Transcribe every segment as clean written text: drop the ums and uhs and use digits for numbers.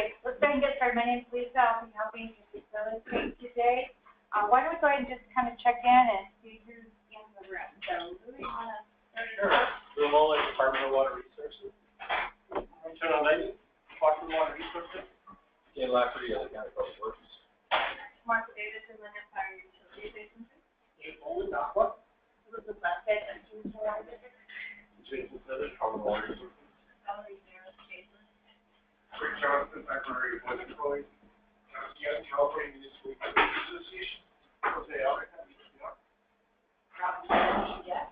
Let's go ahead and get started. My name is Lisa. I'll be helping to facilitate today. Why don't we go ahead and just kind of check in and see who's in the room. So, who do you want to start it off? Sure. Romola, Department of Water Resources. Internal Lady, Department of Water Resources. Dan Lafferty, other County Public Works. Martha Davis and Linda Fire Utilities Agency. Owen Aqua. Elizabeth Buffett and Jason Water. Jason Feather, Department of Water Resources. Valerie Harris, Jason. Rick Johnson, Library of West Troy. California Municipal Utilities Association. Jose Alvarez, DWR. Robin Kennedy, yes.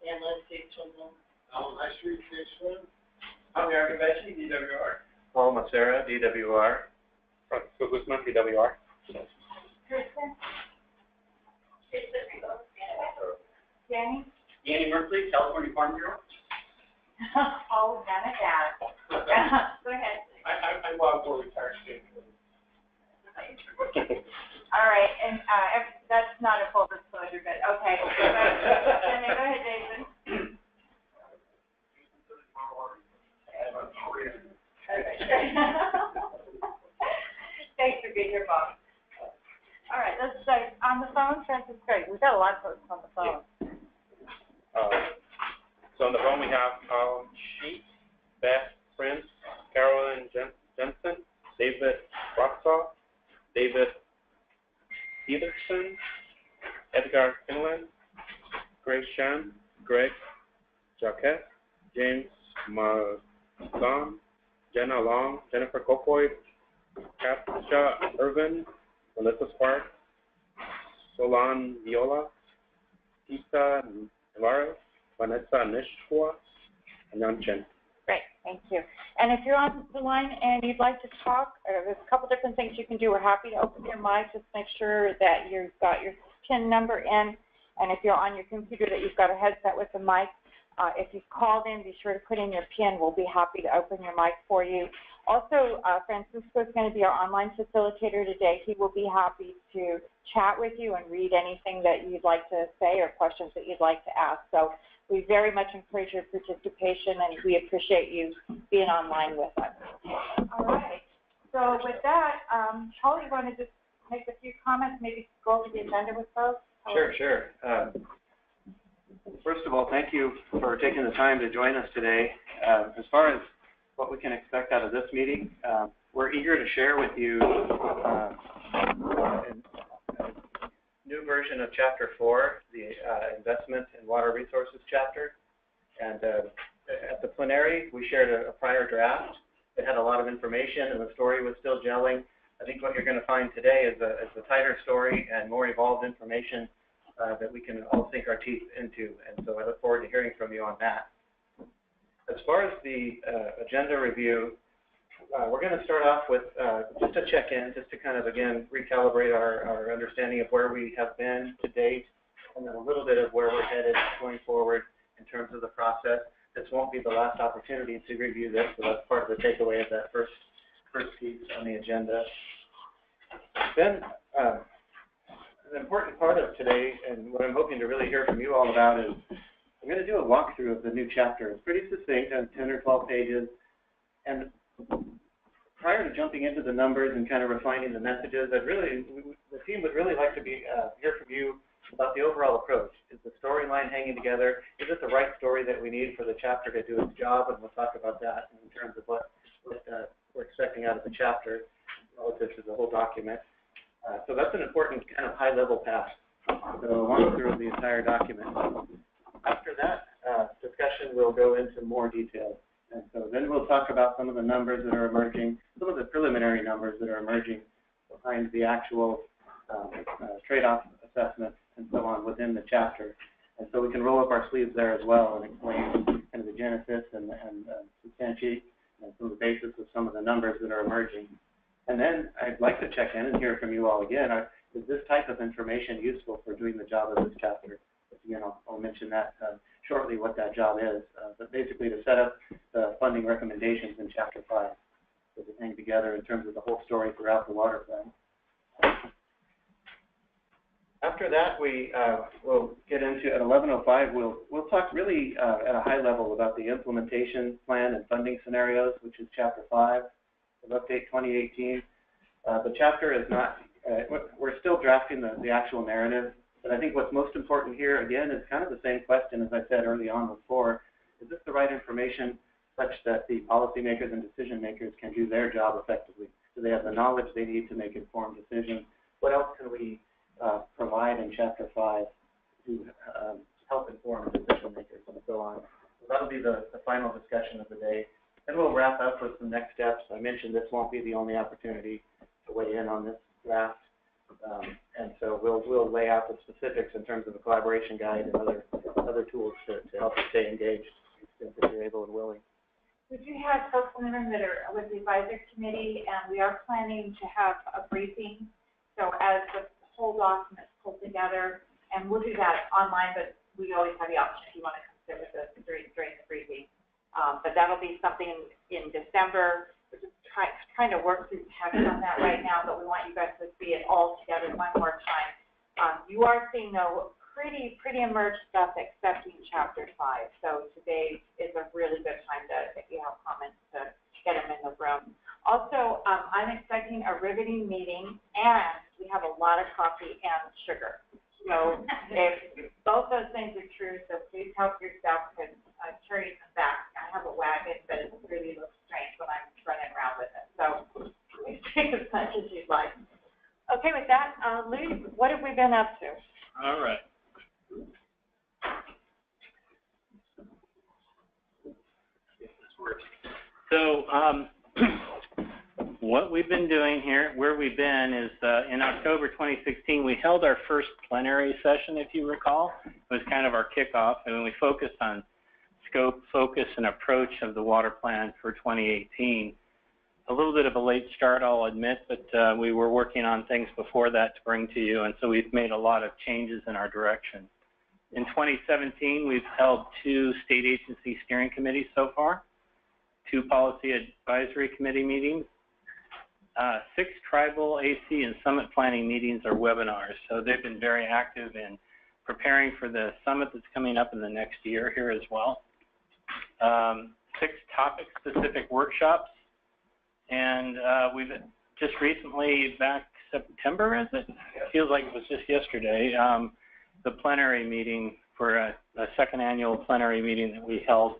And Lindsay Children. Alan High Street, Station. I'm Eric Bechi, DWR. Paul Macera, DWR. Francisco Guzman, DWR. Kristen. Danny. Danny Merkley, California Farm Bureau. Oh, none of that. Go ahead. I'm Bob for retired state. All right, and that's not a full disclosure, but okay. Go ahead, Jason. Thanks for being here, Bob. All right, let's start on the phone. Francis, great. We've got a lot of folks on the phone. So on the phone we have Sheet, Beth Prince, Carolyn Jensen, David Roxall, David Peterson, Edgar Finland, Grace Chan, Greg Jaquette, James Mazan, Jenna Long, Jennifer Kofoid, Katia Irvin, Melissa Sparks, Solan Viola, Tisa Navarro, Vanessa Nishwa, and Yan Chen. Great, thank you. And if you're on the line and you'd like to talk, there's a couple different things you can do. We're happy to open your mic. Just make sure that you've got your PIN number in, and if you're on your computer, that you've got a headset with a mic. If you've called in, be sure to put in your PIN. We'll be happy to open your mic for you. Also, Francisco is going to be our online facilitator today. He will be happy to chat with you and read anything that you'd like to say or questions that you'd like to ask. So we very much encourage your participation, and we appreciate you being online with us. All right. So with that, Paul, you want to just make a few comments, maybe go over the agenda with folks? Sure. First of all, thank you for taking the time to join us today. As far as what we can expect out of this meeting, we're eager to share with you a new version of Chapter 4, the Investment in Water Resources chapter. And at the plenary, we shared a prior draft. It had a lot of information, and the story was still gelling. I think what you're going to find today is a tighter story and more evolved information that we can all sink our teeth into. And so I look forward to hearing from you on that. As far as the agenda review, we're going to start off with just a check-in, just to kind of, again, recalibrate our understanding of where we have been to date, and then a little bit of where we're headed going forward in terms of the process. This won't be the last opportunity to review this, so that's part of the takeaway of that first piece on the agenda. Then, an important part of today, and what I'm hoping to really hear from you all about, is I'm going to do a walkthrough of the new chapter. It's pretty succinct, on 10 or 12 pages. And prior to jumping into the numbers and kind of refining the messages, the team would really like to hear from you about the overall approach. Is the storyline hanging together? Is it the right story that we need for the chapter to do its job? And we'll talk about that in terms of what we're expecting out of the chapter relative to the whole document. So that's an important kind of high-level pass. So a walkthrough of the entire document. After that discussion, we'll go into more detail. And so then we'll talk about some of the numbers that are emerging, some of the preliminary numbers that are emerging behind the actual trade-off assessment and so on within the chapter. And so we can roll up our sleeves there as well and explain kind of the genesis and substantiate some of the basis of some of the numbers that are emerging. And then I'd like to check in and hear from you all again. Is this type of information useful for doing the job of this chapter? Again, I'll mention that shortly, what that job is. But basically to set up the funding recommendations in Chapter 5, so to hang together in terms of the whole story throughout the water plan. After that, we will get into, at 11:05, we'll talk really at a high level about the implementation plan and funding scenarios, which is Chapter 5. of Update 2018. The chapter is not, we're still drafting the actual narrative, but I think what's most important here, again, is kind of the same question as I said early on before. Is this the right information such that the policymakers and decision makers can do their job effectively? Do they have the knowledge they need to make informed decisions? What else can we provide in Chapter 5 to help inform decision makers and so on? So that'll be the final discussion of the day. Then we'll wrap up with some next steps. I mentioned this won't be the only opportunity to weigh in on this draft. And so we'll lay out the specifics in terms of a collaboration guide and other tools to help you stay engaged if you're able and willing. We do have folks in the room that are with the advisory committee, and we are planning to have a briefing. So as the whole document is pulled together, and we'll do that online, but we always have the option if you want to come sit with us during the briefing. But that'll be something in December. We're just trying to work through text on that right now, but we want you guys to see it all together one more time. You are seeing, though, pretty emerged stuff except in Chapter 5. So today is a really good time to, if you have comments, to get them in the room. Also, I'm expecting a riveting meeting, and we have a lot of coffee and sugar. So if both those things are true, so please help yourself, because I'm carrying them back. I have a wagon, but it really looks strange when I'm running around with it. So please take as much as you'd like. Okay, with that, Lee, what have we been up to? All right. So what we've been doing here, where we've been is in October 2016, we held our first plenary session, if you recall. It was kind of our kickoff, and we focused on scope, focus, and approach of the water plan for 2018. A little bit of a late start, I'll admit, but we were working on things before that to bring to you, and so we've made a lot of changes in our direction. In 2017, we've held 2 state agency steering committees so far, 2 policy advisory committee meetings, 6 tribal AC and summit planning meetings or webinars. So they've been very active in preparing for the summit that's coming up in the next year here as well. 6 topic-specific workshops. And we've just recently, back September, is it? Feels like it was just yesterday, the plenary meeting for a second annual plenary meeting that we held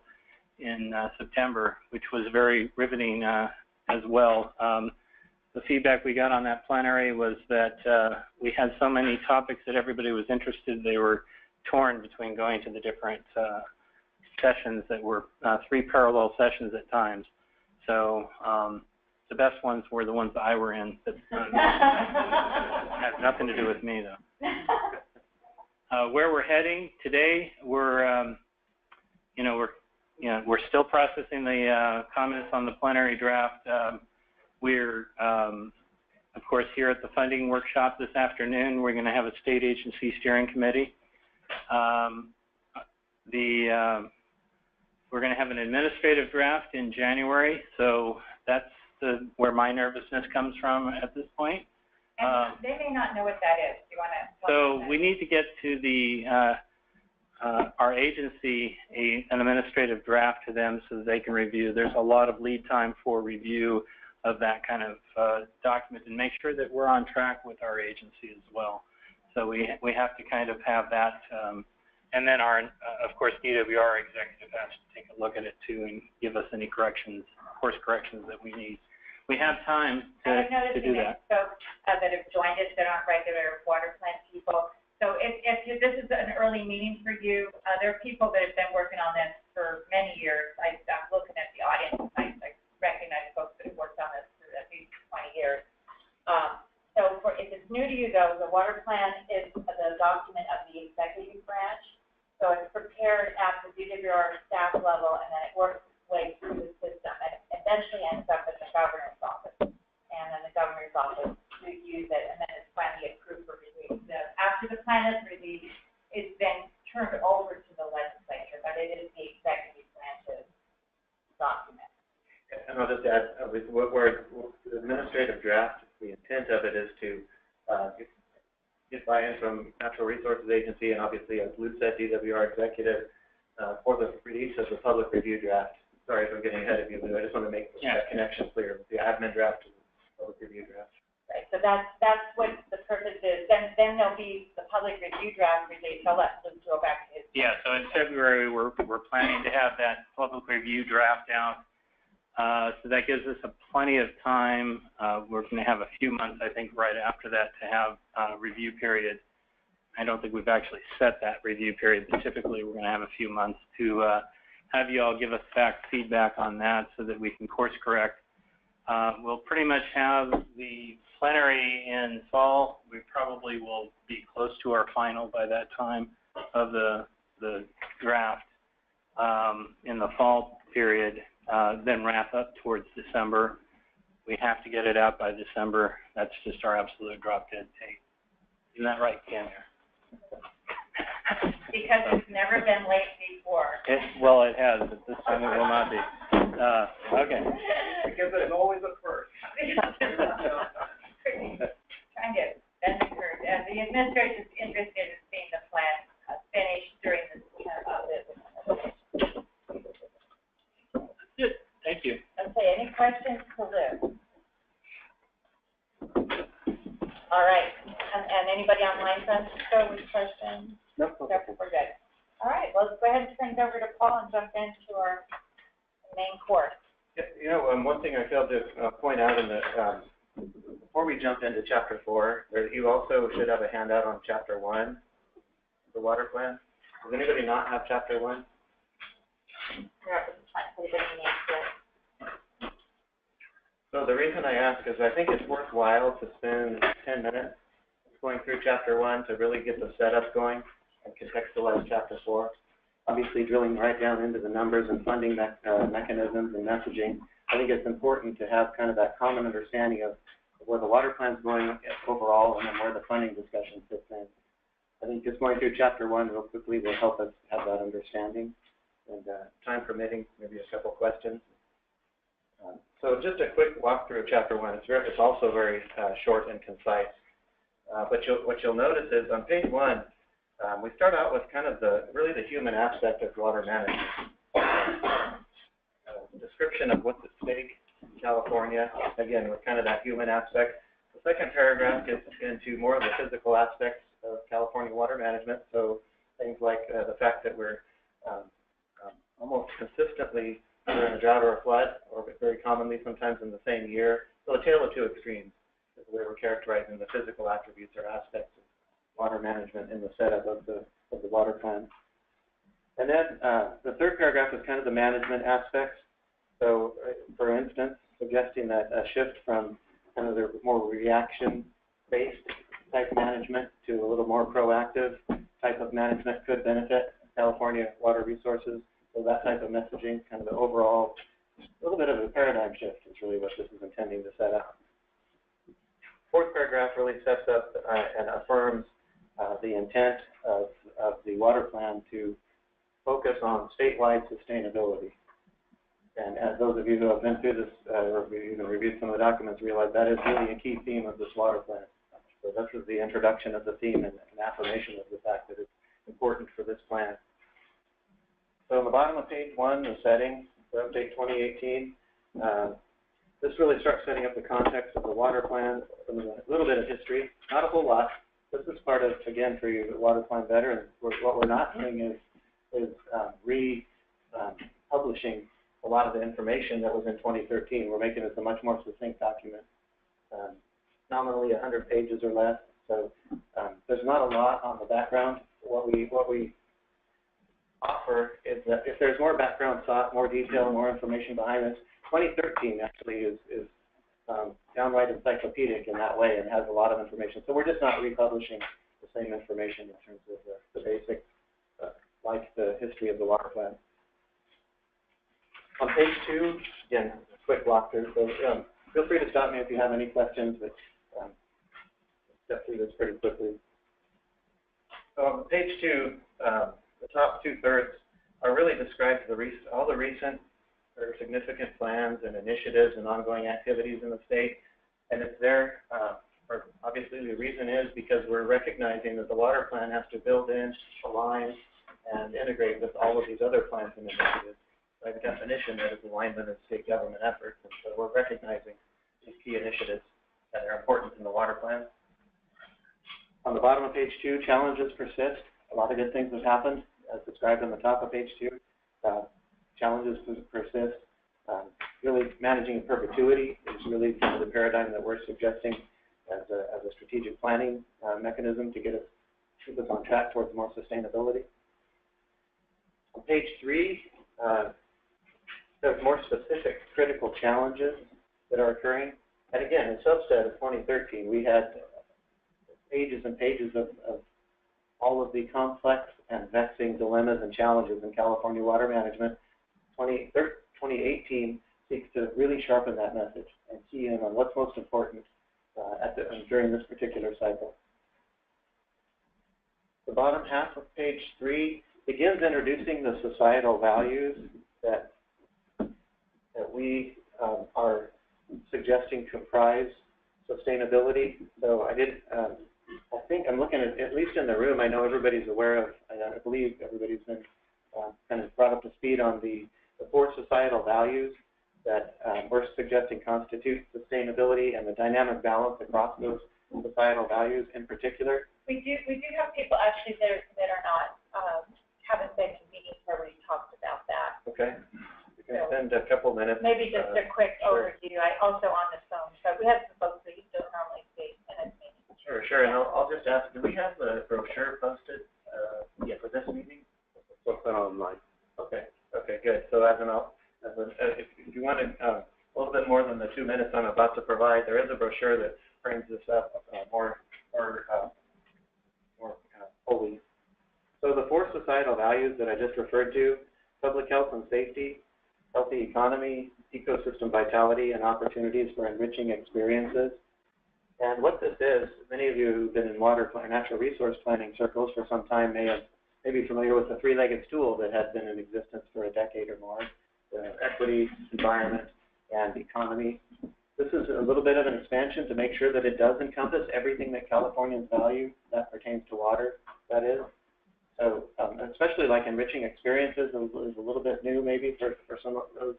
in September, which was very riveting as well. The feedback we got on that plenary was that we had so many topics that everybody was interested. They were torn between going to the different sessions that were 3 parallel sessions at times. So the best ones were the ones that I were in. That has nothing to do with me, though. Where we're heading today, we're still processing the comments on the plenary draft. We're, of course, here at the funding workshop this afternoon. We're going to have a state agency steering committee. We're going to have an administrative draft in January, so that's where my nervousness comes from at this point. And they may not know what that is. Do you want to? So we need to get to our agency an administrative draft to them so that they can review. There's a lot of lead time for review of that kind of document, and make sure that we're on track with our agency as well. So we have to kind of have that, and then our, of course, DWR executive has to take a look at it too and give us any corrections, course corrections that we need. We have time to do that. Folks that have joined us that aren't regular water plant people. So if this is an early meeting for you, there are people that have been working on this for many years. I'm looking at the audience. I recognize folks that have worked on this for at least 20 years. So if it's new to you, though, the water plan is the document of the executive branch. So it's prepared at the DWR staff level, and then it works its way through the system, and eventually ends up at the governor's office. And then the governor's office reviews it, and then it's finally approved for release. After the plan is released, it's then turned over to the legislature, but it is the executive branch's document. And I'll just add, with the administrative draft, the intent of it is to get buy-in from Natural Resources Agency and obviously, as Lou said, DWR executive for the release of the public review draft sorry if I'm getting ahead of you, but I just want to make that connection clear with the admin draft and public review draft. Right, so that's what the purpose is. Then there'll be the public review draft release. I'll let Luke go back to his. Yeah, so in February, we're planning to have that public review draft out. So that gives us plenty of time. We're going to have a few months, I think, right after that to have a review period. I don't think we've actually set that review period, but typically we're going to have a few months to have you all give us back feedback on that so that we can course correct. We'll pretty much have the plenary in fall. We probably will be close to our final by that time of the draft in the fall period, then wrap up towards December. We have to get it out by December. That's just our absolute drop dead date. Isn't that right, Ken? Because it's never been late before. Well, it has, but this time it will not be. Okay. Because it's always a first. Trying to bend the curve. And the administration is interested in seeing the plan finished during this term of it. Good. Thank you. Okay, any questions to Lou? All right. And anybody online, Francisco, with questions? Nope. We're good. All right, well, let's go ahead and turn it over to Paul and jump into our main course. You know, one thing I failed to point out in the before we jump into Chapter 4, you also should have a handout on Chapter 1, the water plan. Does anybody not have Chapter 1? So the reason I ask is I think it's worthwhile to spend 10 minutes going through Chapter 1 to really get the setup going and contextualize Chapter 4. Obviously, drilling right down into the numbers and funding mechanisms and messaging, I think it's important to have kind of that common understanding of where the water plan is going overall and then where the funding discussion fits in. I think just going through Chapter 1 real quickly will help us have that understanding. And time permitting, maybe a couple questions. So just a quick walkthrough of Chapter 1. It's also very short and concise. But what you'll notice is on page 1, we start out with kind of really the human aspect of water management. Description of what's at stake in California, again, with kind of that human aspect. The second paragraph gets into more of the physical aspects of California water management. So things like the fact that we're almost consistently either in a drought or a flood, or very commonly sometimes in the same year. So a tale of two extremes is the way we're characterizing the physical attributes or aspects of water management in the setup of the water plan. And then the third paragraph is kind of the management aspects. So, for instance, suggesting that a shift from kind of the more reaction-based type management to a little more proactive type of management could benefit California water resources. So that type of messaging, kind of the overall, a little bit of a paradigm shift is really what this is intending to set up. Fourth paragraph really sets up and affirms the intent of the water plan to focus on statewide sustainability. And as those of you who have been through this or even reviewed some of the documents realize that is really a key theme of this water plan. So this is the introduction of the theme and an affirmation of the fact that it's important for this plan. So on the bottom of page 1, the setting for update 2018, this really starts setting up the context of the water plan, a little bit of history, not a whole lot. This is part of, again, for you, the water plan better. And what we're not doing is republishing a lot of the information that was in 2013. We're making this a much more succinct document, nominally 100 pages or less. So there's not a lot on the background. What we offer is that if there's more background thought, more detail, more information behind this, 2013 actually is downright encyclopedic in that way and has a lot of information. So we're just not republishing the same information in terms of the basics, like the history of the water plan. On page 2, again, a quick walkthrough. So feel free to stop me if you have any questions, but step through this pretty quickly. So on page 2, the top 2/3 are really described all the recent or significant plans and initiatives and ongoing activities in the state. And it's there, or obviously the reason is because we're recognizing that the water plan has to build in, align, and integrate with all of these other plans and initiatives. by definition, that is alignment of state government efforts. And so we're recognizing these key initiatives that are important in the water plan. On the bottom of page 2, challenges persist. A lot of good things have happened, as described on the top of page 2. Challenges persist. Really managing in perpetuity is really kind of the paradigm that we're suggesting as a strategic planning mechanism to keep us on track towards more sustainability. On page 3, there's more specific critical challenges that are occurring. And again, in subset of 2013, we had pages and pages of all of the complex and vexing dilemmas and challenges in California water management. 2018 seeks to really sharpen that message and key in on what's most important during this particular cycle. The bottom half of page 3 begins introducing the societal values that we are suggesting comprise sustainability. So I think I'm looking at least in the room, I know everybody's aware of, I believe everybody's been kind of brought up to speed on the 4 societal values that we're suggesting constitute sustainability and the dynamic balance across those societal values in particular. We do have people actually that are not, haven't been to meetings where we talked about that. Okay. We can spend a couple minutes. Maybe just a quick overview. I also on the phone, so we have some folks that you don't normally see in a meeting. Sure. And I'll just ask, do we have the brochure posted for this meeting? What's that online? Okay, good. So if you want a little bit more than the 2 minutes I'm about to provide, there is a brochure that frames this up more fully. So the 4 societal values that I just referred to: public health and safety, healthy economy, ecosystem vitality, and opportunities for enriching experiences. And what this is, many of you who've been in natural resource planning circles for some time may be familiar with the 3-legged stool that has been in existence for a decade or more: equity, environment, and economy. This is a little bit of an expansion to make sure that it does encompass everything that Californians value that pertains to water, that is. So especially like enriching experiences is a little bit new maybe for some of those,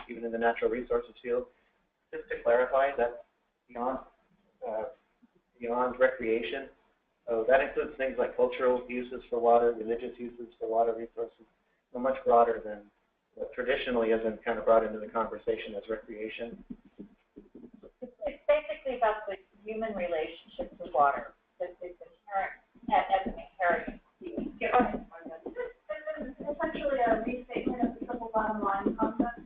even in the natural resources field. Just to clarify, that's beyond recreation. So that includes things like cultural uses for water, religious uses for water resources, so much broader than what traditionally has been kind of brought into the conversation as recreation. It's basically about the human relationship to water. It's inherent as an inherent. This is essentially a restatement of the triple bottom line concept.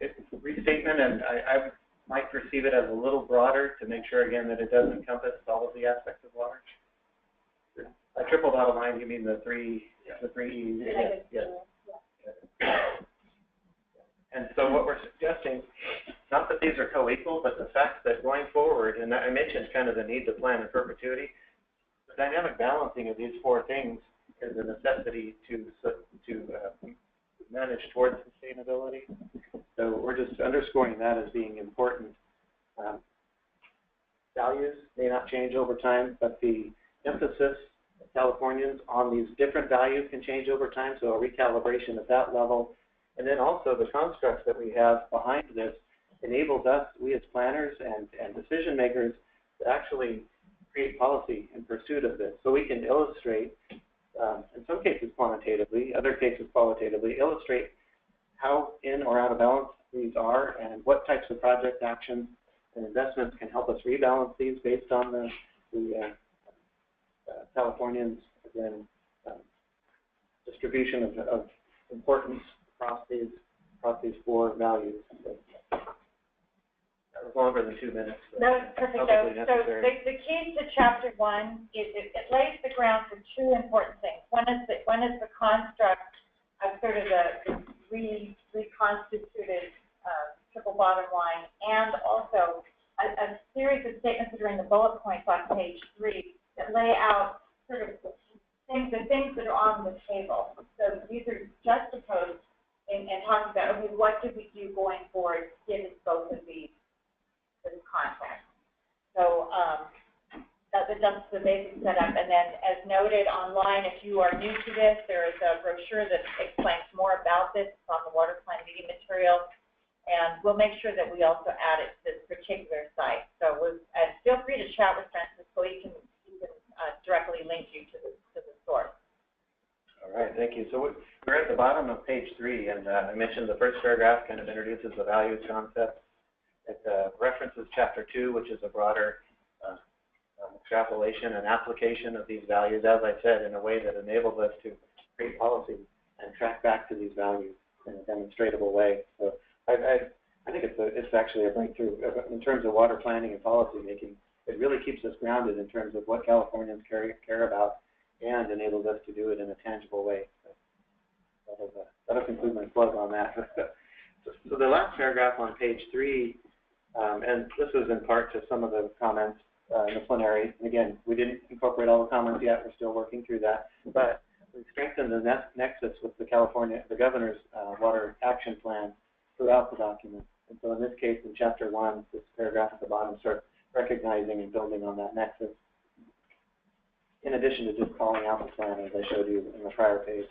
It's restatement, and I might perceive it as a little broader to make sure, again, that it does encompass all of the aspects of water. A triple bottom line, you mean the three E's? Yes. And so what we're suggesting, not that these are co-equal, but the fact that going forward, and I mentioned kind of the need to plan in perpetuity, the dynamic balancing of these 4 things is a necessity to manage towards sustainability. So we're just underscoring that as being important. Values may not change over time, but the emphasis of Californians on these different values can change over time, so a recalibration at that level. And then also the constructs that we have behind this enables us, we as planners and decision makers, to actually create policy in pursuit of this. So we can illustrate, in some cases quantitatively, other cases qualitatively, illustrate how in or out of balance these are and what types of project actions and investments can help us rebalance these based on the Californians, again, distribution of importance across these 4 values. That was longer than 2 minutes. That was perfect. So the key to chapter 1 is it lays the ground for 2 important things. One is the construct of sort of the reconstituted triple bottom line, and also a series of statements that are in the bullet points on page 3 that lay out sort of the things that are on the table. So these are juxtaposed in talking about, okay, what do we do going forward given both of these context. So the that's the basic setup. And then, as noted online, if you are new to this, there is a brochure that explains more about this. It's on the water plan meeting material. And we'll make sure that we also add it to this particular site. So and feel free to chat with Francisco. He can directly link you to the source. All right, thank you. So we're at the bottom of page 3, and I mentioned the first paragraph kind of introduces the values concept. It references chapter 2, which is a broader extrapolation and application of these values, as I said, in a way that enables us to create policy and track back to these values in a demonstratable way. So I think it's actually a breakthrough in terms of water planning and policy making. It really keeps us grounded in terms of what Californians care about and enables us to do it in a tangible way. So that'll conclude my plug on that. So the last paragraph on page 3, and this was in part to some of the comments in the plenary. And again, we didn't incorporate all the comments yet. We're still working through that. But we strengthened the nexus with the governor's water action plan throughout the document. And so in this case, in chapter 1, this paragraph at the bottom starts recognizing and building on that nexus, in addition to just calling out the plan as I showed you in the prior page.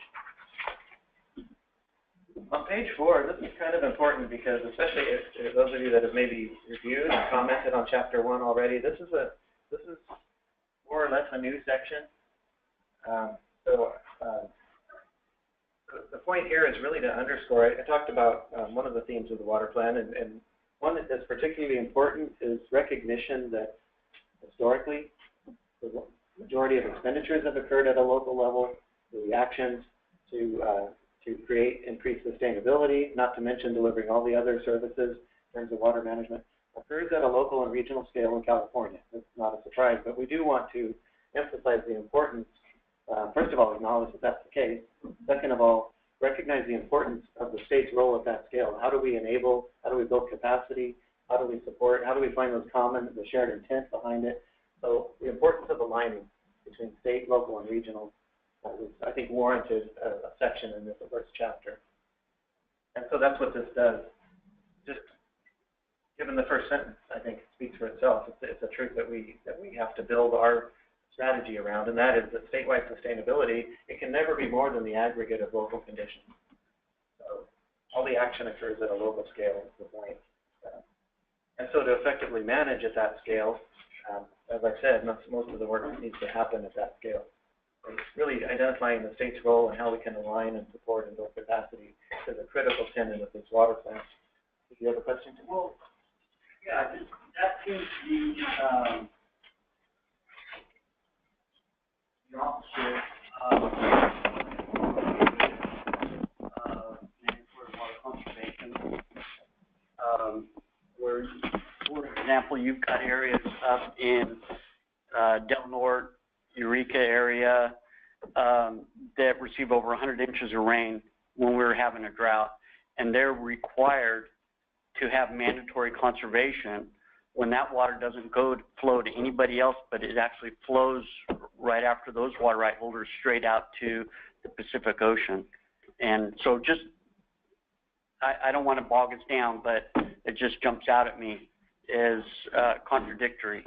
On page 4, this is kind of important because, especially if those of you that have maybe reviewed and commented on chapter 1 already, this is more or less a new section. The point here is really to underscore it. I talked about one of the themes of the water plan, and one that is particularly important is recognition that historically the majority of expenditures have occurred at a local level. The actions to create increased sustainability, not to mention delivering all the other services in terms of water management, occurs at a local and regional scale in California. It's not a surprise, but we do want to emphasize the importance. First of all, acknowledge that that's the case. Second of all, recognize the importance of the state's role at that scale. How do we enable, how do we build capacity, how do we support, how do we find those common, the shared intent behind it? So the importance of aligning between state, local, and regional I think warranted a section in this first chapter. And so that's what this does. Just given the first sentence, I think it speaks for itself. It's a truth that we have to build our strategy around, and that is that statewide sustainability, it can never be more than the aggregate of local conditions. So all the action occurs at a local scale is the point. And so to effectively manage at that scale, as I said, most of the work needs to happen at that scale. It's really identifying the state's role and how we can align and support and build capacity is a critical tenet of this water plan. Did you have a question? Well, yeah, that seems to be the opposite of mandatory water conservation. Where, for example, you've got areas up in Del Norte, Eureka area that receive over 100 inches of rain when we were having a drought, and they're required to have mandatory conservation when that water doesn't flow to anybody else, but it actually flows right after those water right holders straight out to the Pacific Ocean. And so just, I don't want to bog us down, but it just jumps out at me as contradictory.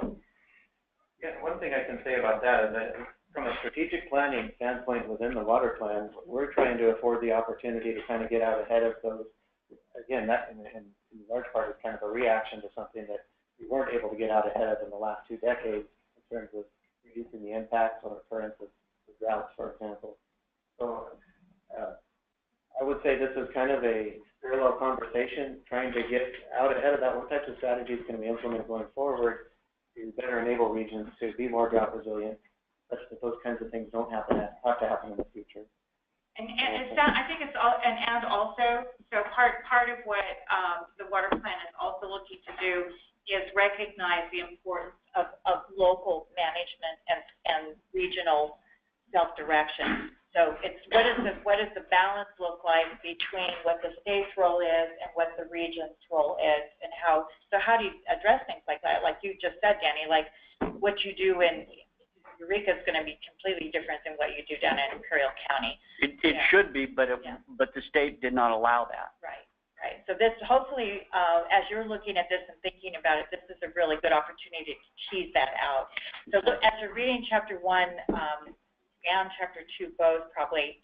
Yeah, one thing I can say about that is that from a strategic planning standpoint within the water plan, we're trying to afford the opportunity to kind of get out ahead of those. Again, that in large part is kind of a reaction to something that we weren't able to get out ahead of in the last 2 decades in terms of reducing the impacts or occurrence of droughts, for example. So I would say this is kind of a parallel conversation, trying to get out ahead of that. What types of strategies can we implement going forward to better enable regions to be more drought resilient, such that those kinds of things don't have to happen in the future. And I think it's all, and also, so part of what the water plan is also looking to do is recognize the importance of local management and regional self-direction. So it's what does the balance look like between what the state's role is and what the region's role is, and how do you address things like that? Like you just said, Danny, like what you do in Eureka is going to be completely different than what you do down in Imperial County. It should be, but the state did not allow that. Right. Right. So this, hopefully, as you're looking at this and thinking about it, this is a really good opportunity to tease that out. So look, as you're reading Chapter 1 and Chapter 2 both, probably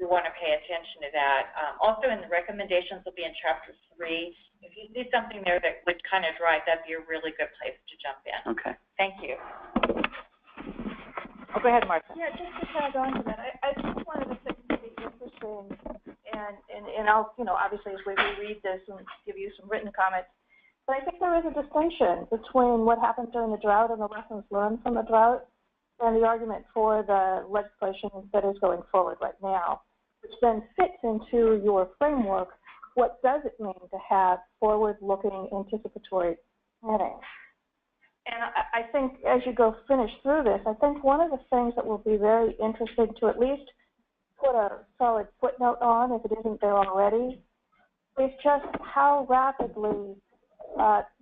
you want to pay attention to that. Also, in the recommendations will be in Chapter 3. If you see something there that would kind of drive, that'd be a really good place to jump in. Okay. Thank you. Oh, go ahead, Martha. Yeah, just to tag on to that, I just wanted to say something interesting, and I'll, obviously as we reread this and give you some written comments, but I think there is a distinction between what happened during the drought and the lessons learned from the drought and the argument for the legislation that is going forward right now, which then fits into your framework. What does it mean to have forward-looking anticipatory planning? And I think as you go finish through this, I think one of the things that will be very interesting to at least put a solid footnote on, if it isn't there already, is just how rapidly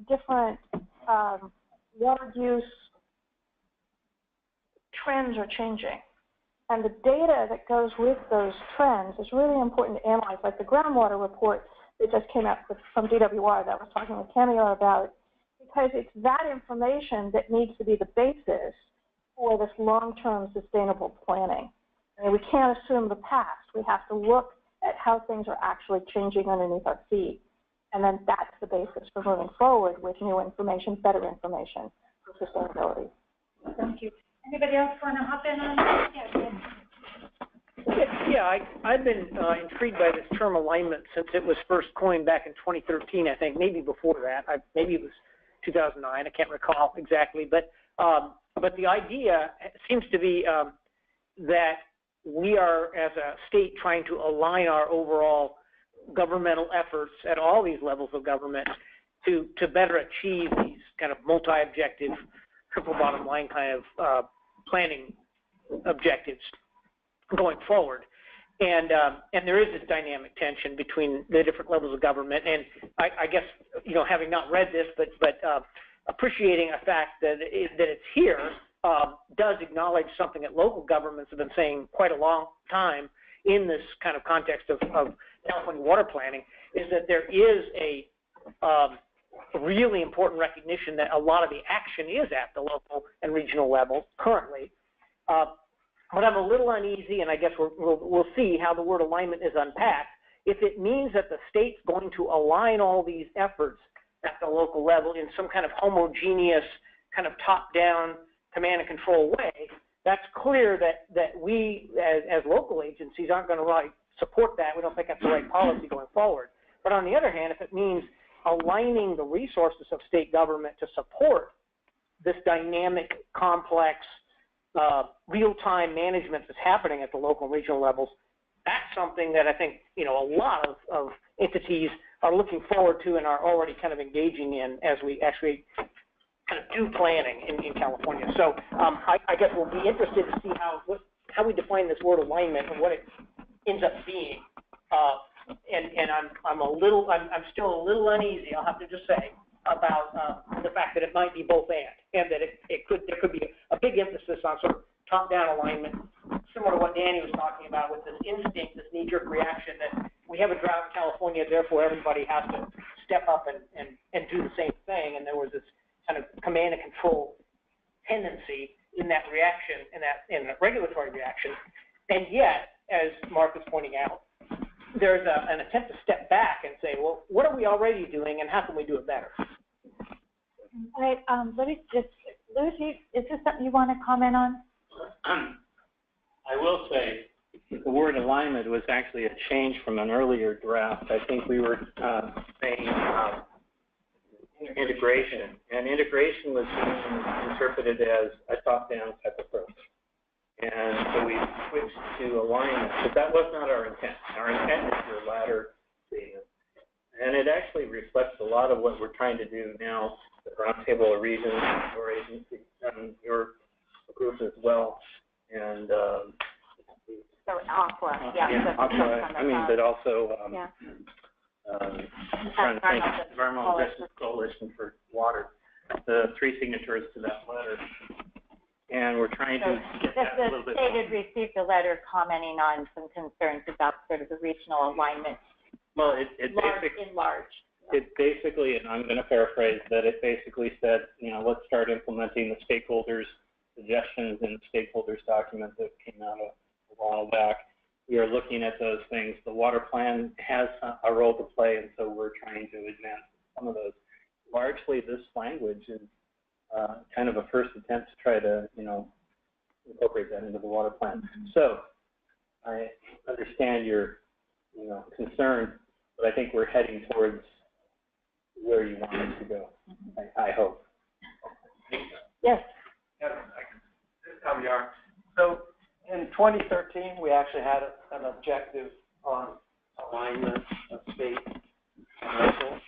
different water use trends are changing. And the data that goes with those trends is really important to analyze, like the groundwater report that just came out from DWR that I was talking with Camille about, because it's that information that needs to be the basis for this long-term sustainable planning. I mean, we can't assume the past. We have to look at how things are actually changing underneath our feet. And then that's the basis for moving forward with new information, better information for sustainability. Thank you. Anybody else want to hop in on that? Yeah, I've been intrigued by this term alignment since it was first coined back in 2013, I think, maybe before that. Maybe it was 2009, I can't recall exactly. But the idea seems to be that we are, as a state, trying to align our overall governmental efforts at all these levels of government to better achieve these kind of multi-objective, triple bottom line kind of planning objectives going forward. And there is this dynamic tension between the different levels of government. And I guess, having not read this, but appreciating a fact that it's here does acknowledge something that local governments have been saying quite a long time in this kind of context of California water planning, is that there is a really important recognition that a lot of the action is at the local and regional level currently. But I'm a little uneasy, and I guess we'll see how the word alignment is unpacked. If it means that the state's going to align all these efforts at the local level in some kind of homogeneous, kind of top-down command and control way, that's clear that we, as local agencies, aren't going to really support that. We don't think that's the right policy going forward. But on the other hand, if it means aligning the resources of state government to support this dynamic, complex, real-time management that's happening at the local and regional levels, that's something that I think, a lot of entities are looking forward to and are already kind of engaging in as we actually kind of do planning in California. So I guess we'll be interested to see how we define this word alignment and what it ends up being. And I'm still a little uneasy, I'll have to just say, about the fact that it might be both and that there could be a big emphasis on sort of top-down alignment, similar to what Danny was talking about with this instinct, this knee-jerk reaction that we have a drought in California, therefore everybody has to step up and do the same thing, and there was this kind of command and control tendency in that reaction, in that regulatory reaction, and yet, as Mark is pointing out, there's an attempt to step back and say, well, what are we already doing, and how can we do it better? All right, let me just, Lucy, is this something you want to comment on? I will say the word alignment was actually a change from an earlier draft. I think we were saying integration, and integration was being interpreted as a top-down type approach. And so we switched to alignment, but that was not our intent. Our intent is your latter statement. And it actually reflects a lot of what we're trying to do now, the Roundtable of Regions, your agency, and your group as well. And So AQUA, yeah. AQUA, but also trying to think, Environmental Justice Coalition for Water, the 3 signatories to that letter. And we're trying to get that a little bit. The state had received a letter commenting on some concerns about sort of the regional alignment Well, it basically, and I'm going to paraphrase, that it basically said, let's start implementing the stakeholders' suggestions in the stakeholders document that came out a while back. We are looking at those things. The water plan has a role to play, and so we're trying to advance some of those. Largely, this language is kind of a first attempt to try to, incorporate that into the water plan. Mm-hmm. So I understand your, concern, but I think we're heading towards where you want us to go. Mm-hmm. I hope. Yes. This is how we are. So in 2013, we actually had an objective on alignment of state and local,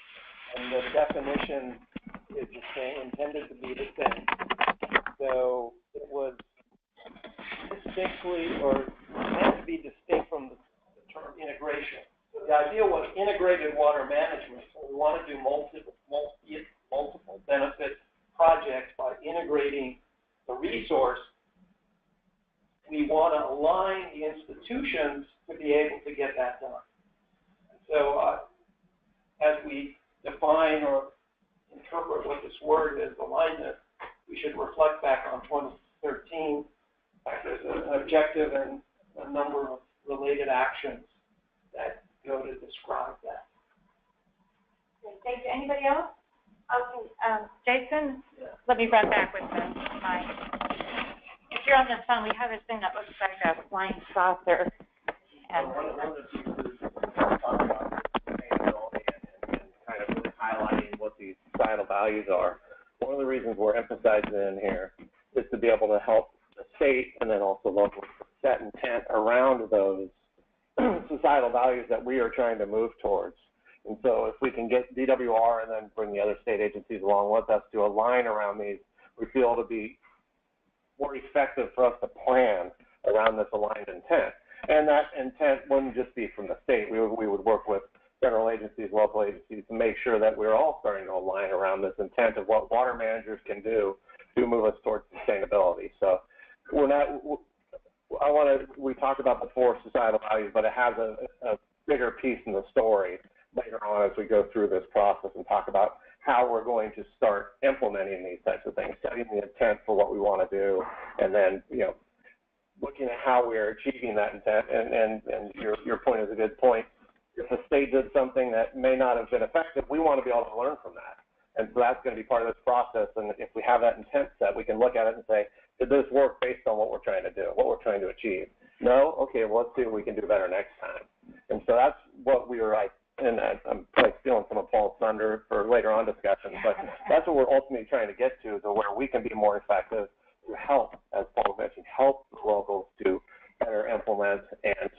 and the definition is the same, intended to be the same. So it was distinctly, or meant to be distinct from the term integration. So the idea was integrated water management. So we want to do multiple benefit projects by integrating the resource. We want to align the institutions to be able to get that done. And so as we define or interpret what this word is, alignment, we should reflect back on 2013. There's an objective and a number of related actions that go to describe that. Okay, thank you. Anybody else? Okay, Jason, let me run back with mine. If you're on the phone, we have this thing that looks like a flying saucer. And one of the pieces talk about sustainability and kind of really highlighting what these societal values are. One of the reasons we're emphasizing in here is to be able to help the state and then also locally set intent around those societal values that we are trying to move towards. And so if we can get DWR and then bring the other state agencies along with us to align around these, we feel it'll be more effective for us to plan around this aligned intent. And that intent wouldn't just be from the state. We would work with federal agencies, local agencies to make sure that we're all starting to align around this intent of what water managers can do to move us towards sustainability. So we're not, we talked about the four societal values, but it has a bigger piece in the story later on as we go through this process and talk about how we're going to start implementing these types of things, setting the intent for what we want to do, and then, looking at how we're achieving that intent. And your point is a good point. If the state did something that may not have been effective, we want to be able to learn from that. And so that's going to be part of this process. And if we have that intent set, we can look at it and say, did this work based on what we're trying to do, what we're trying to achieve? No? Okay, well, let's see what we can do better next time. And so that's what we were like, and I'm like stealing some of Paul's thunder for later on discussions, but that's what we're ultimately trying to get to where we can be more effective to help, as Paul mentioned, help the locals to better implement and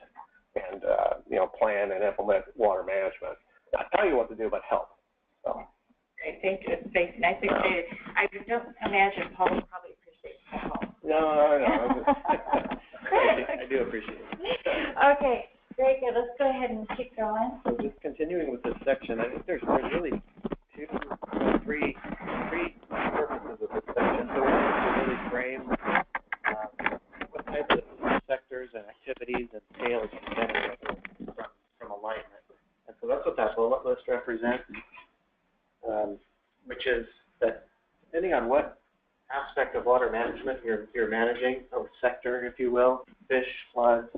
plan and implement water management. Not tell you what to do, but help. So. I think it's nicely stated. I don't imagine Paul would probably appreciate that. No. I do appreciate it. Okay, very good. Let's go ahead and keep going. So just continuing with this section, I think there's really three purposes of this section. So we want to really frame what types of sectors and activities and scales can benefit from alignment. And so that's what that bullet list represents, which is that depending on what aspect of water management you're managing, or sector, if you will, fish, floods,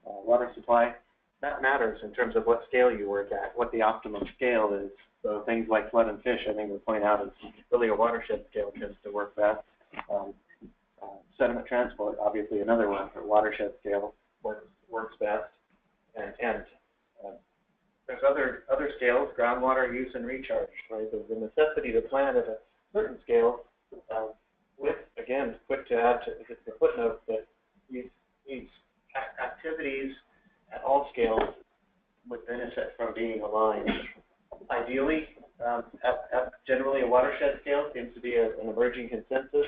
water supply, that matters in terms of what scale you work at, what the optimum scale is. So things like flood and fish, I think we point out, is really a watershed scale tends to work best. Sediment transport, obviously another one for watershed scale works best. And there's other scales, groundwater use and recharge, right? There's the necessity to plan at a certain scale with, again, quick to add to the footnote that these activities at all scales would benefit from being aligned. Ideally, generally a watershed scale seems to be an emerging consensus,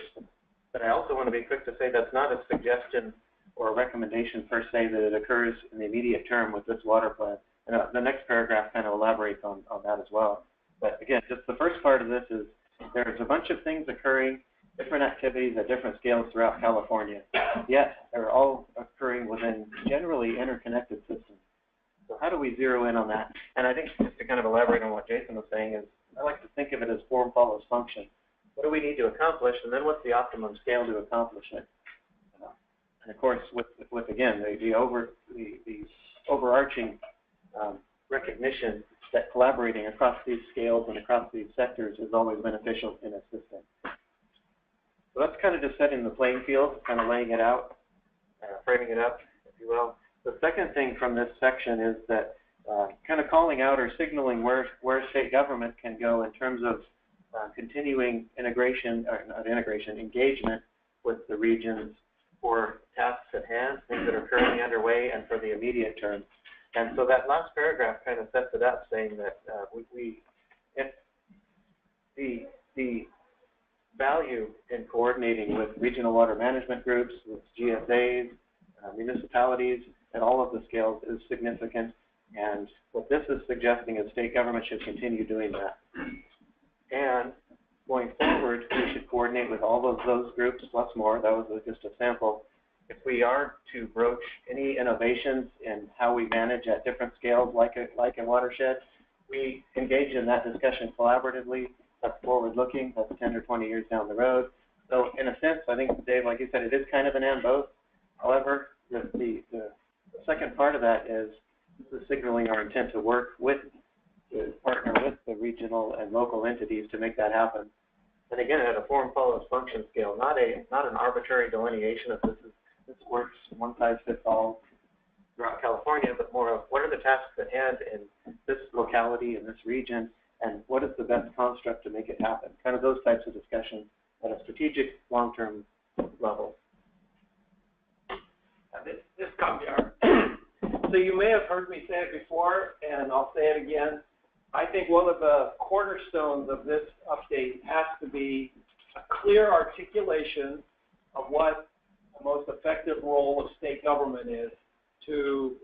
but I also want to be quick to say that's not a suggestion or a recommendation per se that it occurs in the immediate term with this water plan. And the next paragraph kind of elaborates on that as well. But again, just the first part of this is there's a bunch of things occurring, different activities at different scales throughout California, yet they're all occurring within generally interconnected systems. So how do we zero in on that? And I think just to kind of elaborate on what Jason was saying is, I like to think of it as form follows function. What do we need to accomplish, and then what's the optimum scale to accomplish it? And of course, with again, the overarching recognition that collaborating across these scales and across these sectors is always beneficial in a system. So that's kind of just setting the playing field, kind of laying it out, framing it up, if you will. The second thing from this section is that kind of calling out or signaling where state government can go in terms of continuing integration, or not integration, engagement with the regions for tasks at hand, things that are currently underway, and for the immediate term. And so that last paragraph kind of sets it up, saying that the value in coordinating with regional water management groups, with GSAs, municipalities, at all of the scales is significant. And what this is suggesting is state government should continue doing that. And going forward, we should coordinate with all of those groups plus more. That was just a sample. If we are to broach any innovations in how we manage at different scales, like a watershed, we engage in that discussion collaboratively. That's forward-looking. That's 10 or 20 years down the road. So in a sense, I think, Dave, like you said, it is kind of an and both. However, the second part of that is this is signaling our intent to work with, to partner with the regional and local entities to make that happen. And again, at a form follows function scale, not an arbitrary delineation of this works one size fits all throughout California, but more of what are the tasks at hand in this locality, in this region, and what is the best construct to make it happen? Kind of those types of discussions at a strategic, long-term level. This copy art. So you may have heard me say it before, and I'll say it again. I think one of the cornerstones of this update has to be a clear articulation of what the most effective role of state government is to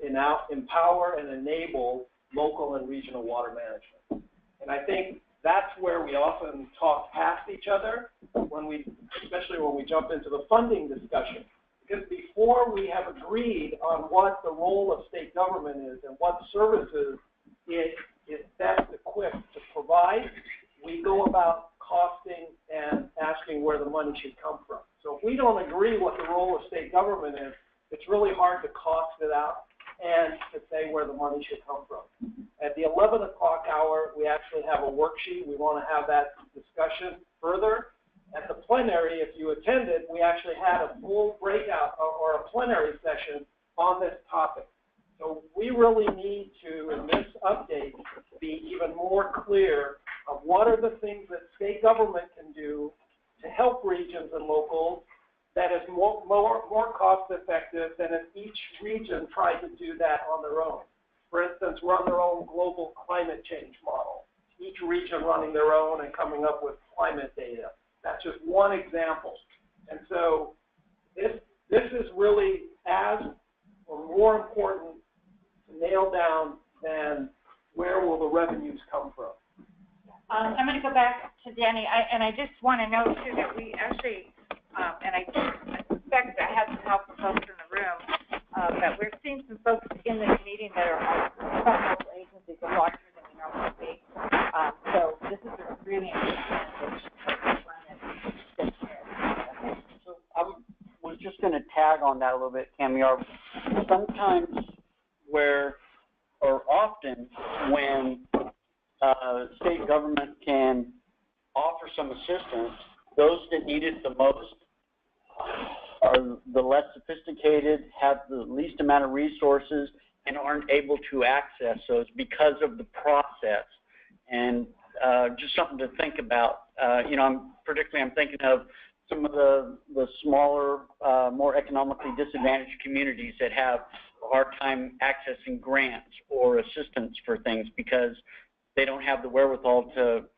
empower and enable local and regional water management. And I think that's where we often talk past each other, especially when we jump into the funding discussion. Because before we have agreed on what the role of state government is and what services it is best equipped to provide, we go about costing and asking where the money should come from. So if we don't agree what the role of state government is, it's really hard to cost it out and to say where the money should come from. At the 11 o'clock hour, we actually have a worksheet. We want to have that discussion further. At the plenary, if you attended, we actually had a full breakout or a plenary session on this topic. So we really need to, in this update, be even more clear of what are the things that state government can do to help regions and locals that is more cost effective than if each region tried to do that on their own. For instance, run their own global climate change model. Each region running their own and coming up with climate data. That's just one example. And so this is really as or more important to nail down than where will the revenues come from. I'm going to go back to Danny, and I just want to note too that we actually, and I suspect I had some help from folks in the room, that we're seeing some folks in this meeting that are from local agencies are larger than we normally see. So this is a really important So I was just going to tag on that a little bit, Camiar. Sometimes often when state government can offer some assistance, those that need it the most are the less sophisticated, have the least amount of resources, and aren't able to access those because of the process. And just something to think about. I'm thinking of some of the smaller, more economically disadvantaged communities that have a hard time accessing grants or assistance for things because they don't have the wherewithal to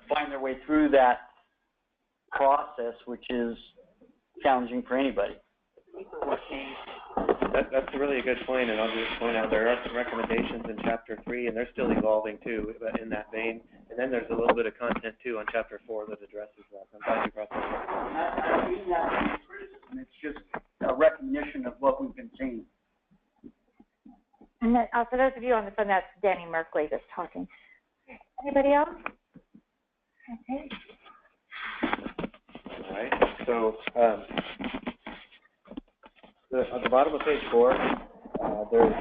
find their way through that process, which is challenging for anybody. That's really a good point, and I'll just point out there are some recommendations in Chapter 3, and they're still evolving too in that vein. And then there's a little bit of content too on Chapter 4 that addresses that. I'm glad you brought that up. I don't mean that as criticism. It's just a recognition of what we've been seeing. And then, for those of you on the phone, that's Danny Merkley that's talking. Anybody else? Okay. All right. So on the bottom of page 4, there's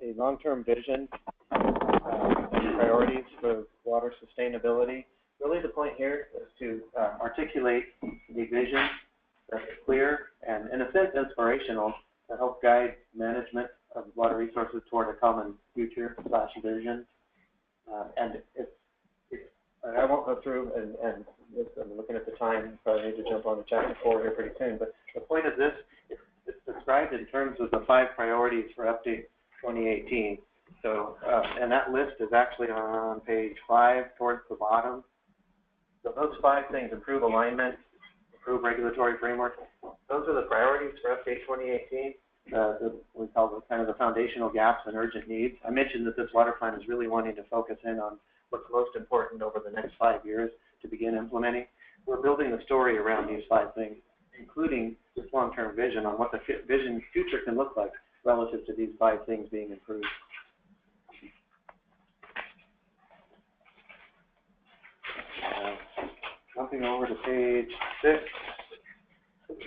a long-term vision, priorities for water sustainability. Really, the point here is to articulate a vision that's clear and, in a sense, inspirational to help guide management of water resources toward a common future/vision. And I won't go through and I'm looking at the time, probably need to jump on to chapter 4 here pretty soon, but the point of this, it's described in terms of the 5 priorities for update 2018. So, and that list is actually on page 5 towards the bottom. So those 5 things: improve alignment, improve regulatory framework. Those are the priorities for update 2018. We call them kind of the foundational gaps and urgent needs. I mentioned that this water plan is really wanting to focus in on what's most important over the next 5 years to begin implementing. We're building the story around these 5 things, including this long-term vision on what the vision future can look like relative to these 5 things being improved. Jumping over to page 6,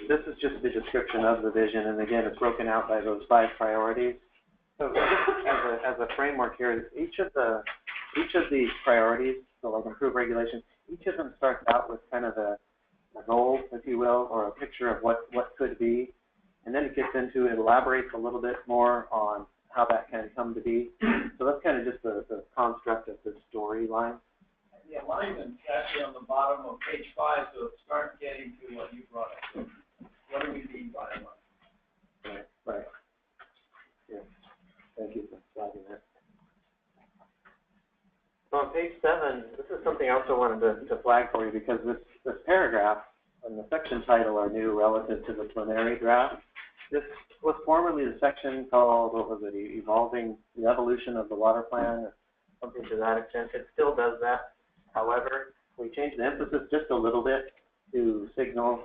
this is just the description of the vision, and again, it's broken out by those 5 priorities. So as a framework here, each of these priorities, so like improve regulation, each of them starts out with kind of a goal, if you will, or a picture of what could be, and then it gets into, it elaborates a little bit more on how that can come to be. So that's kind of just the construct of the storyline. The alignment actually on the bottom of page 5, so start getting to what you brought up. What do we mean by alignment? Right. Yeah. Thank you for flagging that. So on page 7, this is something I also wanted to flag for you because this paragraph and the section title are new relative to the plenary draft. This was formerly the section called, what was it, Evolving the Evolution of the Water Plan, or something to that extent. It still does that. However, we changed the emphasis just a little bit to signal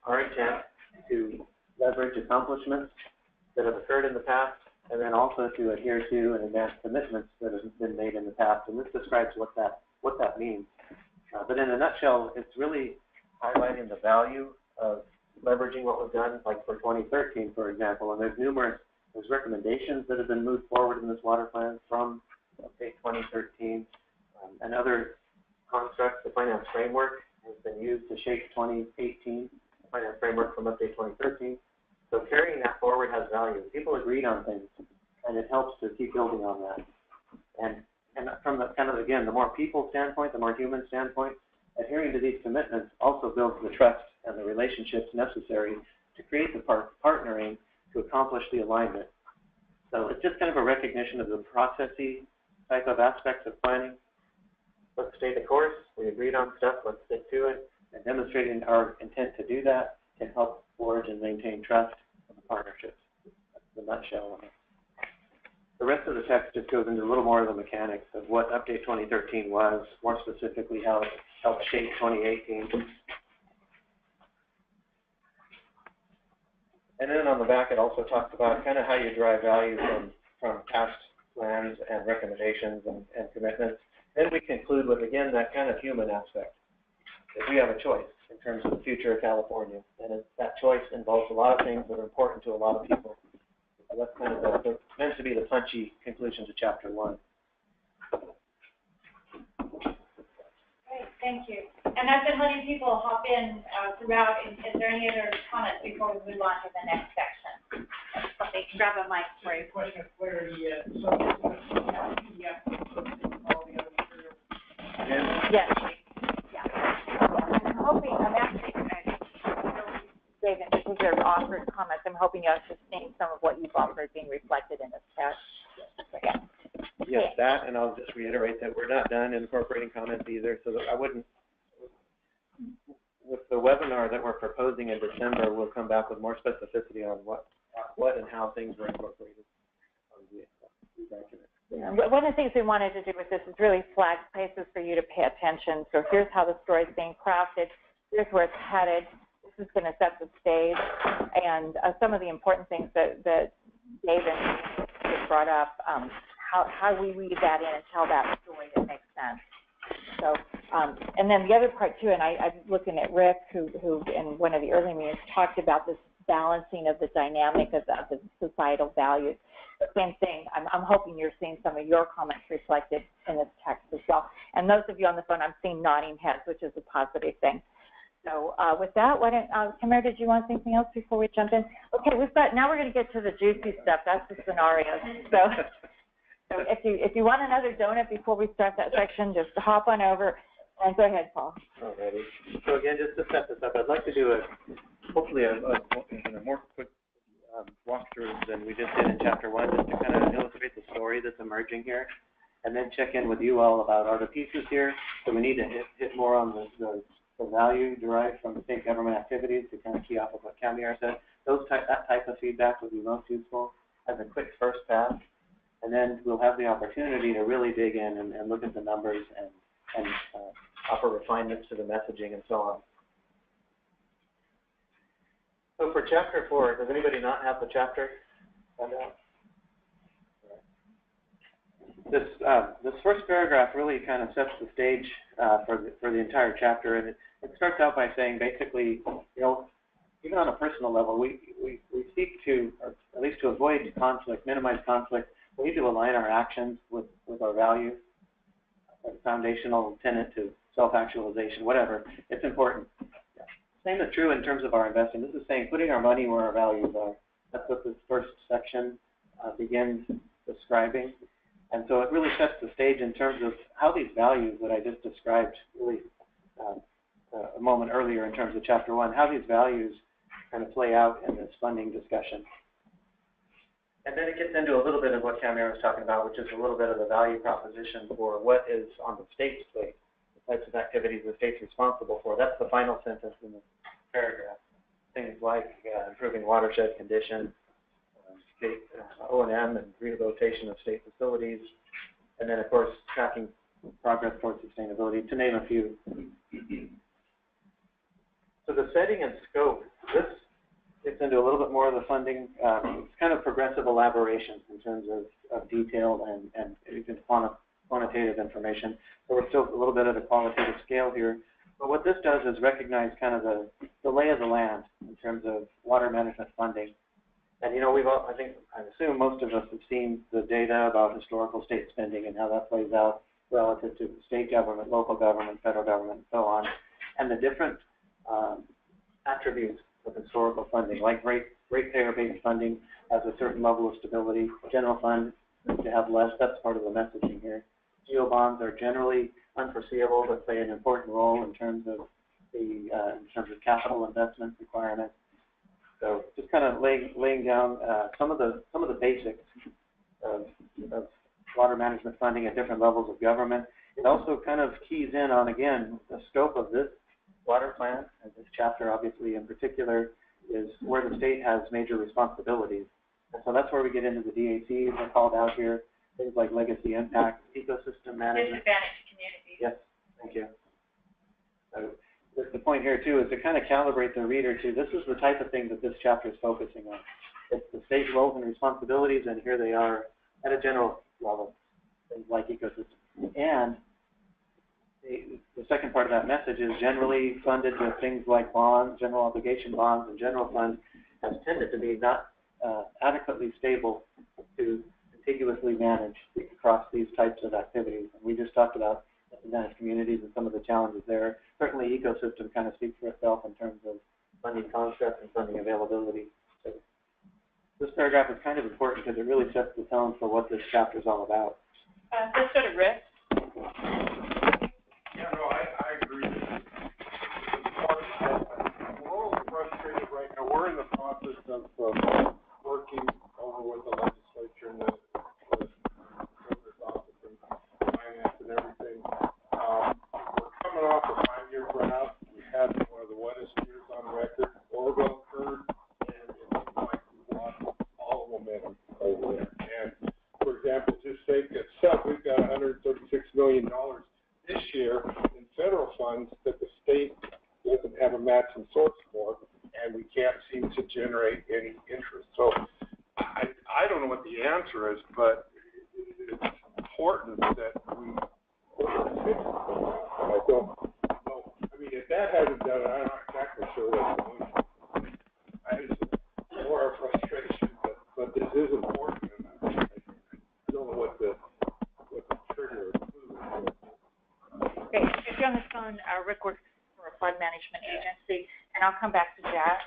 our intent to leverage accomplishments that have occurred in the past, and then also to adhere to and advance commitments that have been made in the past. And this describes what that means. But in a nutshell, it's really highlighting the value of leveraging what was done, like for 2013, for example. And there's recommendations that have been moved forward in this water plan from update 2013, and other constructs. The finance framework has been used to shape 2018, the finance framework from update 2013. So carrying that forward has value. People agreed on things, and it helps to keep building on that. And from the kind of, again, the more people standpoint, the more human standpoint, adhering to these commitments also builds the trust and the relationships necessary to create the partnering to accomplish the alignment. So it's just kind of a recognition of the processy type of aspects of planning. Let's stay the course. We agreed on stuff. Let's stick to it. And demonstrating our intent to do that can help forge and maintain trust in the partnerships. That's the nutshell. The rest of the text just goes into a little more of the mechanics of what Update 2013 was, more specifically how it helped shape 2018. And then on the back, it also talks about kind of how you derive value from past plans and recommendations and commitments. Then we conclude with, again, that kind of human aspect. That we have a choice in terms of the future of California. And that choice involves a lot of things that are important to a lot of people. So that's kind of meant to be the punchy conclusion to Chapter 1. Great, thank you. And I've been letting people hop in throughout. Is there any other comments before we move on to the next section? Something, grab a mic for you. Question of clarity, so yeah, all the other materials. Yes. Yeah. I'm hoping, David, because you've offered comments, I'm hoping you're sustaining some of what you've offered being reflected in this text. Yeah. Yes, that, and I'll just reiterate that we're not done incorporating comments either, so that I wouldn't, with the webinar that we're proposing in December, we'll come back with more specificity on what and how things were incorporated on the document. Yeah. One of the things we wanted to do with this is really flag places for you to pay attention. So here's how the story is being crafted. Here's where it's headed. This is going to set the stage. And some of the important things that David just brought up, how we weave that in and tell that story that makes sense. So, and then the other part too, and I'm looking at Rick, who in one of the early meetings talked about this balancing of the dynamic of the societal values. The same thing, I'm hoping you're seeing some of your comments reflected in this text as well. And those of you on the phone, I'm seeing nodding heads, which is a positive thing. So with that, why don't, Tamara, did you want anything else before we jump in? Okay, now we're going to get to the juicy stuff. That's the scenarios. So if you want another donut before we start that section, just hop on over and go ahead, Paul. Alrighty. So again, just to set this up, I'd like to do hopefully a more quick walkthrough than we just did in Chapter 1, just to kind of illustrate the story that's emerging here, and then check in with you all about are the pieces here. So we need to hit more on the value derived from state government activities to kind of key off of what Camille said. That type of feedback would be most useful as a quick first pass. And then we'll have the opportunity to really dig in and look at the numbers and offer refinements to the messaging and so on. So for Chapter 4, does anybody not have the chapter? This first paragraph really kind of sets the stage for the entire chapter, and it starts out by saying basically, even on a personal level, we seek to, or at least to avoid conflict, minimize conflict. We need to align our actions with our values, a foundational tenet to self-actualization, whatever. It's important. Same is true in terms of our investing. This is saying putting our money where our values are. That's what this first section begins describing. And so it really sets the stage in terms of how these values that I just described really a moment earlier in terms of Chapter 1, how these values kind of play out in this funding discussion. And then it gets into a little bit of what Camille was talking about, which is a little bit of the value proposition for what is on the state's plate, the types of activities the state's responsible for. That's the final sentence in the paragraph. Things like improving watershed condition, state O&M and rehabilitation of state facilities, and then, of course, tracking progress towards sustainability, to name a few. So the setting and scope, this gets into a little bit more of the funding. It's kind of progressive elaboration in terms of detail and even quantitative information. So we're still a little bit at a qualitative scale here. But what this does is recognize kind of the lay of the land in terms of water management funding. And I assume most of us have seen the data about historical state spending and how that plays out relative to state government, local government, federal government, and so on. And the different attributes of historical funding, like ratepayer-based funding has a certain level of stability. General fund to have less. That's part of the messaging here. Geo bonds are generally unforeseeable, but play an important role in terms of capital investment requirements. So just kind of laying down some of the basics of water management funding at different levels of government. It also kind of keys in on, again, the scope of this water plan, and this chapter obviously in particular is where the state has major responsibilities. And so that's where we get into the DACs that are called out here, things like legacy impact, ecosystem management. Disadvantaged communities. Yes, thank you. So the point here too is to kind of calibrate the reader to this is the type of thing that this chapter is focusing on. It's the state roles and responsibilities, and here they are at a general level, things like ecosystems. And the second part of that message is generally funded with things like bonds, general obligation bonds, and general funds has tended to be not adequately stable to contiguously manage across these types of activities. And we just talked about disadvantaged communities and some of the challenges there. Certainly ecosystem kind of speaks for itself in terms of funding concept and funding availability. So this paragraph is kind of important because it really sets the tone for what this chapter is all about. Let's go to Rick. Yeah, no, I agree with you. We're a little frustrated right now. We're in the process of working over with the legislature and the governor's office and finance and everything. We're coming off a 5-year drought. We had one of the wettest years on record. Orville occurred, and it seems like we've lost all momentum over there. And for example, just take itself, we've got $136 million this year in federal funds that the state doesn't have a matching source for, and we can't seem to generate any interest. So I I don't know what the answer is, but it's important that we fix it. I don't know. I mean, if that hasn't done it, I'm not exactly sure what's going on. It's more a frustration, but this is important. And I don't know what the trigger is. Okay, if you're on the phone, Rick works for a flood management agency, and I'll come back to Jack.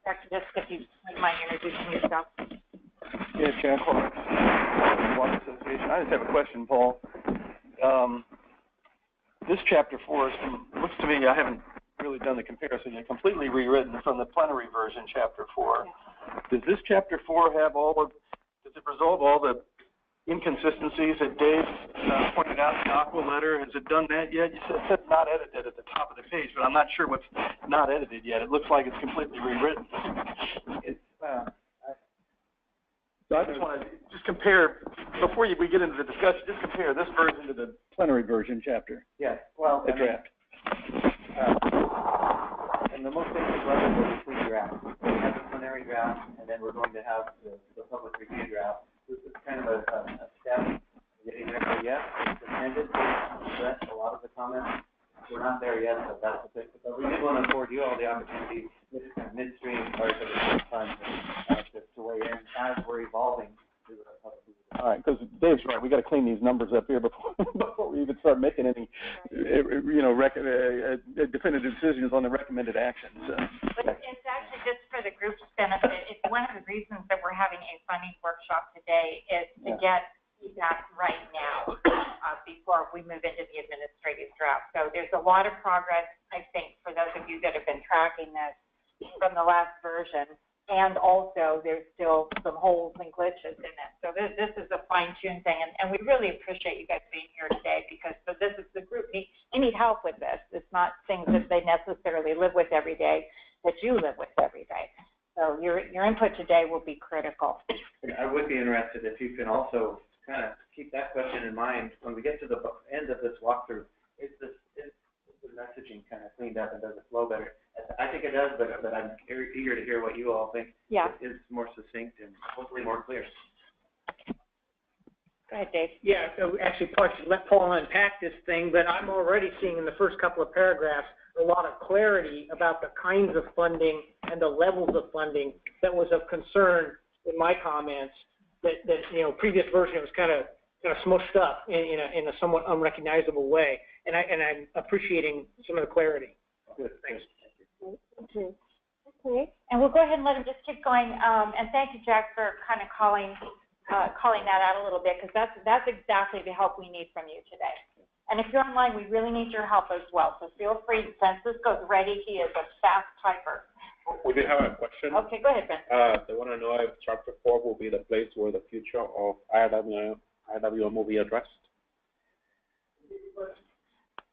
Dr. Jessica, if you wouldn't mind introducing yourself. Yeah, Jack Clark, Water Association. I just have a question, Paul. This chapter 4 looks to me, I haven't really done the comparison yet, completely rewritten from the plenary version, chapter 4. Does this chapter 4 have does it resolve all the inconsistencies that Dave pointed out in the Aqua letter? Has it done that yet? You said it says not edited at the top of the page, but I'm not sure what's not edited yet. It looks like it's completely rewritten. So I just want to compare, before we get into the discussion, just compare this version to the plenary version chapter. Yes, well, The draft. and the most basic level will be three drafts. We have the plenary draft, and then we're going to have the public review draft. This is kind of a step getting there. So yes, it's intended to address a lot of the comments. We're not there yet, so that's a bit. But we did want to afford you all the opportunity, this kind of midstream part of the time to weigh in as we're evolving through the public review. All right, because Dave's right. We got to clean these numbers up here before we even start making any, definitive decisions on the recommended actions. But it's actually just for the group's benefit. It's one of the reasons that we're having a funding workshop today is to get feedback right now before we move into the administrative draft. So there's a lot of progress, I think, for those of you that have been tracking this from the last version. And also, there's still some holes and glitches in it. So this is a fine-tuned thing, and we really appreciate you guys being here today because this is the group. They need help with this. It's not things that they necessarily live with every day that you live with every day. So your input today will be critical. I would be interested if you can also kind of keep that question in mind when we get to the end of this walkthrough. Is the messaging kind of cleaned up and does it flow better? I think it does, but I'm eager to hear what you all think. Yeah. Is more succinct and hopefully more clear. Go ahead, Dave. Yeah, so actually, Paul should let Paul unpack this thing, but I'm already seeing in the first couple of paragraphs a lot of clarity about the kinds of funding and the levels of funding that was of concern in my comments. That previous version was kind of smushed up in a somewhat unrecognizable way, and I'm appreciating some of the clarity. Good, thanks. Okay, and we'll go ahead and let him just keep going. And thank you, Jack, for kind of calling that out a little bit, because that's exactly the help we need from you today. And if you're online, we really need your help as well. So feel free, Francisco's ready. He is a fast typer. We do have a question. Okay, go ahead, Ben. They want to know if Chapter 4 will be the place where the future of IRWM will be addressed.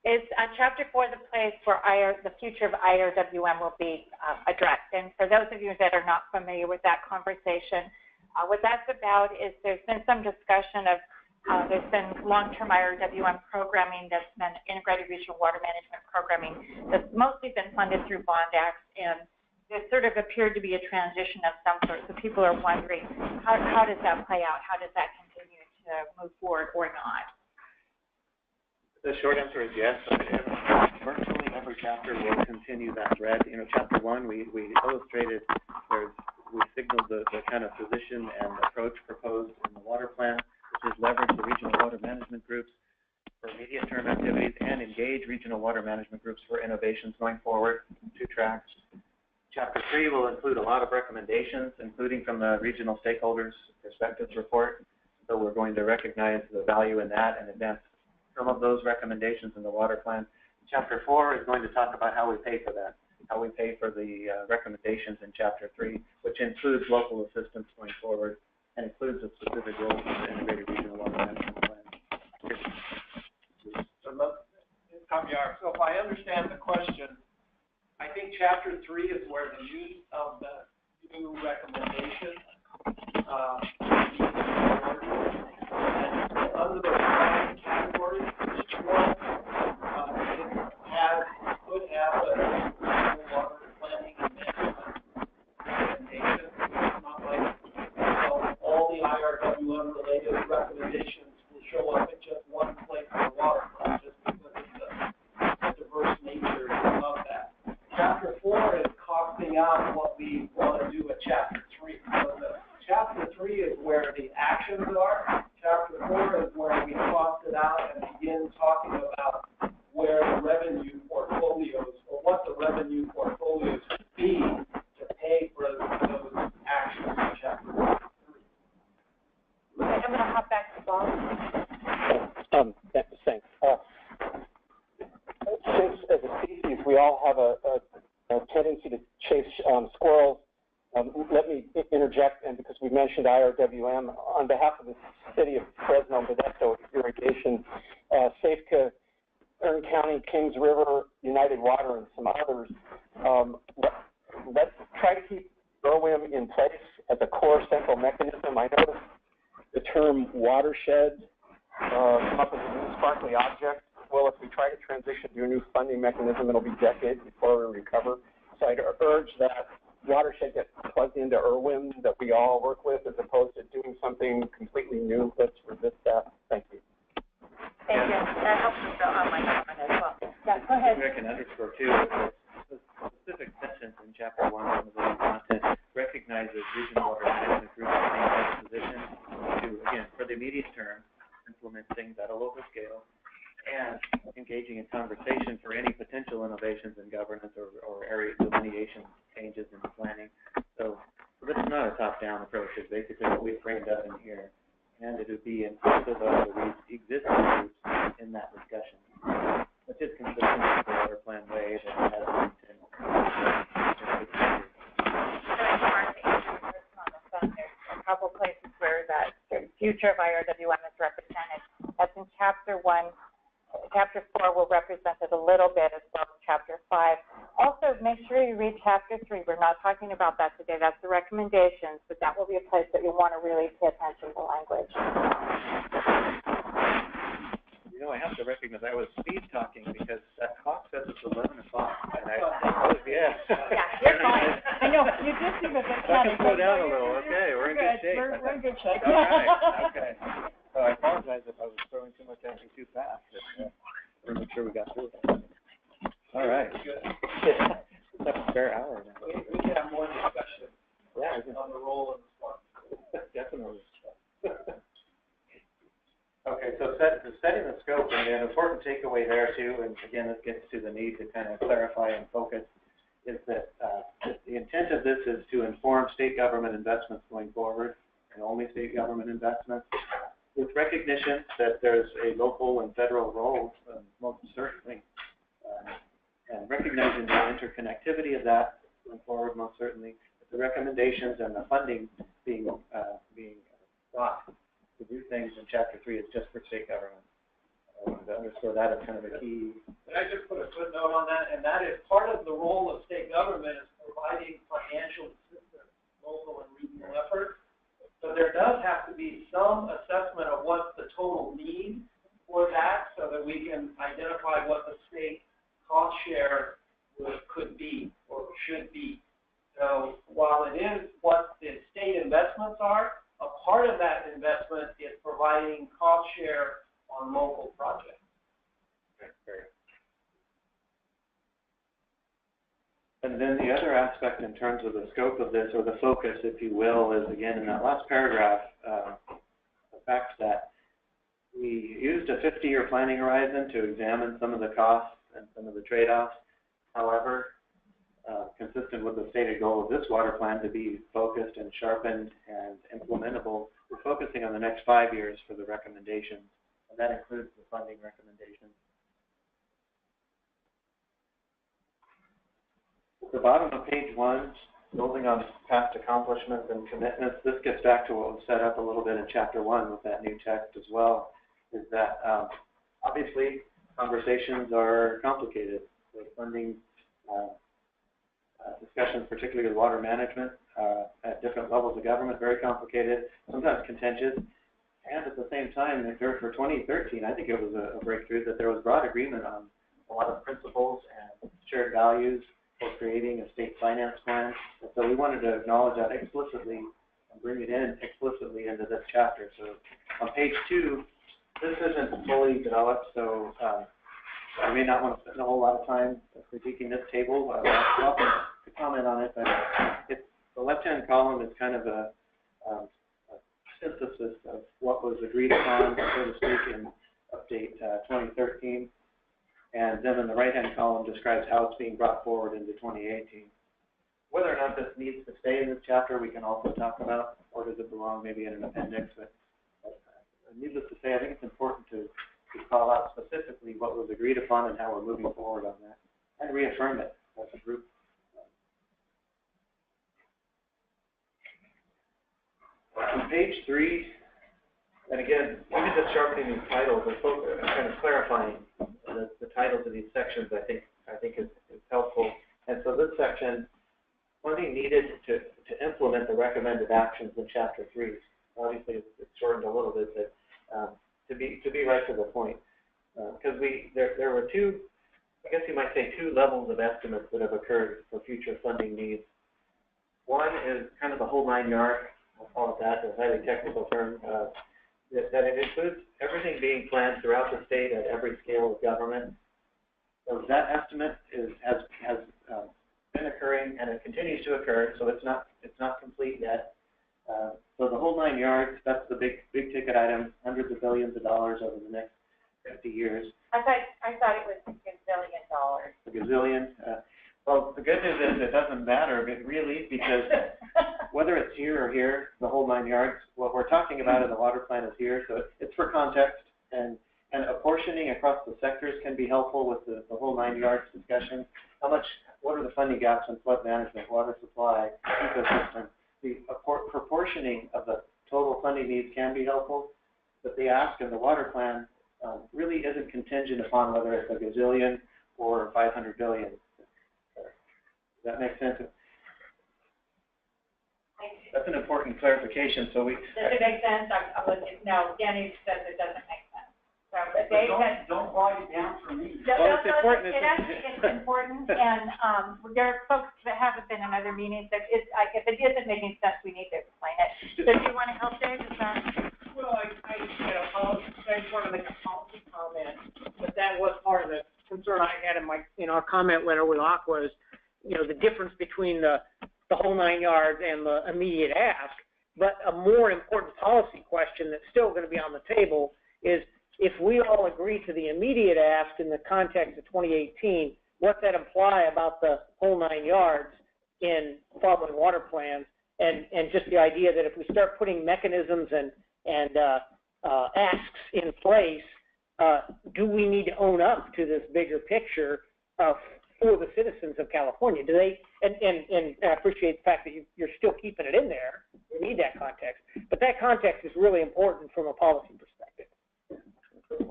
Is Chapter 4 the place where the future of IRWM will be addressed? And for those of you that are not familiar with that conversation, what that's about is there's been some discussion of there's been long-term IRWM programming that's been integrated regional water management programming that's mostly been funded through bond acts, and there sort of appeared to be a transition of some sort. So people are wondering, how does that play out? How does that continue to move forward or not? The short answer is yes. Virtually every chapter will continue that thread. Chapter 1, we illustrated, we signaled the kind of position and approach proposed in the water plan, which is leverage the regional water management groups for immediate term activities and engage regional water management groups for innovations going forward. 2 tracks. Chapter 3 will include a lot of recommendations, including from the regional stakeholders perspectives report. So we're going to recognize the value in that and advance some of those recommendations in the water plan. Chapter 4 is going to talk about how we pay for that, how we pay for the recommendations in Chapter 3, which includes local assistance going forward and includes a specific role for the integrated regional water management plan. So if I understand the question, I think Chapter 3 is where the use of the new recommendation and under the five categories, each one could have a water planning and management recommendation. It's not like all chapter 4 is costing out what we want to do at chapter 3. So chapter 3 is where the actions are. Chapter 4 is where we cost it out and begin talking about where the revenue portfolios, or what the revenue portfolios should be to pay for those actions in chapter 3. Okay, I'm going to hop back to Bob. Thanks. Since as a species we all have a tendency to chase squirrels, let me interject, and because we mentioned IRWM, on behalf of the city of Fresno, Modesto Irrigation, Safeco, Kern County, Kings River, United Water, and some others, let's try to keep IRWM in place as a core central mechanism. I noticed the term watershed come up as a new sparkly object. Well, if we try to transition to a new funding mechanism, it'll be decades before we recover. So I'd urge that watershed gets plugged into IRWM that we all work with, as opposed to doing something completely new. Let's resist that. Thank you. Thank you. That helps with the online comment as well. Yeah, go ahead. I can underscore too, the specific sentence in chapter 1 of the content recognizes regional water management groups being in a position to, again, for the immediate term, implement things at a local scale, and engaging in conversation for any potential innovations in governance or area delineation changes in planning. So this is not a top-down approach. It's basically what we framed up in here, and it would be inclusive of the existing groups in that discussion, which is consistent with the water plan way that has been There's a couple places where that the future of IRWM is represented. That's in chapter 1. Chapter 4 will represent it a little bit, as well as chapter 5. Also, make sure you read chapter 3. We're not talking about that today. That's the recommendations, but that will be a place that you want to really pay attention to language. You know, I have to recognize I was speed talking because that clock says it's 11 o'clock, and Yeah, you're fine. I know, you just seem a bit I can slow down a little. Okay, we're in good shape. We're in good shape. All right, okay. So I apologize if I was throwing too much at you too fast, but we'll make sure we got through it. All right. Yeah. It's like a fair hour now. We can have more discussion on the role of the spot. Definitely. Okay, so setting the scope, and an important takeaway there too, and again, this gets to the need to kind of clarify and focus, is that the intent of this is to inform state government investments going forward, and only state government investments, with recognition that there's a local and federal role, most certainly, and recognizing the interconnectivity of that going forward, most certainly, but the recommendations and the funding being brought to do things in chapter 3 is just for state government. I wanted to underscore that as kind of a key. Can I just put a footnote on that? And that is part of the role of state government is providing financial assistance, local and regional efforts. So there does have to be some assessment of what's the total need for that, so that we can identify what the state cost share could be or should be. So while it is what the state investments are, a part of that investment is providing cost share on local projects. And then the other aspect in terms of the scope of this, or the focus, if you will, is again in that last paragraph, the fact that we used a 50-year planning horizon to examine some of the costs and some of the trade-offs. However, consistent with the stated goal of this water plan to be focused and sharpened and implementable, we're focusing on the next 5 years for the recommendations, and that includes the funding recommendations. At the bottom of page 1, building on past accomplishments and commitments, this gets back to what was set up a little bit in chapter 1 with that new text as well, is that obviously conversations are complicated. The funding discussions, particularly with water management at different levels of government, very complicated, sometimes contentious. And at the same time, for 2013, I think it was a breakthrough that there was broad agreement on a lot of principles and shared values for creating a state finance plan. And so we wanted to acknowledge that explicitly and bring it in explicitly into this chapter. So on page 2, this isn't fully developed, so I may not want to spend a whole lot of time critiquing this table, I'm welcome to comment on it, but the left-hand column is kind of a synthesis of what was agreed upon, so to speak, in update 2013. And then in the right-hand column describes how it's being brought forward into 2018. Whether or not this needs to stay in this chapter, we can also talk about, or does it belong maybe in an appendix. But needless to say, I think it's important to call out specifically what was agreed upon and how we're moving forward on that, and reaffirm it as a group. On page 3, and again, even just sharpening these titles and kind of clarifying the titles of these sections, I think is helpful. And so this section, funding needed to implement the recommended actions in Chapter 3. Obviously, it's shortened a little bit, but to be right to the point, because there were two, I guess you might say, two levels of estimates that have occurred for future funding needs. One is kind of the whole 9 yards. I'll call it that, a highly technical term, that it includes everything being planned throughout the state at every scale of government. So that estimate has been occurring, and it continues to occur. So it's not complete yet. So the whole 9 yards, that's the big ticket item, hundreds of billions of dollars over the next 50 years. I thought it was $1 gazillion. A gazillion. Well, the good news is it doesn't matter really, because whether it's here or here, the whole 9 yards, what we're talking about in the water plan is here, so it's for context, and apportioning across the sectors can be helpful with the whole 9 yards discussion. What are the funding gaps in flood management, water supply, ecosystem? The proportioning of the total funding needs can be helpful, but the ask in the water plan really isn't contingent upon whether it's a gazillion or 500 billion. Does that make sense? That's an important clarification. So Does it make sense? No, Danny says it doesn't make sense. So, but don't write it down for me. It's important. It's important, and there are folks that haven't been in other meetings that if it isn't making sense, we need to explain it. So, do you want to help, Dave? Well, I just wanted to make a policy comment, but that was part of the concern I had in our comment letter with Aqua is, the difference between the whole 9 yards and the immediate ask. But a more important policy question that's still going to be on the table is, if we all agree to the immediate ask in the context of 2018, what's that imply about the whole 9 yards in following water plans, and just the idea that if we start putting mechanisms and asks in place, do we need to own up to this bigger picture for the citizens of California? Do they, and I appreciate the fact that you're still keeping it in there. We need that context. But that context is really important from a policy perspective. Just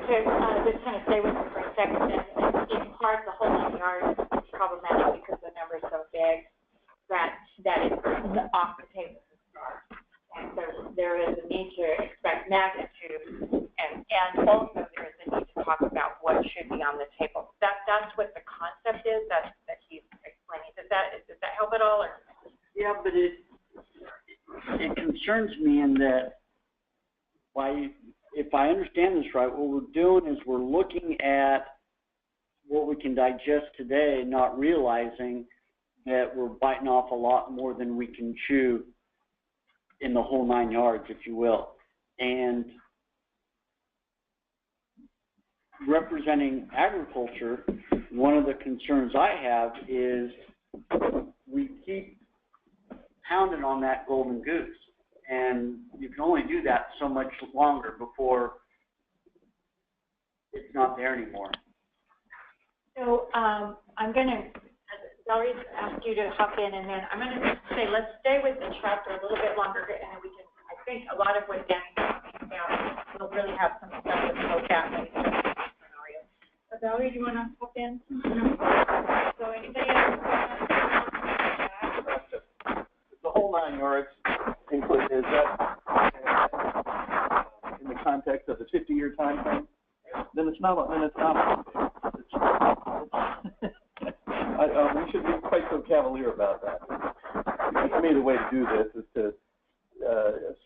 kind of stay with me for a second. In part, the whole 9 yards is problematic because the number is so big that it's off the table to start. And so there is a need to expect magnitude, and also there is a need to talk about what should be on the table. That's what the concept is that he's explaining. Does that help at all? Or? Yeah, but it concerns me in that if I understand this right, what we're doing is we're looking at what we can digest today, not realizing that we're biting off a lot more than we can chew in the whole 9 yards, if you will. And representing agriculture, one of the concerns I have is we keep pounding on that golden goose. And you can only do that so much longer before it's not there anymore. So I'm going to, Valerie asked you to hop in, and then I'm going to say let's stay with the chapter a little bit longer, and we can, I think a lot of what Danny's talking about, we'll really have some stuff to look at in scenarios. So Valerie, do you want to hop in? So anybody else? The whole 9 yards is that in the context of the 50-year time frame? Then it's not. We should be quite so cavalier about that. To me, the way to do this is to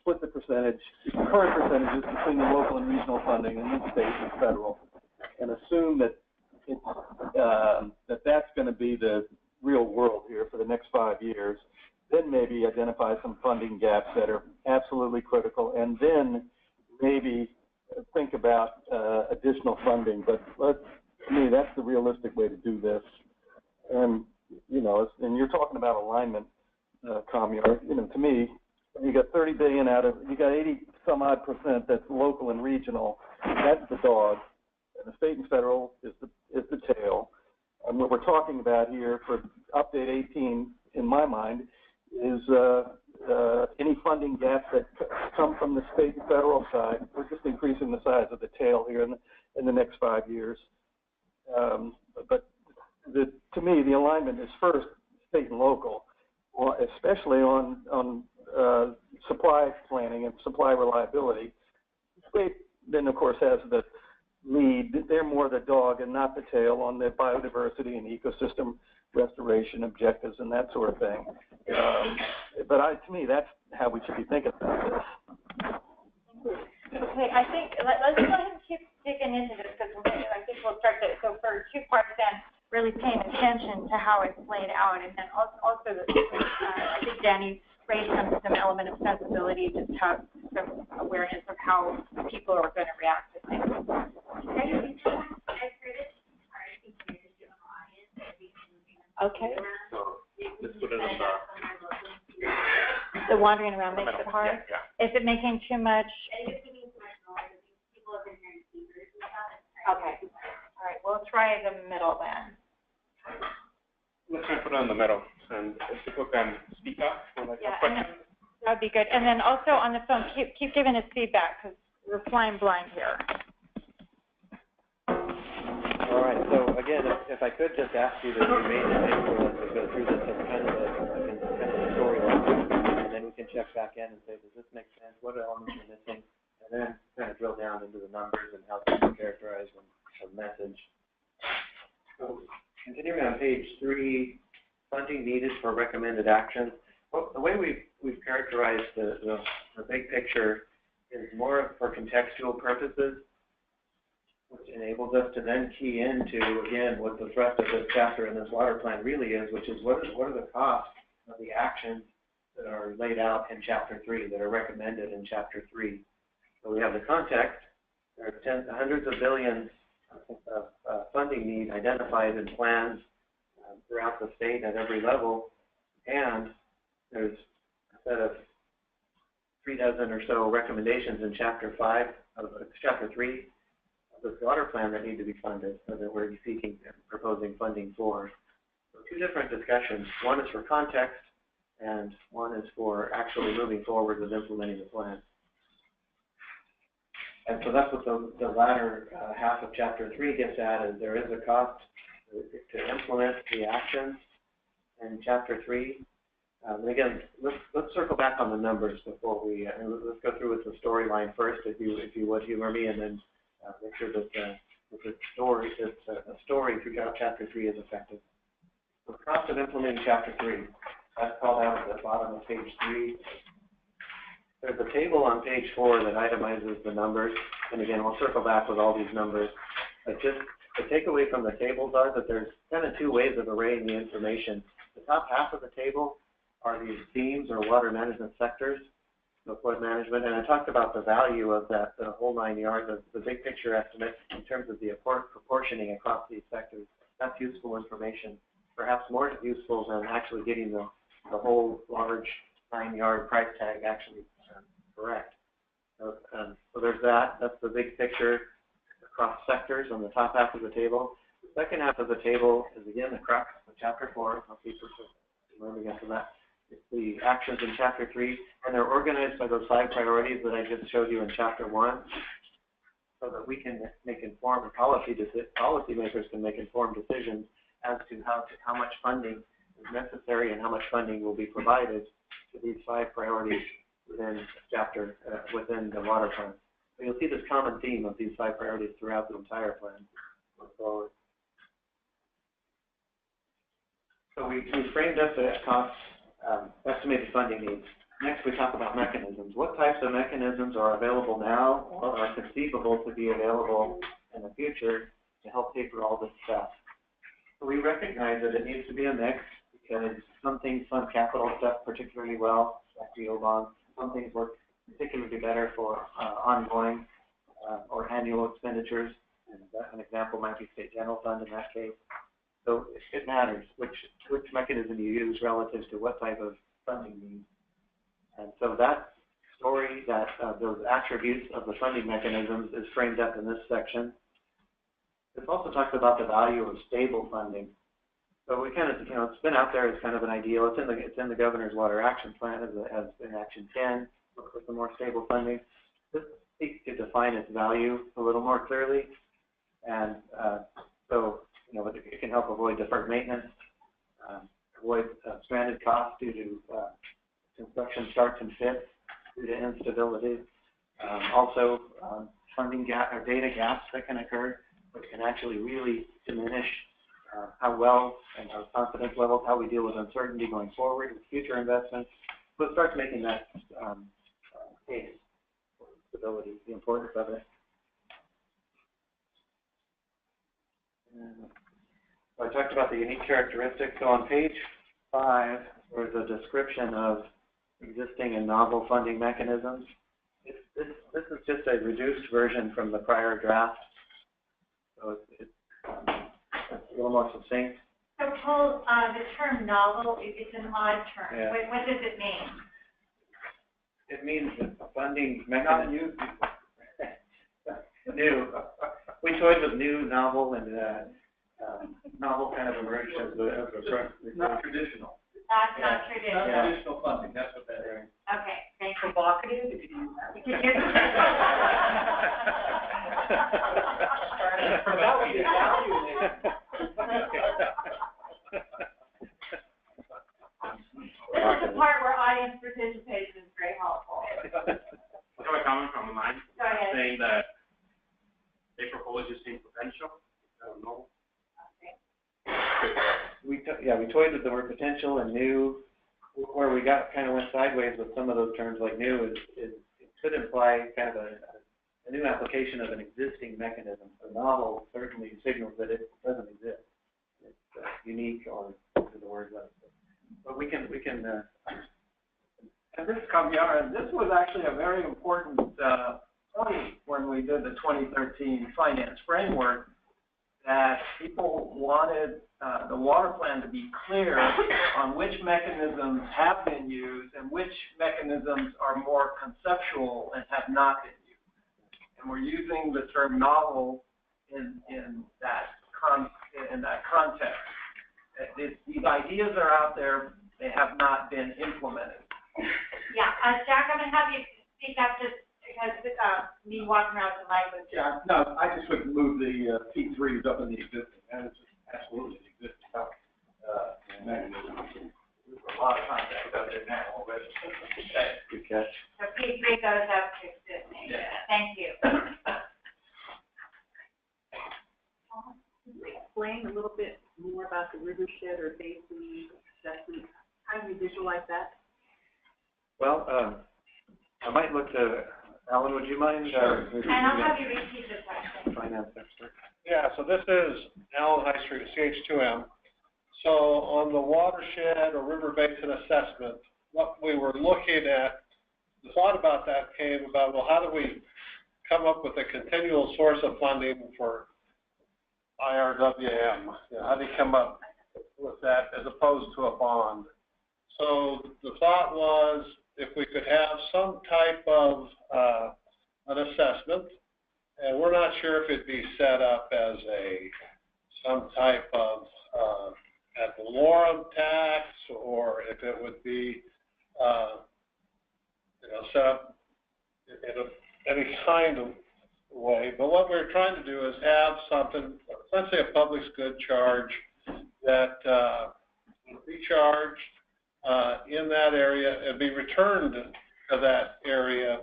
split the current percentages between the local and regional funding and the state and federal, and assume that that's going to be the real world here for the next 5 years. Then maybe identify some funding gaps that are absolutely critical, and then maybe think about additional funding. But to me, that's the realistic way to do this. And and you're talking about alignment, Communard. To me, you got 30 billion you got 80 some odd % that's local and regional. That's the dog, and the state and federal is the tail. And what we're talking about here for update 18, in my mind, is any funding gaps that come from the state and federal side. We're just increasing the size of the tail here in the next 5 years. But to me, the alignment is first state and local, especially on supply planning and supply reliability. State then, of course, has the lead. They're more the dog and not the tail on the biodiversity and ecosystem restoration objectives and that sort of thing. But to me, that's how we should be thinking about this. Okay, I think let's go ahead and keep digging into this, because I think we'll start to, so for 2 parts then, really paying attention to how it's laid out, and then also I think Danny raised some element of sensibility, just have some awareness of how people are going to react to things. Okay. So just put it in The wandering around makes it hard? Yeah. Is it making too much? Okay. All right, we'll try the middle then. Let's try to put it in the middle, and if people can speak up for like a question. That'd be good. And then also on the phone, keep giving us feedback, because we're flying blind here. All right, so again, if I could just ask you to remain in table as we go through this as kind of a storyline, and then we can check back in and say, does this make sense? What elements are missing? And then kind of drill down into the numbers and how things are characterized and a message. So continuing on page 3, funding needed for recommended actions. Well, the way we've characterized the big picture is more for contextual purposes, which enables us to then key into, again, what the thrust of this chapter in this water plan really is, which is what are the costs of the actions that are laid out in chapter 3, that are recommended in chapter 3. So we have the context. There are hundreds of billions of funding need identified in plans throughout the state at every level, and there's a set of 36 or so recommendations in chapter 3 of this water plan that need to be funded, so that we're seeking and proposing funding for. So 2 different discussions. One is for context, and one is for actually moving forward with implementing the plan. And so that's what the latter half of chapter 3 gets at, is there is a cost to implement the actions in chapter 3. And again, let's circle back on the numbers before we, let's go through with the storyline first, if you would humor me, and then make sure that the story throughout chapter 3 is effective. So the cost of implementing chapter 3, that's called out at the bottom of page 3. There's a table on page 4 that itemizes the numbers, and again, we'll circle back with all these numbers. But just the takeaway from the tables are that there's kind of 2 ways of arraying the information. The top half of the table are these themes or water management sectors, so flood management, and I talked about the value of that, the whole 9 yards of the big picture estimate in terms of the proportioning across these sectors. That's useful information, perhaps more useful than actually getting the whole large 9-yard price tag actually correct. So there's that. That's the big picture across sectors on the top half of the table. The second half of the table is again the crux of chapter 4. I'll keep moving after that. It's the actions in chapter 3, and they're organized by those 5 priorities that I just showed you in chapter 1, so that we can make informed policymakers can make informed decisions as to how much funding is necessary and how much funding will be provided to these 5 priorities within the water plan. So you'll see this common theme of these 5 priorities throughout the entire plan going forward. So we framed up the cost, estimated funding needs. Next, we talk about mechanisms. What types of mechanisms are available now or are conceivable to be available in the future to help pay for all this stuff? we recognize that it needs to be a mix because some things fund capital stuff particularly well, like yield bonds. Some things work particularly better for ongoing or annual expenditures. And an example might be state general fund in that case. So it matters which mechanism you use relative to what type of funding needs. And so that story, those attributes of the funding mechanisms is framed up in this section. This also talks about the value of stable funding. So we kind of, it's been out there as kind of an ideal. It's in the Governor's Water Action Plan as in Action 10, look for some more stable funding. This seeks to define its value a little more clearly. And so, it can help avoid deferred maintenance, avoid stranded costs due to construction starts and fits due to instability. Also, funding gap or data gaps that can occur, which can actually really diminish how well and our confidence levels, how we deal with uncertainty going forward with future investments. So it starts making that case for stability, the importance of it. So I talked about the unique characteristics. So on page 5, there's a description of existing and novel funding mechanisms. This is just a reduced version from the prior draft. So it's a little more succinct. So Paul, the term novel, it's an odd term. Yeah. What does it mean? It means that funding mechanism. Not new. New. We toyed with new, novel, and novel kind of emerged as Not traditional. That's not traditional. Not traditional funding, that's what that is. Okay, thank you. Provocative? That would be value there. This is the part where audience participation is very helpful. I have a comment from mine. Go ahead. Saying that they propose using potential. I don't know. We toyed with the word potential and new. Where we kind of went sideways with some of those terms like new is it could imply kind of a new application of an existing mechanism. So novel certainly signals that it doesn't exist. It's unique or the word like it. But we can. And this caveat, this was actually a very important point when we did the 2013 finance framework, that people wanted the water plan to be clear on which mechanisms have been used and which mechanisms are more conceptual and have not been used. And we're using the term novel in that context. These ideas are out there, they have not been implemented. Yeah, Jack, I'm going to have you speak up just because me walking around the mic was just... Yeah, no, I just would move the P3s up in the existing, and it's just absolutely the existing mechanism. There's a lot of context out there now already. Okay. Good catch. So P3 goes up to existing. Yeah. Thank you. Can you explain a little bit more about the Watershed or basin assessment? How do you visualize that? Well, I might look to Alan. Would you mind? Sure. And I'll have you repeat the question. Finance expert. Yeah, so this is Alan High Street, CH2M. So on the watershed or river basin assessment, what we were looking at, the thought about that came about, well, how do we come up with a continual source of funding for IRWM? How do you come up with that as opposed to a bond? So the thought was if we could have some type of an assessment, and we're not sure if it'd be set up as some type of ad valorem tax, or if it would be set up in any kind of way. But what we're trying to do is have something, let's say a public good charge that would be charged in that area and be returned to that area.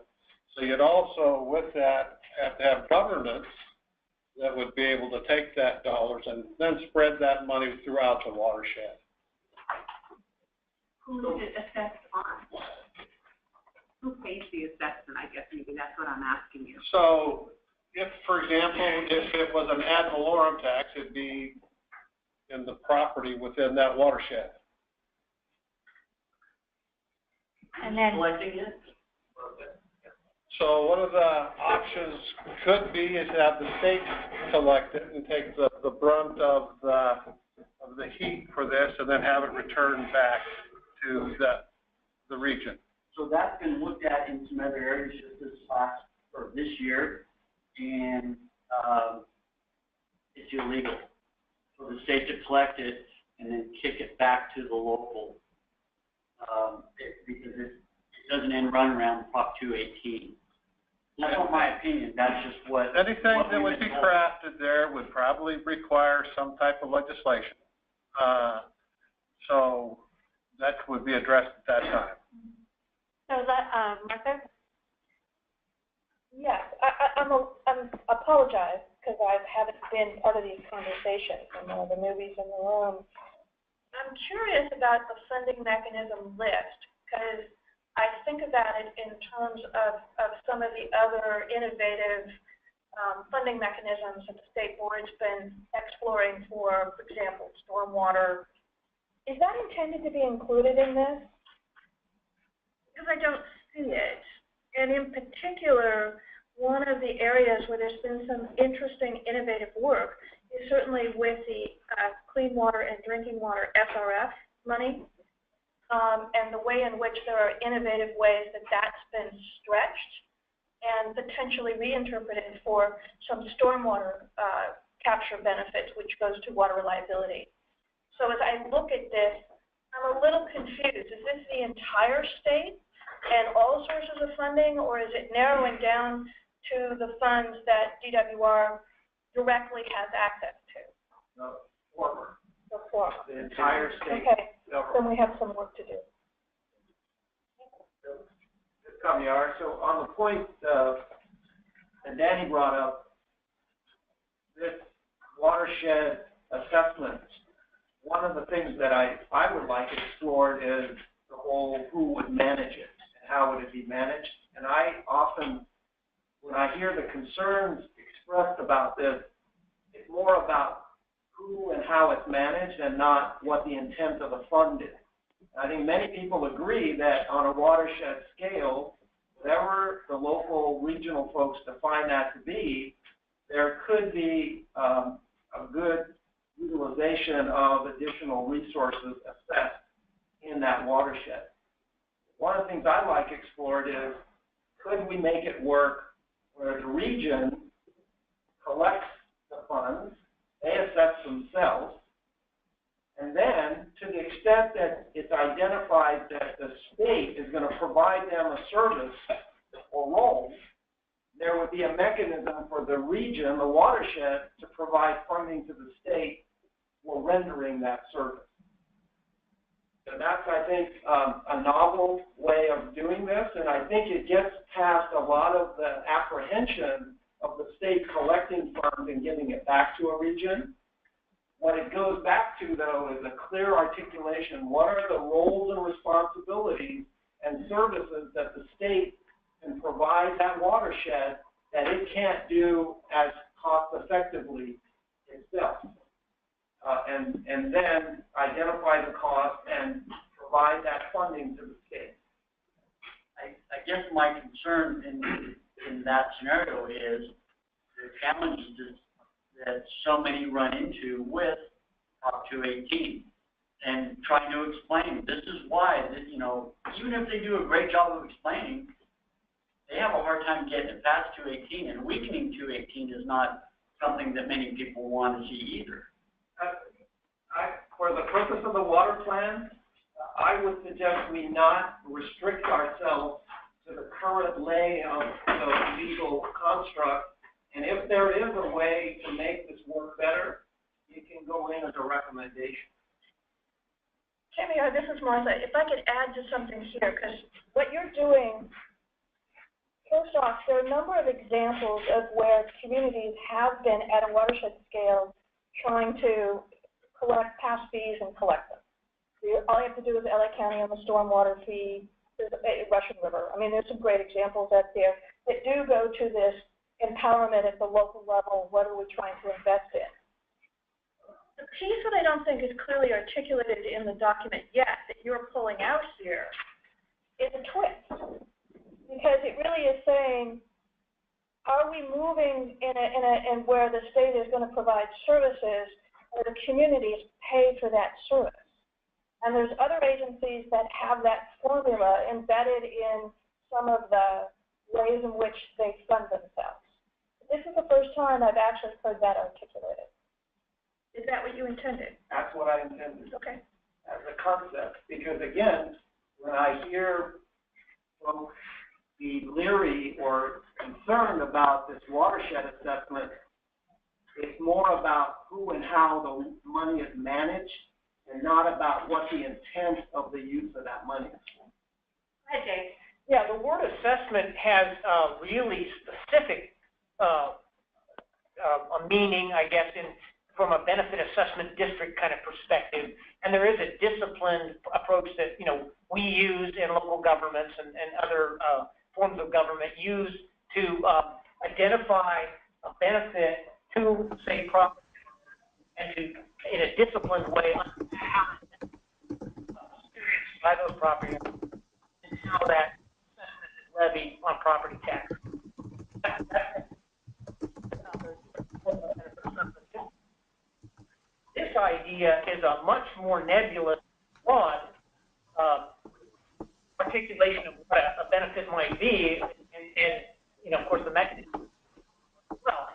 So you'd also, with that, have to have governance that would be able to take that dollars and then spread that money throughout the watershed. Who is it assessed on? Who pays the assessment, I guess maybe that's what I'm asking you. So if, for example, if it was an ad valorem tax, it'd be, in the property within that watershed. And then, Collecting it? So one of the options could be is to have the state collect it and take the brunt of the heat for this, and then have it returned back to the region. So that's been looked at in some other areas just this year, and it's illegal for the state to collect it and then kick it back to the local, because it doesn't end run around Prop 218. That's not my opinion. That's just what. Anything that would be crafted there would probably require some type of legislation. So that would be addressed at that time. so that, Martha? Yes, I'm apologize because I haven't been part of these conversations and the movies in the room. I'm curious about the funding mechanism list because I think about it in terms of some of the other innovative funding mechanisms that the state board's been exploring for example, stormwater. Is that intended to be included in this? Because I don't see it. And in particular, one of the areas where there's been some interesting innovative work is certainly with the clean water and drinking water SRF money. And the way in which there are innovative ways that that's been stretched and potentially reinterpreted for some stormwater capture benefits, which goes to water reliability. So as I look at this, I'm a little confused. Is this the entire state and all sources of funding, or is it narrowing down to the funds that DWR directly has access to? No, former. The former. The entire state Okay, government. then we have some work to do. Kamyar, so on the point that Danny brought up, this watershed assessment, one of the things that I would like explored is the whole who would manage it and how would it be managed. And I often, when I hear the concerns expressed about this, it's more about who and how it's managed and not what the intent of the fund is. I think many people agree that on a watershed scale, whatever the local regional folks define that to be, there could be a good utilization of additional resources assessed in that watershed. One of the things I'd like explored is, could we make it work where the region collects the funds, they assess themselves, and then to the extent that it's identified that the state is going to provide them a service or role, there would be a mechanism for the region, the watershed, to provide funding to the state for rendering that service. So that's, I think, a novel way of doing this, and I think it gets past a lot of the apprehension of the state collecting funds and giving it back to a region. What it goes back to, though, is a clear articulation. What are the roles and responsibilities and services that the state can provide that watershed that it can't do as cost effectively itself? And then identify the cost and provide that funding to the state. I guess my concern in that scenario is the challenges that so many run into with Prop 218 and trying to explain. This is why, even if they do a great job of explaining, they have a hard time getting it past 218, and weakening 218 is not something that many people want to see either. For the purpose of the water plan, I would suggest we not restrict ourselves to the current lay of the legal construct. And if there is a way to make this work better, it can go in as a recommendation. Tammy, this is Martha. If I could add to something here, because what you're doing, first off, there are a number of examples of where communities have been at a watershed scale trying to collect past fees and collect them. All you have to do is LA County on the stormwater fee, there's a Russian River. I mean, there's some great examples out there that do go to this empowerment at the local level. What are we trying to invest in? The piece that I don't think is clearly articulated in the document yet that you're pulling out here is a twist, because it really is saying, are we moving in where the state is going to provide services where the communities pay for that service? And there's other agencies that have that formula embedded in some of the ways in which they fund themselves. This is the first time I've actually heard that articulated. Is that what you intended? That's what I intended. Okay. As a concept, because again, when I hear folks be leery or concerned about this watershed assessment, it's more about who and how the money is managed and not about what the intent of the use of that money is. Hi, Dave. Yeah, the word assessment has a really specific a meaning, I guess, from a benefit assessment district kind of perspective. And there is a disciplined approach that, we use in local governments and other forms of government use to identify a benefit to, say, property and to, in a disciplined way, experienced by those property owners and how that assessment is levied on property tax. This idea is a much more nebulous, broad articulation of what a benefit might be, and of course, the mechanism as well.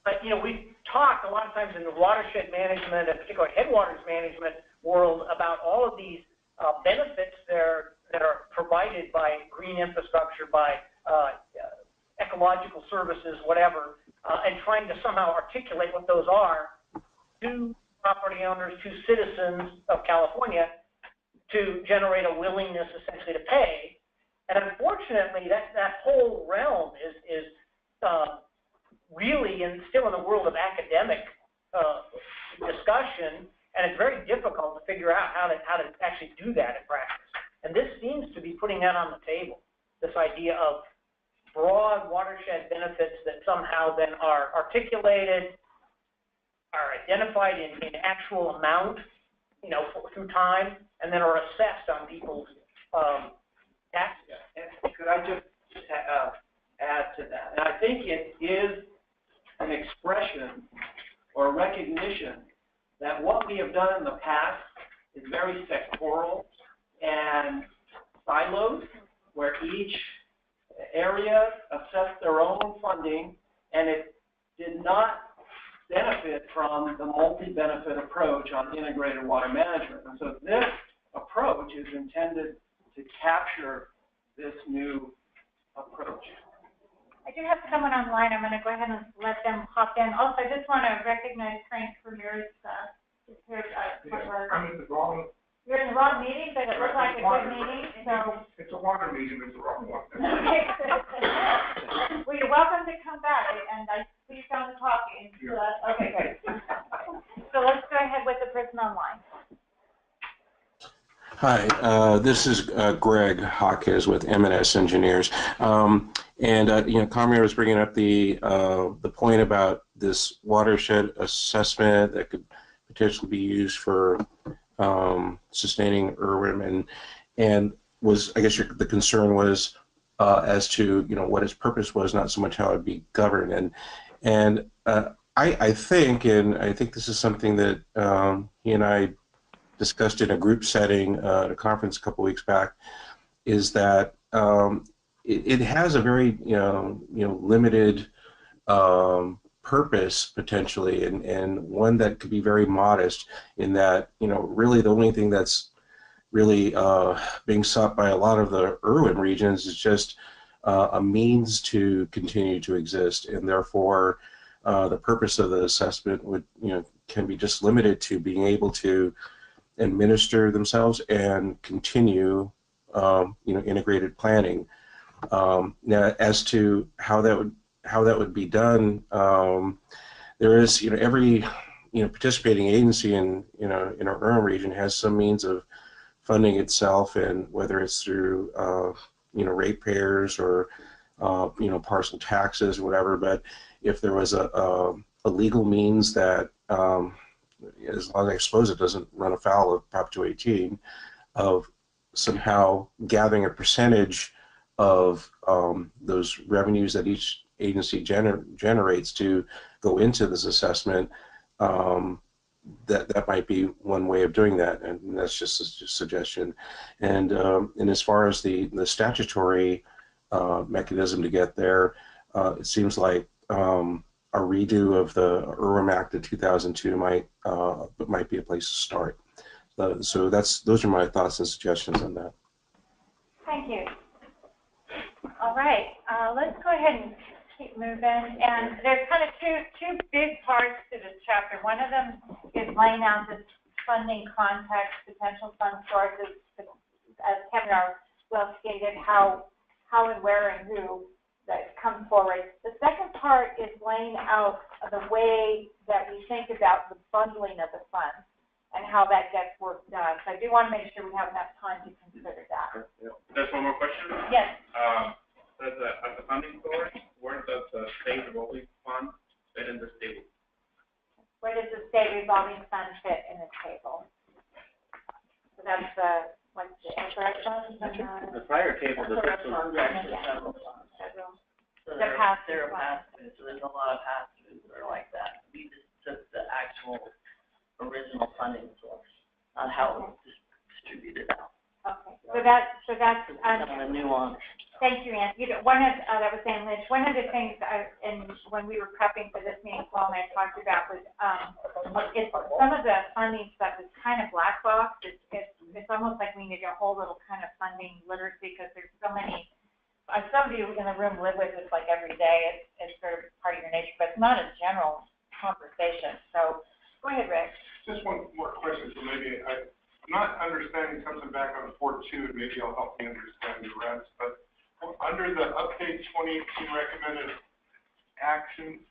But, we've talked a lot of times in the watershed management, and particularly headwaters management world, about all of these benefits that are provided by green infrastructure, by ecological services, whatever, and trying to somehow articulate what those are to property owners, to citizens of California, to generate a willingness essentially to pay. And unfortunately, that whole realm is really still in the world of academic discussion, and it's very difficult to figure out how to actually do that in practice. And this seems to be putting that on the table, this idea of broad watershed benefits that somehow then are articulated, are identified in actual amount, through time, and then are assessed on people's taxes. And could I just add to that? And I think it is an expression or a recognition that what we have done in the past is very sectoral and siloed, where each area assessed their own funding, and it did not benefit from the multi-benefit approach on integrated water management. And so this approach is intended to capture this new approach. I do have someone online. I'm going to go ahead and let them hop in. Also, I just want to recognize Frank Premier's here. I'm in the wrong. You're in the wrong meeting, but it looks like a good meeting. So It's a water meeting, it's the wrong one. Well, you're welcome to come back, and I see you found the talking. So okay, great. So let's go ahead with the person online. Hi, this is Greg Hawkes with M&S Engineers, Conrad was bringing up the point about this watershed assessment that could potentially be used for sustaining IRWM, and was, I guess, the concern was as to what its purpose was, not so much how it'd be governed, and I think this is something that he and I discussed in a group setting at a conference a couple weeks back, is that it has a very limited purpose potentially, and one that could be very modest in that really the only thing that's really being sought by a lot of the IRWM regions is just a means to continue to exist, and therefore the purpose of the assessment would can be just limited to being able to administer themselves and continue integrated planning. Now, as to how that would be done, there is every participating agency in our IRWM region has some means of funding itself, and whether it's through ratepayers or parcel taxes or whatever. But if there was a legal means that as long as I suppose it doesn't run afoul of Prop 218, of somehow gathering a percentage of those revenues that each agency generates to go into this assessment. That might be one way of doing that, and that's just a suggestion. And as far as the statutory mechanism to get there, it seems like a redo of the IRWM Act of 2002 might be a place to start. So those are my thoughts and suggestions on that. Thank you. All right, let's go ahead and keep moving. And there's kind of two big parts to this chapter. One of them is laying out the funding context, potential fund sources, as Kevin well stated, how and where and who that comes forward. The second part is laying out the way that we think about the bundling of the funds and how that gets work done. So I do want to make sure we have enough time to consider that. There's one more question? Yes. At the funding source, where does the state revolving fund fit in this table? Where does the state revolving fund fit in this table? So that's what's the SRF funds? The prior table, the funds are actually federal funds. So they're pass-through, so there's a lot of pass-throughs that are like that. We just took the actual original funding source on how it was distributed out. Okay, so that's a nuance. Thank you, Ann. One of that was Ann Lynch. One of the things when we were prepping for this meeting, Paul and I talked about was some of the funding stuff is kind of black box. It's almost like we need a whole little kind of funding literacy because there's so many. Some of you in the room live with this like every day. It's sort of part of your nature, but it's not a general conversation. So go ahead, Rick. Just one more question. So maybe I'm not understanding something back on 4.2, and maybe it'll help me understand the rest. But under the update 2018 recommended actions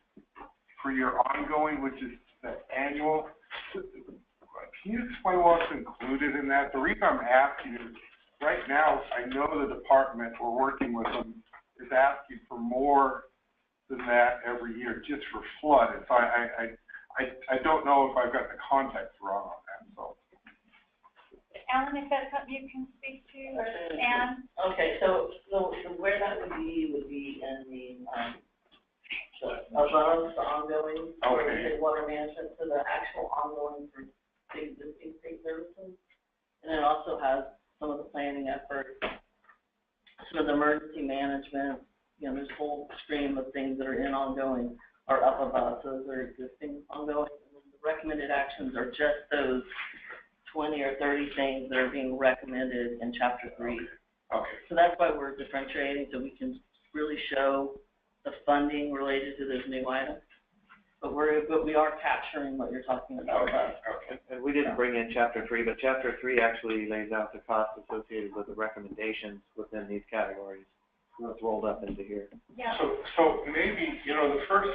for your ongoing, which is the annual, can you explain what's included in that? The reason I'm asking is right now, I know the department, we're working with them, is asking for more than that every year just for flood. And so I don't know if I've got the context wrong on that. So. Alan, is that something you can speak to, or Ann? Okay, so where that would be in the above the ongoing water management, so the actual ongoing for the existing state services, and it also has some of the planning efforts, some of the emergency management. There's a whole stream of things that are in ongoing are up above. So those are existing ongoing. And the recommended actions are just those 20 or 30 things that are being recommended in Chapter 3. Okay. So that's why we're differentiating, so we can really show the funding related to those new items. But we are capturing what you're talking about. Okay. And we didn't bring in Chapter 3, but Chapter 3 actually lays out the costs associated with the recommendations within these categories. So it's rolled up into here. Yeah. So maybe, the first,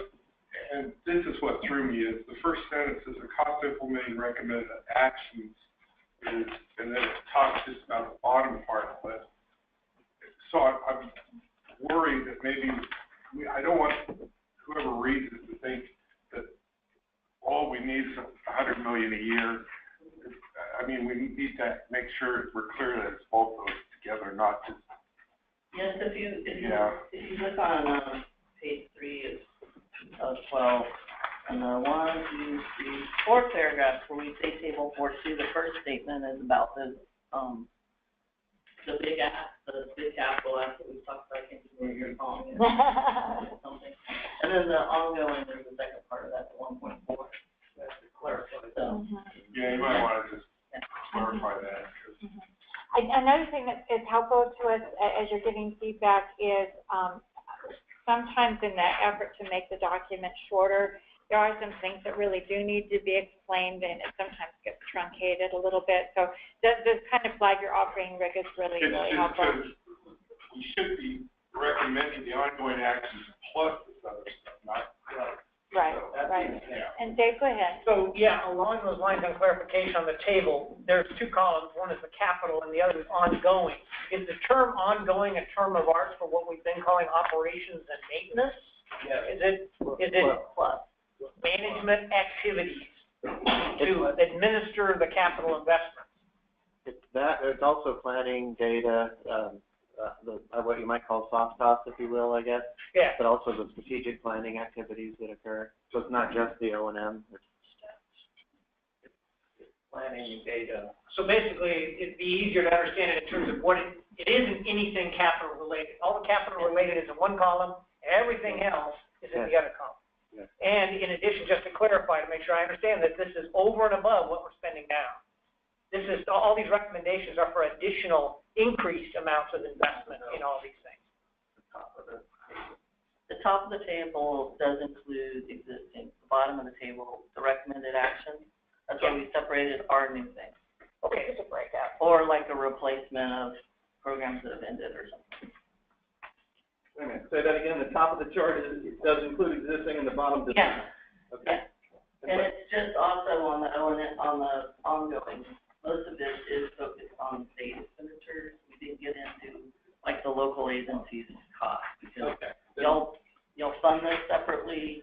and this is what threw me, is the first sentence is the cost of implementing recommended actions is, and then it talks just about the bottom part of it. So I'm worried that maybe, I don't want whoever reads it to think that all we need is $100 million a year. I mean, we need to make sure we're clear that it's both those together, not just. Yes, if you look on page 3 of 12, and the 1, 2, 3, 4 paragraphs where we say table 4.2, the first statement is about the big capital ask that we talked about. I can't remember your calling it. Something. And then the ongoing, there's the second part of that, the 1.4. That's to clarify. So. Yeah, you might want to just clarify that. Another thing that is helpful to us as you're giving feedback is sometimes in the effort to make the document shorter, there are some things that really do need to be explained, and it sometimes gets truncated a little bit. So this kind of flag you're offering, Rick, is really helpful. We should be recommending the ongoing actions plus this other stuff, not. Right. Yeah. And Dave, go ahead. So, along those lines of clarification on the table, there's 2 columns. One is the capital and the other is ongoing. Is the term ongoing a term of art for what we've been calling operations and maintenance? Yeah. Is it plus? management activities to administer the capital investment. It's that, it's also planning, data, what you might call soft costs, if you will, I guess. Yeah. But also the strategic planning activities that occur. So it's not just the O&M. It's planning, data. So basically, it'd be easier to understand it in terms of what it isn't anything capital related. All the capital related is in one column, everything else is in the other column. Yeah. And in addition, just to clarify, to make sure I understand that this is over and above what we're spending now. This is, all these recommendations are for additional increased amounts of investment in all these things. The top of the table does include existing. The bottom of the table, the recommended action. That's why we separated our new things. Okay, it's a breakout. Or like a replacement of programs that have ended or something. Wait a minute, say that again, the top of the chart it does include existing and the bottom does not. Yeah. Okay. Yeah. And it's just also on the ongoing. Most of this is focused on state expenditures. We didn't get into like the local agencies' costs because you'll fund this separately,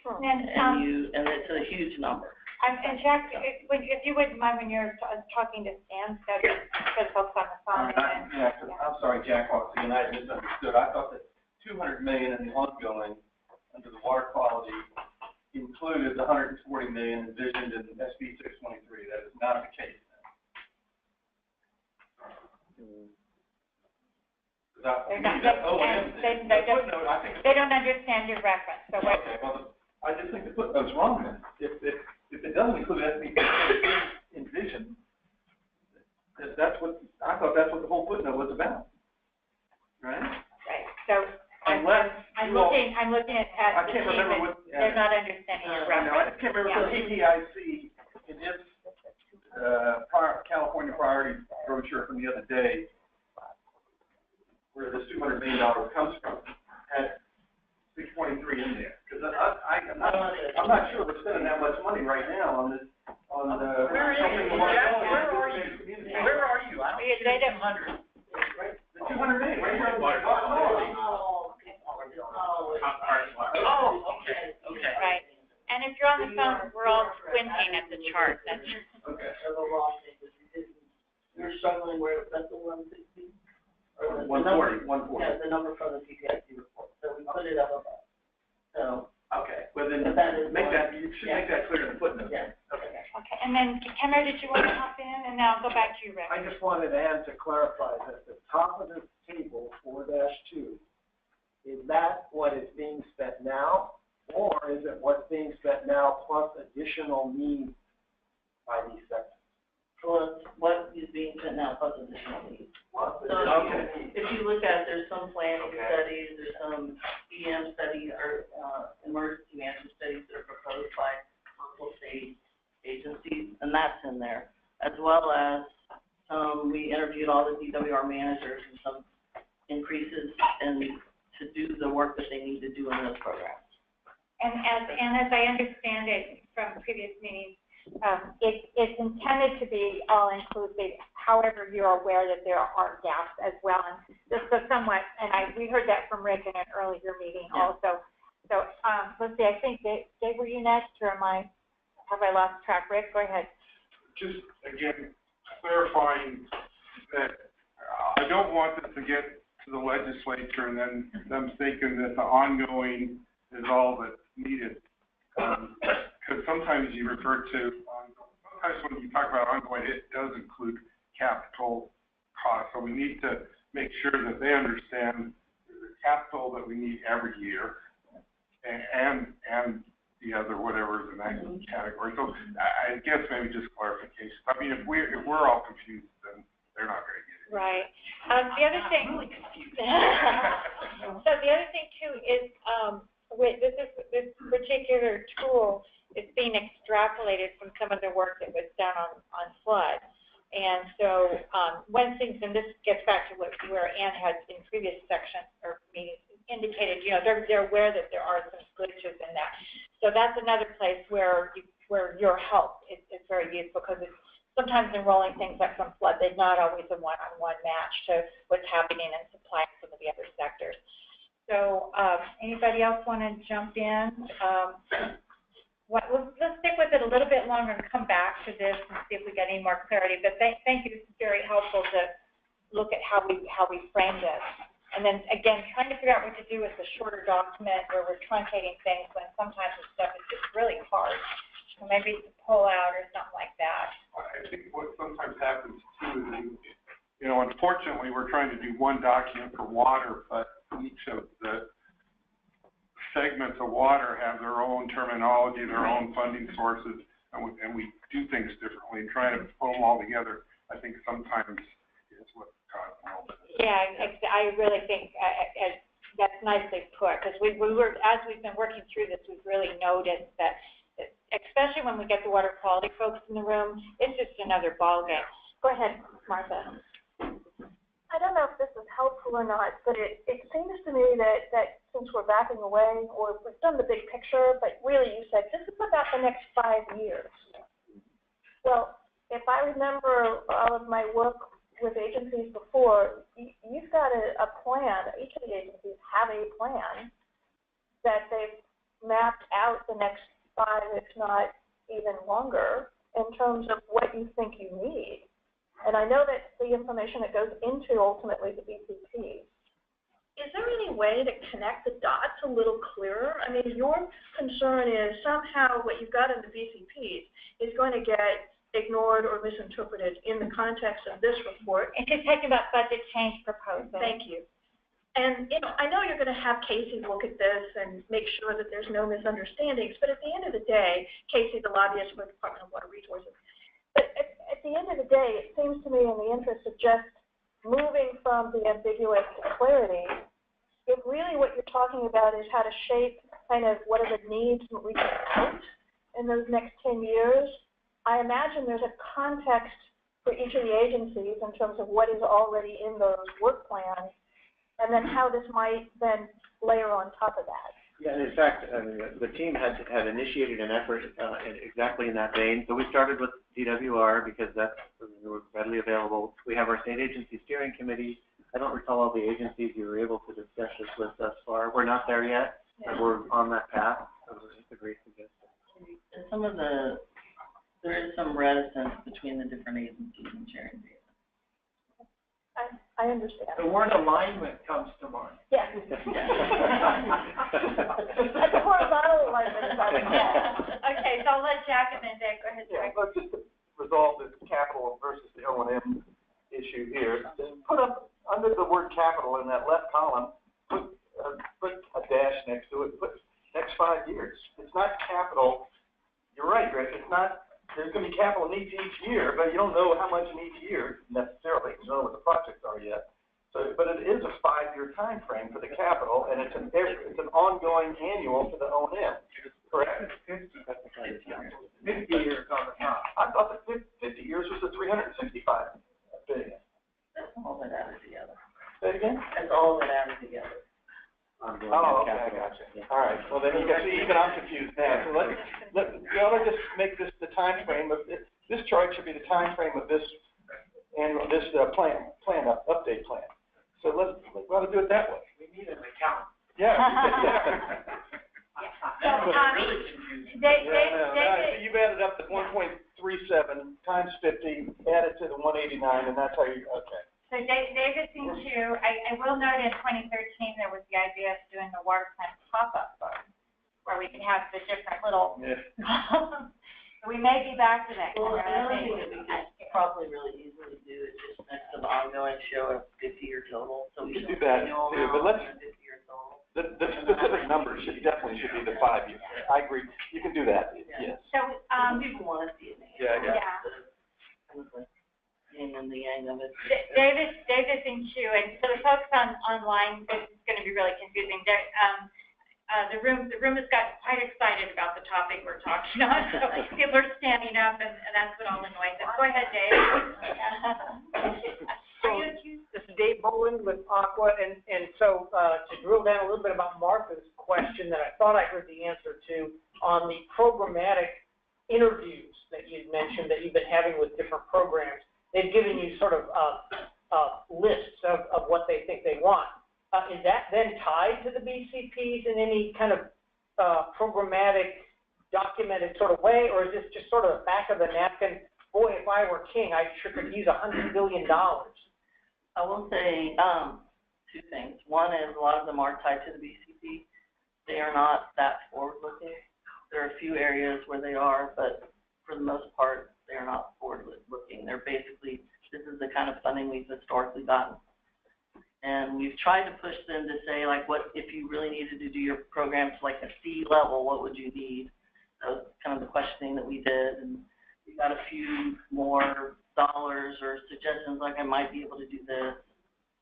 and it's a huge number. And Jack, if you wouldn't mind when you're talking to Stan, so because folks on the phone. I'm sorry, Jack, once again, I misunderstood. I thought that $200 million in the ongoing under the water quality included the $140 million envisioned in SB 623. That is not the case. They don't understand your reference. So what? Okay, well, I just think the footnote's wrong then. If it doesn't include SB 623 envision, that's what I thought. That's what the whole footnote was about, right? Right. So I'm looking at I can't the remember what. They're not understanding your reference. I can't remember what APIC in its California priority brochure from the other day, where this $200 million comes from, had 623 in there. Because I'm not sure we're spending that much money right now on this. Where are you? Where are you? I don't see the 200. The 200 million. Right here on the Okay. Right. And if you're on the phone, we're all squinting at the chart. That's okay. You're struggling where that's the 160? 140. Yeah, the number from the CPIC report. So we put it up above. So. Okay. Well then, you should make that clear in the footnote. Yeah. okay. And then, Kendra, did you want to hop in? And now I'll go back to you, Rick. I just wanted Ann to clarify that the top of the table, 4-2, is that what is being spent now, or is it what's being spent now plus additional needs by these sectors? Plus what is being spent now plus additional needs. So if you look at it, there's some planning studies, there's some EM studies or emergency management studies that are proposed by local state agencies, and that's in there, as well as we interviewed all the DWR managers and some increases to do the work that they need to do in those programs. And as I understand it from previous meetings, it's intended to be all-inclusive. However, you're aware that there are gaps as well. And this is somewhat, and we heard that from Rick in an earlier meeting also. So let's see, I think, Dave, were you next, or have I lost track? Rick, go ahead. Just, again, clarifying that I don't want this to get to the legislature and then them thinking that the ongoing is all that's needed. Because sometimes you refer to, sometimes when you talk about ongoing, it does include capital costs. So we need to make sure that they understand the capital that we need every year and the other whatever is in that category. So I guess maybe just clarification. I mean, if we're all confused, then they're not going to get it. Right. The other thing. I'm really confused. So the other thing too is with this particular tool is being extrapolated from some of the work that was done on flood. And so one thing, and this gets back to where Ann had in previous sections or meetings indicated, they're aware that there are some glitches in that. So that's another place where your help is very useful, because it's sometimes enrolling things like from flood, there's not always a one-on-one match to what's happening in supply in some of the other sectors. So anybody else want to jump in? let's stick with it a little bit longer and come back to this and see if we get any more clarity. But thank you. This is very helpful to look at how we frame this. And then again, trying to figure out what to do with the shorter document where we're truncating things when sometimes the stuff is just really hard. So maybe to pull out or something like that. I think what sometimes happens too is, you know, unfortunately, we're trying to do one document for water, but each of the segments of water have their own terminology, their own funding sources, and we do things differently. And trying to pull them all together, I think sometimes is what causes a little bit. Yeah, I really think that's nicely put, because we were, as we've been working through this, we've really noticed that, especially when we get the water quality folks in the room, it's just another ballgame. Go ahead, Martha. I don't know if this is helpful or not, but it seems to me that since we're backing away, or we've done the big picture, but really you said, this is about the next 5 years. Well, if I remember all of my work with agencies before, you've got a plan. Each of the agencies have a plan that they've mapped out the next 5, if not even longer, in terms of what you think you need. And I know that's the information that goes into ultimately the BCPs. Is there any way to connect the dots a little clearer? I mean, your concern is somehow what you've got in the BCPs is going to get ignored or misinterpreted in the context of this report. And she's talking about budget change proposals. Thank you. And, you know, I know you're going to have Casey look at this and make sure that there's no misunderstandings, but at the end of the day, Casey, the lobbyist for the Department of Water Resources, but at the end of the day, it seems to me in the interest of just moving from the ambiguous to clarity, if really what you're talking about is how to shape kind of what are the needs that we can out in those next 10 years, I imagine there's a context for each of the agencies in terms of what is already in those work plans, and then how this might then layer on top of that. Yeah, and in fact, the team had initiated an effort exactly in that vein. So we started with DWR because that's readily available. We have our state agency steering committee. I don't recall all the agencies you were able to discuss this with thus far. We're not there yet, but we're on that path. So it's a great suggestion. And there is some reticence between the different agencies in sharing data. I understand. The word alignment comes to mind. Yes. That's a horizontal alignment. Okay, so I'll let Jack and then Dave go ahead. Yeah, but just to resolve this capital versus the O&M issue here, put up under the word capital in that left column, put a dash next to it, put next 5 years. It's not capital. You're right, Greg. It's not. There's going to be capital needs each year, but you don't know how much in each year necessarily, because you don't know what the projects are yet. So, but it is a 5-year time frame for the capital, and it's an ongoing annual for the O&M. Correct? 50 years on the top. I thought that 50 years was the 365 billion. That's all that added together. Say it again? That's all that added together. Oh, okay, I gotcha. All right, well then you can see, even I'm confused now. So let's just make this the time frame of this. This chart should be the time frame of this and this update plan. So we ought to do it that way. We need an account. Yeah. Really confusing. David, you've added up to 1.37 times 50, added to the 189, and that's how you. Okay. So David Sinchu, I will note in 2013 there was the idea of doing the water plant pop-up book, where we can have the different little. We may be back to that. Well, another thing that we could probably really easily do is just next to the ongoing show a 50-year total. So we should do that too, but let's. 50-year total. The specific numbers should be the 5 years. I agree. You can do that. Yeah. Yes. So people want to see it. Yeah. Yin and the yang of it. David Sinchu, and for the folks online, this is going to be really confusing. The room has got quite excited about the topic we're talking on, so people are standing up, and that's what all annoys them. Go ahead, Dave. So this is Dave Boland with Aqua, and so to drill down a little bit about Martha's question that I thought I heard the answer to on the programmatic interviews that you'd mentioned that you've been having with different programs. They've given you sort of lists of what they think they want. Is that then tied to the BCPs in any kind of programmatic documented sort of way, or is this just sort of the back of the napkin? Boy, if I were king, I sure could use $100 billion. I will say two things. One is a lot of them are tied to the BCP. They are not that forward-looking. There are a few areas where they are, but for the most part, they are not forward-looking. They're basically, this is the kind of funding we've historically gotten. And we've tried to push them to say, like, what if you really needed to do your programs like a C level, what would you need? That was kind of the questioning that we did, and we got a few more dollars or suggestions, like I might be able to do this,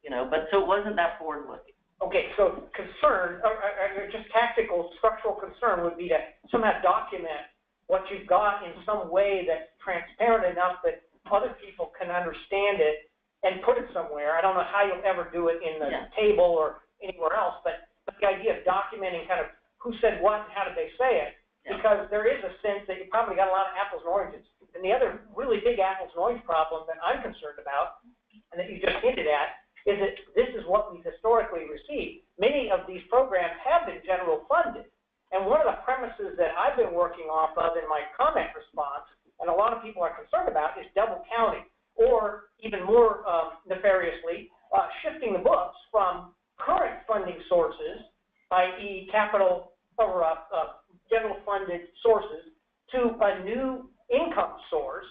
you know, but so it wasn't that forward-looking. Okay, so concern, or just tactical structural concern would be to somehow document what you've got in some way that's transparent enough that other people can understand it and put it somewhere. I don't know how you'll ever do it in the table or anywhere else, but the idea of documenting kind of who said what and how did they say it, because there is a sense that you probably got a lot of apples and oranges. And the other really big apples and orange problem that I'm concerned about, and that you just hinted at, is that this is what we've historically received. Many of these programs have been general funded. And one of the premises that I've been working off of in my comment response, and a lot of people are concerned about, is double counting, or even more nefariously, shifting the books from current funding sources, i.e. capital or general funded sources, to a new income source.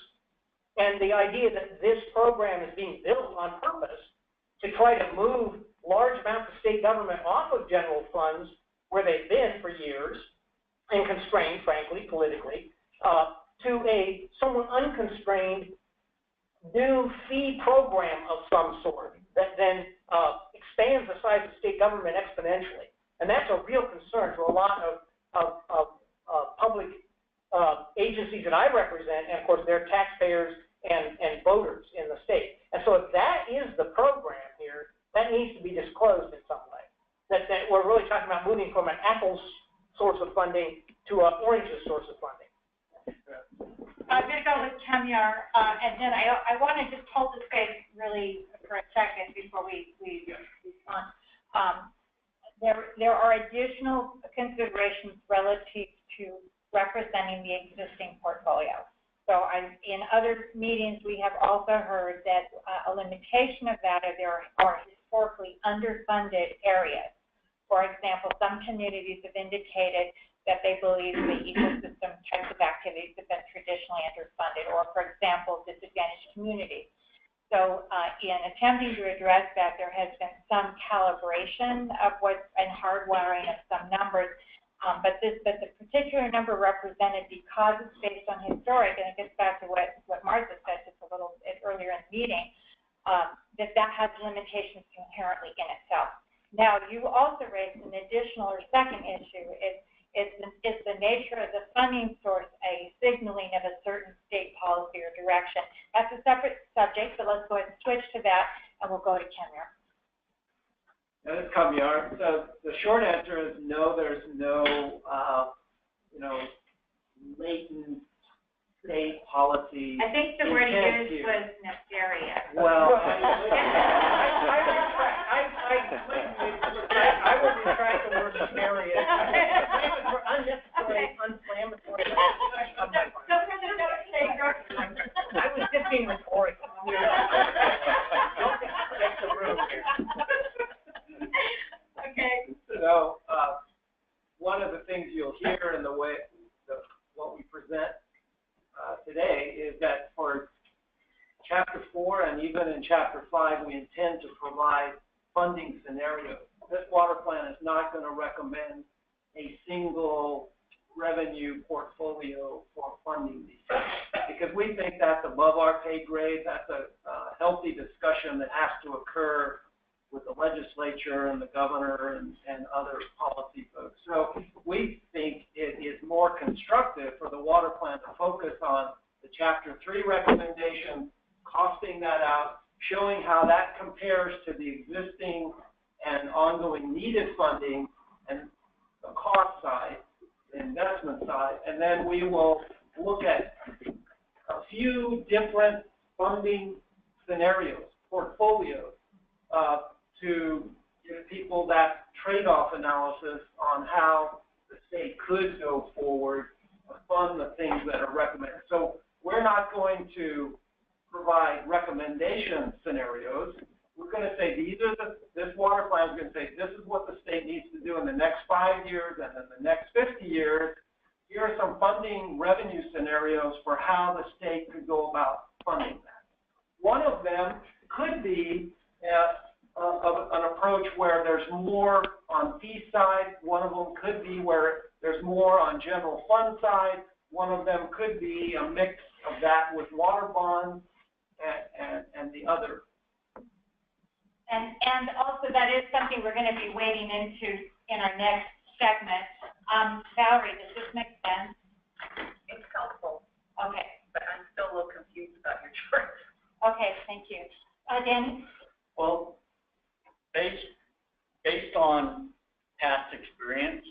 And the idea that this program is being built on purpose to try to move large amounts of state government off of general funds where they've been for years, and constrained, frankly, politically, to a somewhat unconstrained new fee program of some sort that then expands the size of state government exponentially. And that's a real concern to a lot of public agencies that I represent, and of course they're taxpayers and voters in the state. And so if that is the program here, that needs to be disclosed in some way. That we're really talking about moving from an apples source of funding to an oranges source of funding. I'm going to go with Kemyar, and then I want to just hold the space really for a second before we respond. There are additional considerations relative to representing the existing portfolio. So in other meetings, we have also heard that a limitation of that is there are historically underfunded areas. For example, some communities have indicated that they believe the ecosystem types of activities have been traditionally underfunded, or for example, disadvantaged communities. So in attempting to address that, there has been some calibration of and hardwiring of some numbers. But the particular number represented, because it's based on historic, and it gets back to what Martha said just a little bit earlier in the meeting, that has limitations inherently in itself. Now, you also raised an additional or second issue, is the nature of the funding source a signaling of a certain state policy or direction. That's a separate subject, but let's go ahead and switch to that, and we'll go to Kemyar. This is Kemyar. So the short answer is no, there's no, latent state policy. I think the word used was nefarious. Well, I would retract the word nefarious. Unnecessary, inflammatory. I was just being rhetorical. That's the room here. Okay. So, one of the things you'll hear in the way what we present today is that for Chapter 4 and even in Chapter 5, we intend to provide funding scenarios. This water plan is not going to recommend a single revenue portfolio for funding these things, because we think that's above our pay grade. That's a healthy discussion that has to occur with the legislature and the governor and other policy folks. So we think it is more constructive for the water plan to focus on the Chapter 3 recommendation, costing that out, showing how that compares to the existing and ongoing needed funding and the cost side, the investment side, and then we will look at a few different funding scenarios, portfolios, to give people that trade-off analysis on how the state could go forward fund the things that are recommended. So we're not going to provide recommendation scenarios. We're going to say this water plan is going to say this is what the state needs to do in the next 5 years and in the next 50 years. Here are some funding revenue scenarios for how the state could go about funding that. One of them could be an approach where there's more on fee side. One of them could be where there's more on general fund side. One of them could be a mix of that with water bonds and the other. And also that is something we're going to be wading into in our next segment. Valerie, does this make sense? It's helpful. Okay. But I'm still a little confused about your chart. Okay, thank you. Danny? Well, based on past experience,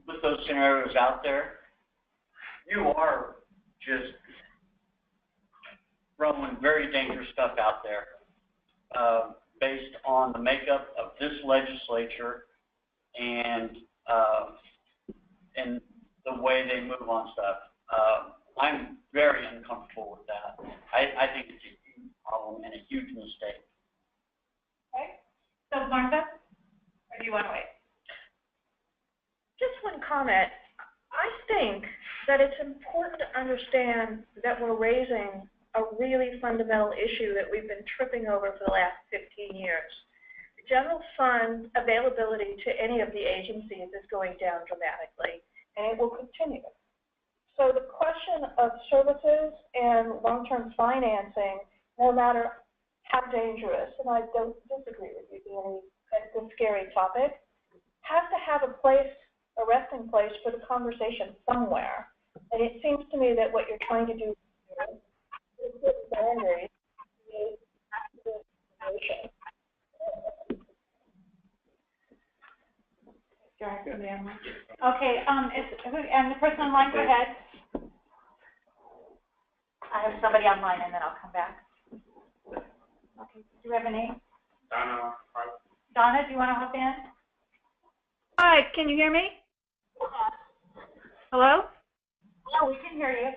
with those scenarios out there, you are just throwing very dangerous stuff out there, based on the makeup of this legislature and the way they move on stuff. I'm very uncomfortable with that. I think it's a huge problem and a huge mistake. Okay. So Martha, or do you want to wait? Just one comment. I think that it's important to understand that we're raising a really fundamental issue that we've been tripping over for the last 15 years. The general fund availability to any of the agencies is going down dramatically, and it will continue. So the question of services and long-term financing, no matter how dangerous, and I don't disagree with you, Danny, it's a scary topic, has to have a place, a resting place for the conversation somewhere. And it seems to me that what you're trying to do is put boundaries to active information. Okay, and the person online, go ahead. I have somebody online and then I'll come back. Okay, do you have a name? Donna. Donna, do you want to hop in? Hi, can you hear me? Hello? Yeah, we can hear you.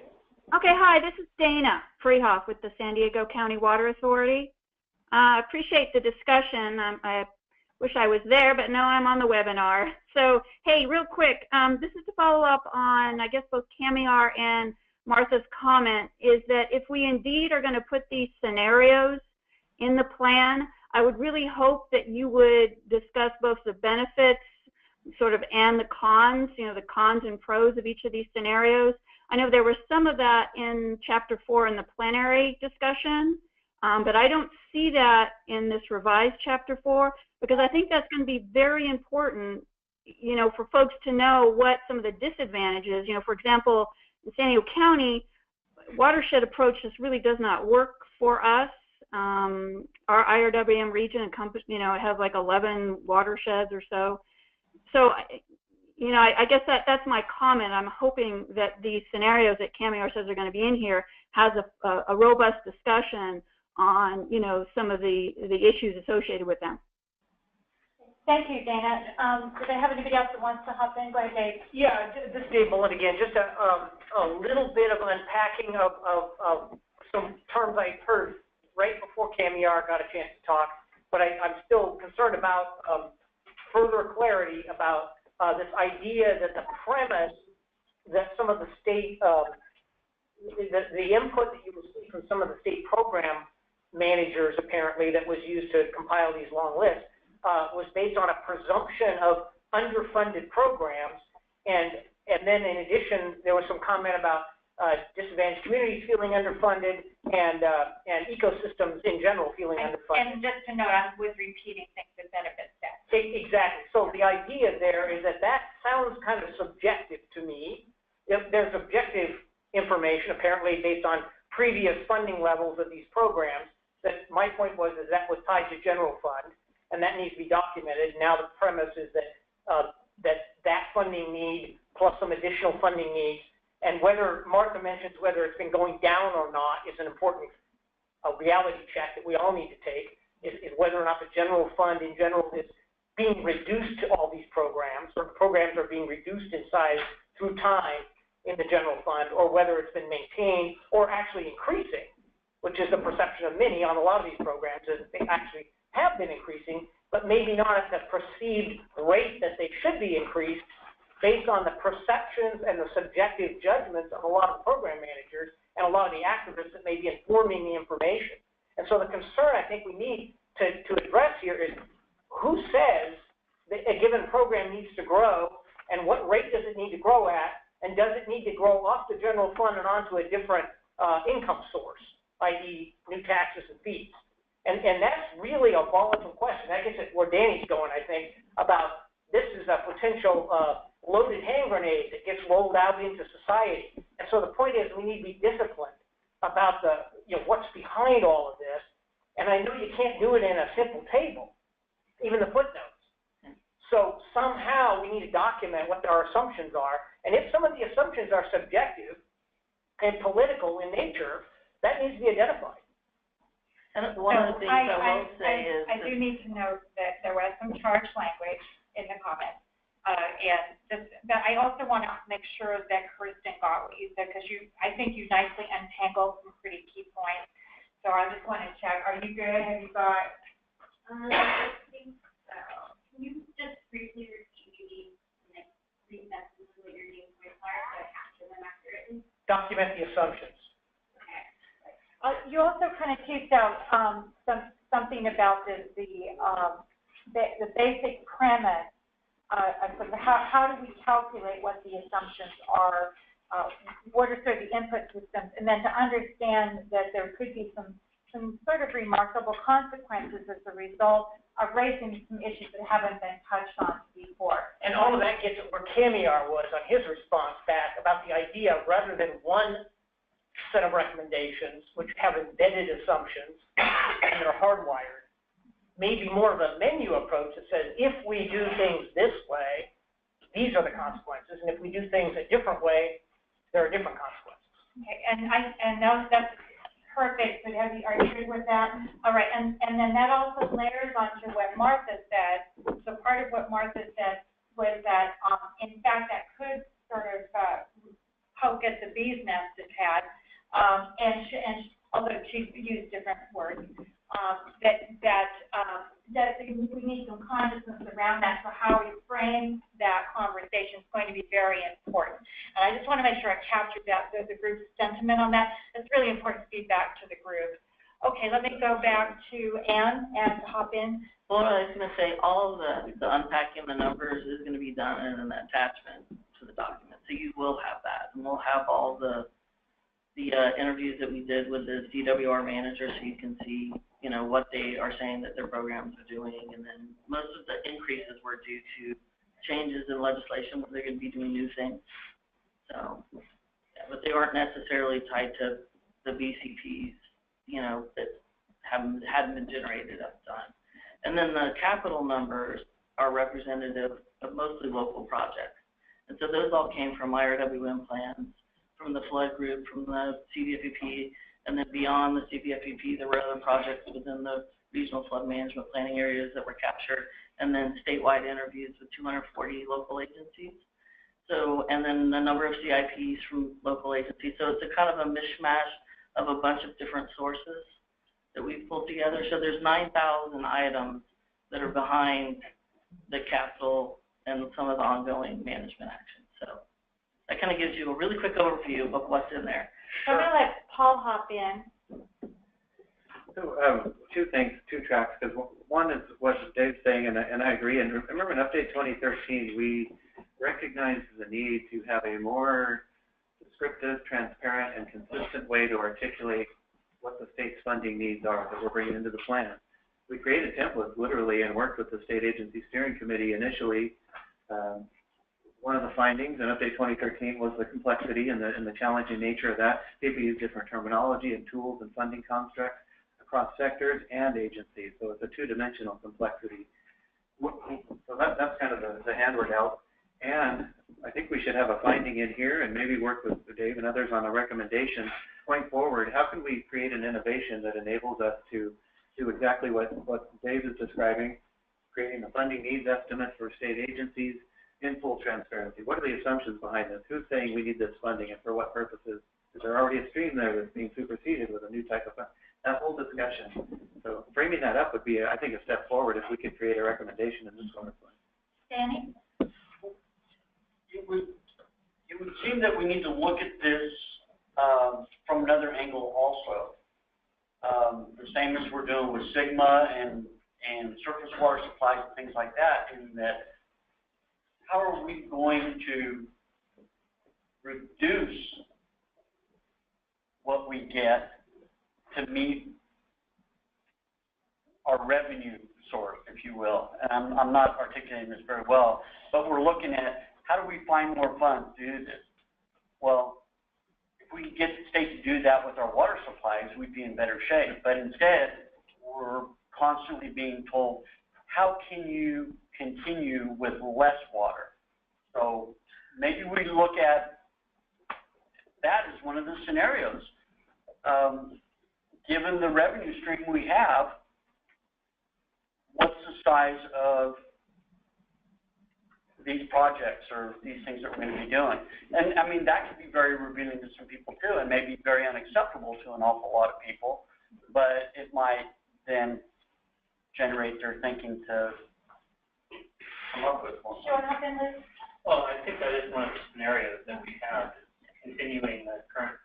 Okay, hi, this is Dana Freehoff with the San Diego County Water Authority. I appreciate the discussion. I wish I was there, but no, I'm on the webinar. So, hey, real quick, this is to follow up on, I guess, both Camiar and Martha's comment, is that if we indeed are going to put these scenarios in the plan, I would really hope that you would discuss both the benefits sort of and the cons, you know, the cons and pros of each of these scenarios. I know there was some of that in Chapter 4 in the plenary discussion, but I don't see that in this revised Chapter 4, because I think that's going to be very important, you know, for folks to know what some of the disadvantages, you know, for example, in San Diego County, watershed approach just really does not work for us. Our IRWM region encompasses, you know, it has like 11 watersheds or so. So, you know, I guess that's my comment. I'm hoping that these scenarios that Camiar says are going to be in here has a robust discussion on, you know, some of the issues associated with them. Thank you, Dana. Do they have anybody else that wants to hop in? Go ahead, Dave. Yeah, this is Dave Mullen again. Just a little bit of unpacking of some terms I heard right before Camiar got a chance to talk, but I'm still concerned about further clarity about this idea that the premise that some of the state, the input that you received from some of the state program managers apparently that was used to compile these long lists was based on a presumption of underfunded programs, and then in addition there was some comment about disadvantaged communities feeling underfunded and ecosystems in general feeling underfunded. And just to note, I was repeating things that benefit staff. Exactly. So the idea there is that sounds kind of subjective to me. If there's objective information apparently based on previous funding levels of these programs, that my point was is that was tied to general fund, and that needs to be documented. Now the premise is that that funding need plus some additional funding needs, and whether Martha mentions whether it's been going down or not is an important reality check that we all need to take, is whether or not the general fund in general is being reduced to all these programs, or programs are being reduced in size through time in the general fund, or whether it's been maintained or actually increasing, which is the perception of many on a lot of these programs, is they actually have been increasing, but maybe not at the perceived rate that they should be increased based on the perceptions and the subjective judgments of a lot of program managers and a lot of the activists that may be informing the information. And so the concern I think we need to address here is who says that a given program needs to grow, and what rate does it need to grow at, and does it need to grow off the general fund and onto a different income source, i.e. new taxes and fees. And that's really a volatile question. That gets at where Danny's going, I think, about this is a potential loaded hand grenade that gets rolled out into society. And so the point is we need to be disciplined about the, what's behind all of this. And I know you can't do it in a simple table, even the footnotes. So somehow we need to document what our assumptions are. And if some of the assumptions are subjective and political in nature, that needs to be identified. And one of the things I will say is... I do need to note that there was some charged language in the comments. But I also want to make sure that Kristen got what you said, because I think you nicely untangled some pretty key points. So I just want to check. Are you good? Have you got? I think so. Can you just briefly repeat what your main points are so I capture them accurately? Document the assumptions. You also kind of teased out something about the basic premise. How do we calculate what the assumptions are? What are sort of the input systems? And then to understand that there could be some sort of remarkable consequences as a result of raising some issues that haven't been touched on before. And all of that gets at where Camiar was on his response back about the idea, rather than one set of recommendations which have embedded assumptions and they're hardwired, maybe more of a menu approach that says, if we do things this way, these are the consequences, and if we do things a different way, there are different consequences. Okay, and that's perfect. But are you good with that? All right, and then that also layers onto what Martha said. So part of what Martha said was that, in fact, that could sort of poke at the bee's nest it had, and although she used different words. That we need some consciousness around that. So how we frame that conversation is going to be very important. And I just want to make sure I captured that, the group's sentiment on that. That's really important feedback to the group. Okay, let me go back to Anne and hop in. Well, I was going to say all of the unpacking the numbers is going to be done in an attachment to the document. So you will have that, and we'll have all the interviews that we did with the DWR manager, so you can see, what they are saying that their programs are doing. And then most of the increases were due to changes in legislation where they're going to be doing new things. So, yeah, but they aren't necessarily tied to the BCPs, that hadn't been generated at the time. And then the capital numbers are representative of mostly local projects. And so those all came from IRWM plans, from the flood group, from the CVFEP, and then beyond the CVFEP, there were other projects within the regional flood management planning areas that were captured, and then statewide interviews with 240 local agencies. So, and then a number of CIPs from local agencies. So it's a kind of a mishmash of a bunch of different sources that we've pulled together. So there's 9,000 items that are behind the capital and some of the ongoing management actions. So that kind of gives you a really quick overview of what's in there. I'm going to let Paul hop in. So two things, two tracks, because one is what Dave's saying, and I agree. And remember in Update 2013, we recognized the need to have a more descriptive, transparent, and consistent way to articulate what the state's funding needs are that we're bringing into the plan. We created templates, literally, and worked with the State Agency Steering Committee initially. One of the findings in Update 2013 was the complexity and the challenging nature of that. People use different terminology and tools and funding constructs across sectors and agencies, so it's a two-dimensional complexity. So that's kind of the hand we're dealt. And I think we should have a finding in here and maybe work with Dave and others on a recommendation going forward. How can we create an innovation that enables us to do exactly what Dave is describing, creating a funding needs estimate for state agencies, in full transparency, what are the assumptions behind this? Who's saying we need this funding and for what purposes? Is there already a stream there that's being superseded with a new type of fund? That whole discussion. So framing that up would be, I think, a step forward if we could create a recommendation in this sort of way. Danny? It would seem that we need to look at this from another angle also. The same as we're doing with Sigma and surface water supplies and things like that, in that how are we going to reduce what we get to meet our revenue source, if you will. And I'm not articulating this very well, but we're looking at how do we find more funds to do this? Well, if we could get the state to do that with our water supplies, we'd be in better shape. But instead, we're constantly being told, how can you continue with less water? So maybe we look at that as one of the scenarios. Given the revenue stream we have, what's the size of these projects or these things that we're going to be doing? And I mean, that could be very revealing to some people too, and maybe very unacceptable to an awful lot of people, but it might then generate their thinking to come up with one. Sure, nothing, Liz? Well, I think that is one of the scenarios that we have, continuing the current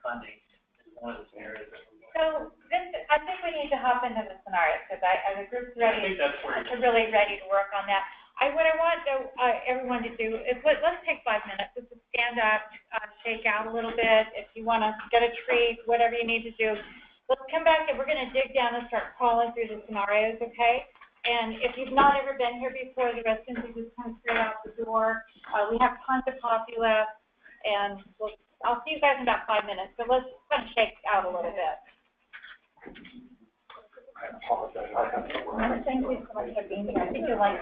funding is one of the scenarios that we're going. So this, I think we need to hop into the scenario because the group's ready, I think that's where really ready to work on that. What I want though, everyone to do is let's take 5 minutes just to stand up, shake out a little bit. If you want to get a treat, whatever you need to do, let's come back and we're going to dig down and start crawling through the scenarios, okay? And if you've not ever been here before, the restrooms are just come straight out the door. We have tons of coffee left, and I'll see you guys in about 5 minutes. So let's kind of shake out a little bit. I apologize. Thank you so much for being here. I think you'll like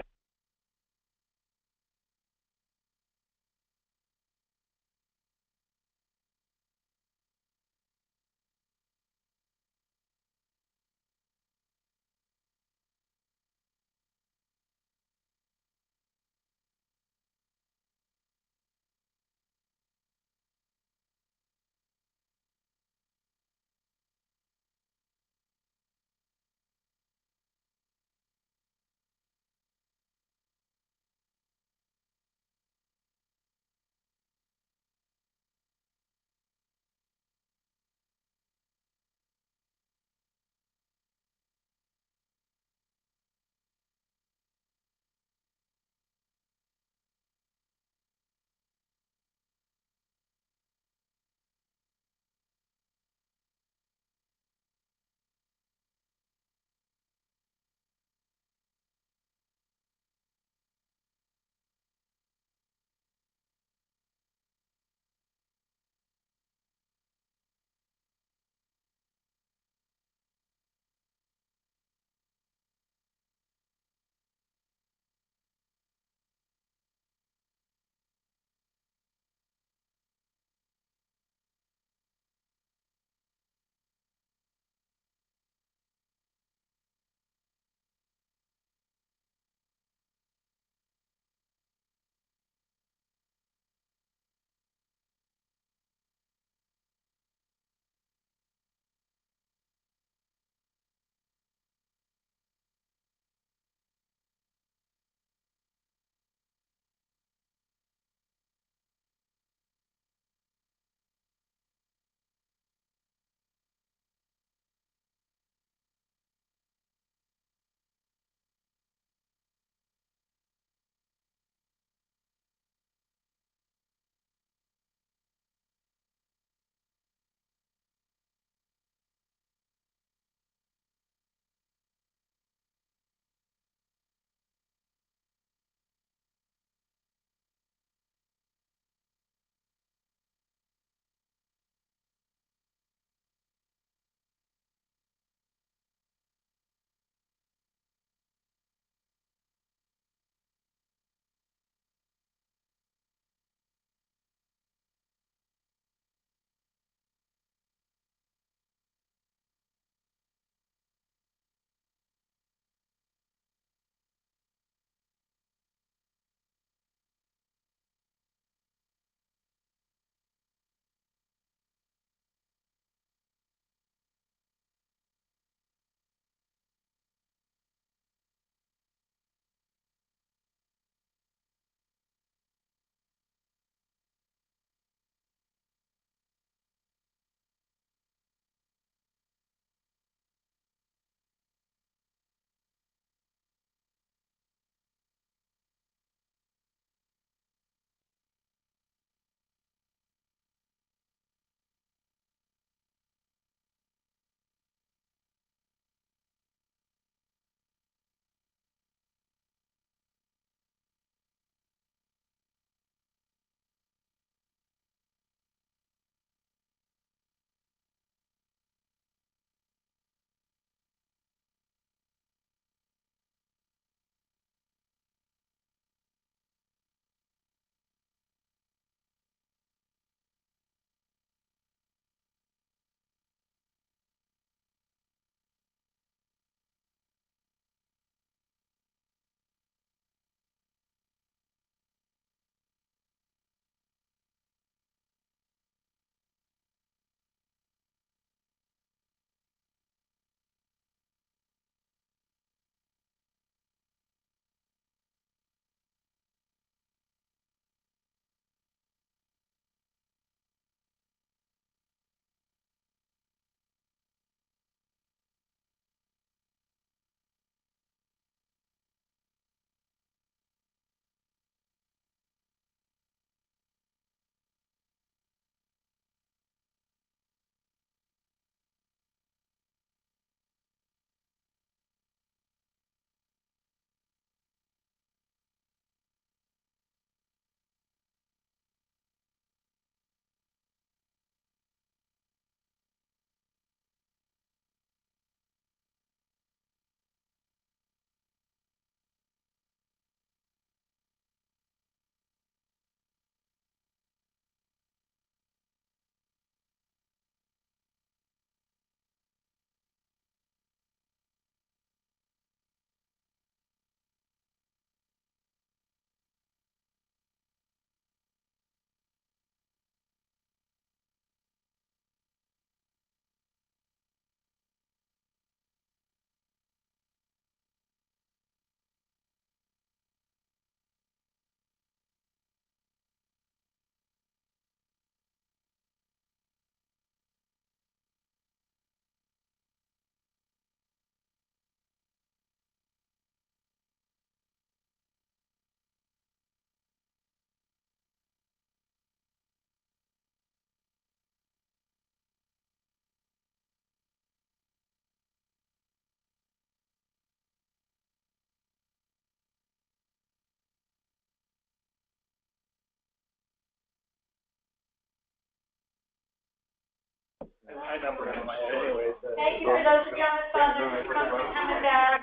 high number in my head anyways. Thank you for those of you on the phone that are coming back.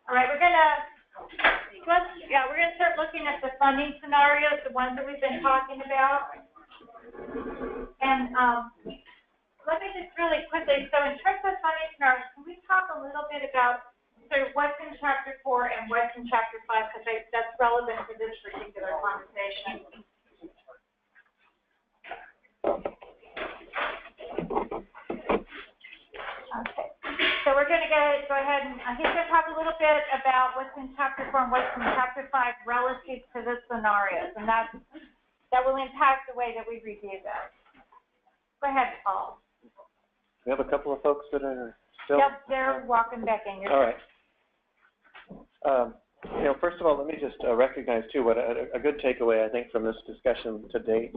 All right, we're gonna start looking at the funding scenarios, the ones that we've been talking about. And let me just really quickly, so in terms of funding scenarios, can we talk a little bit about sort of what's in Chapter 4 and what's in Chapter 5, because that's relevant to this particular conversation. Okay. So we're going to go ahead and he's going to talk a little bit about what's in Chapter 4 and what's in Chapter 5 relative to the scenarios, and that will impact the way that we review this. Go ahead, Paul. We have a couple of folks that are still. Yep, they're walking back in. All right. First of all, let me just recognize too what a good takeaway I think from this discussion to date.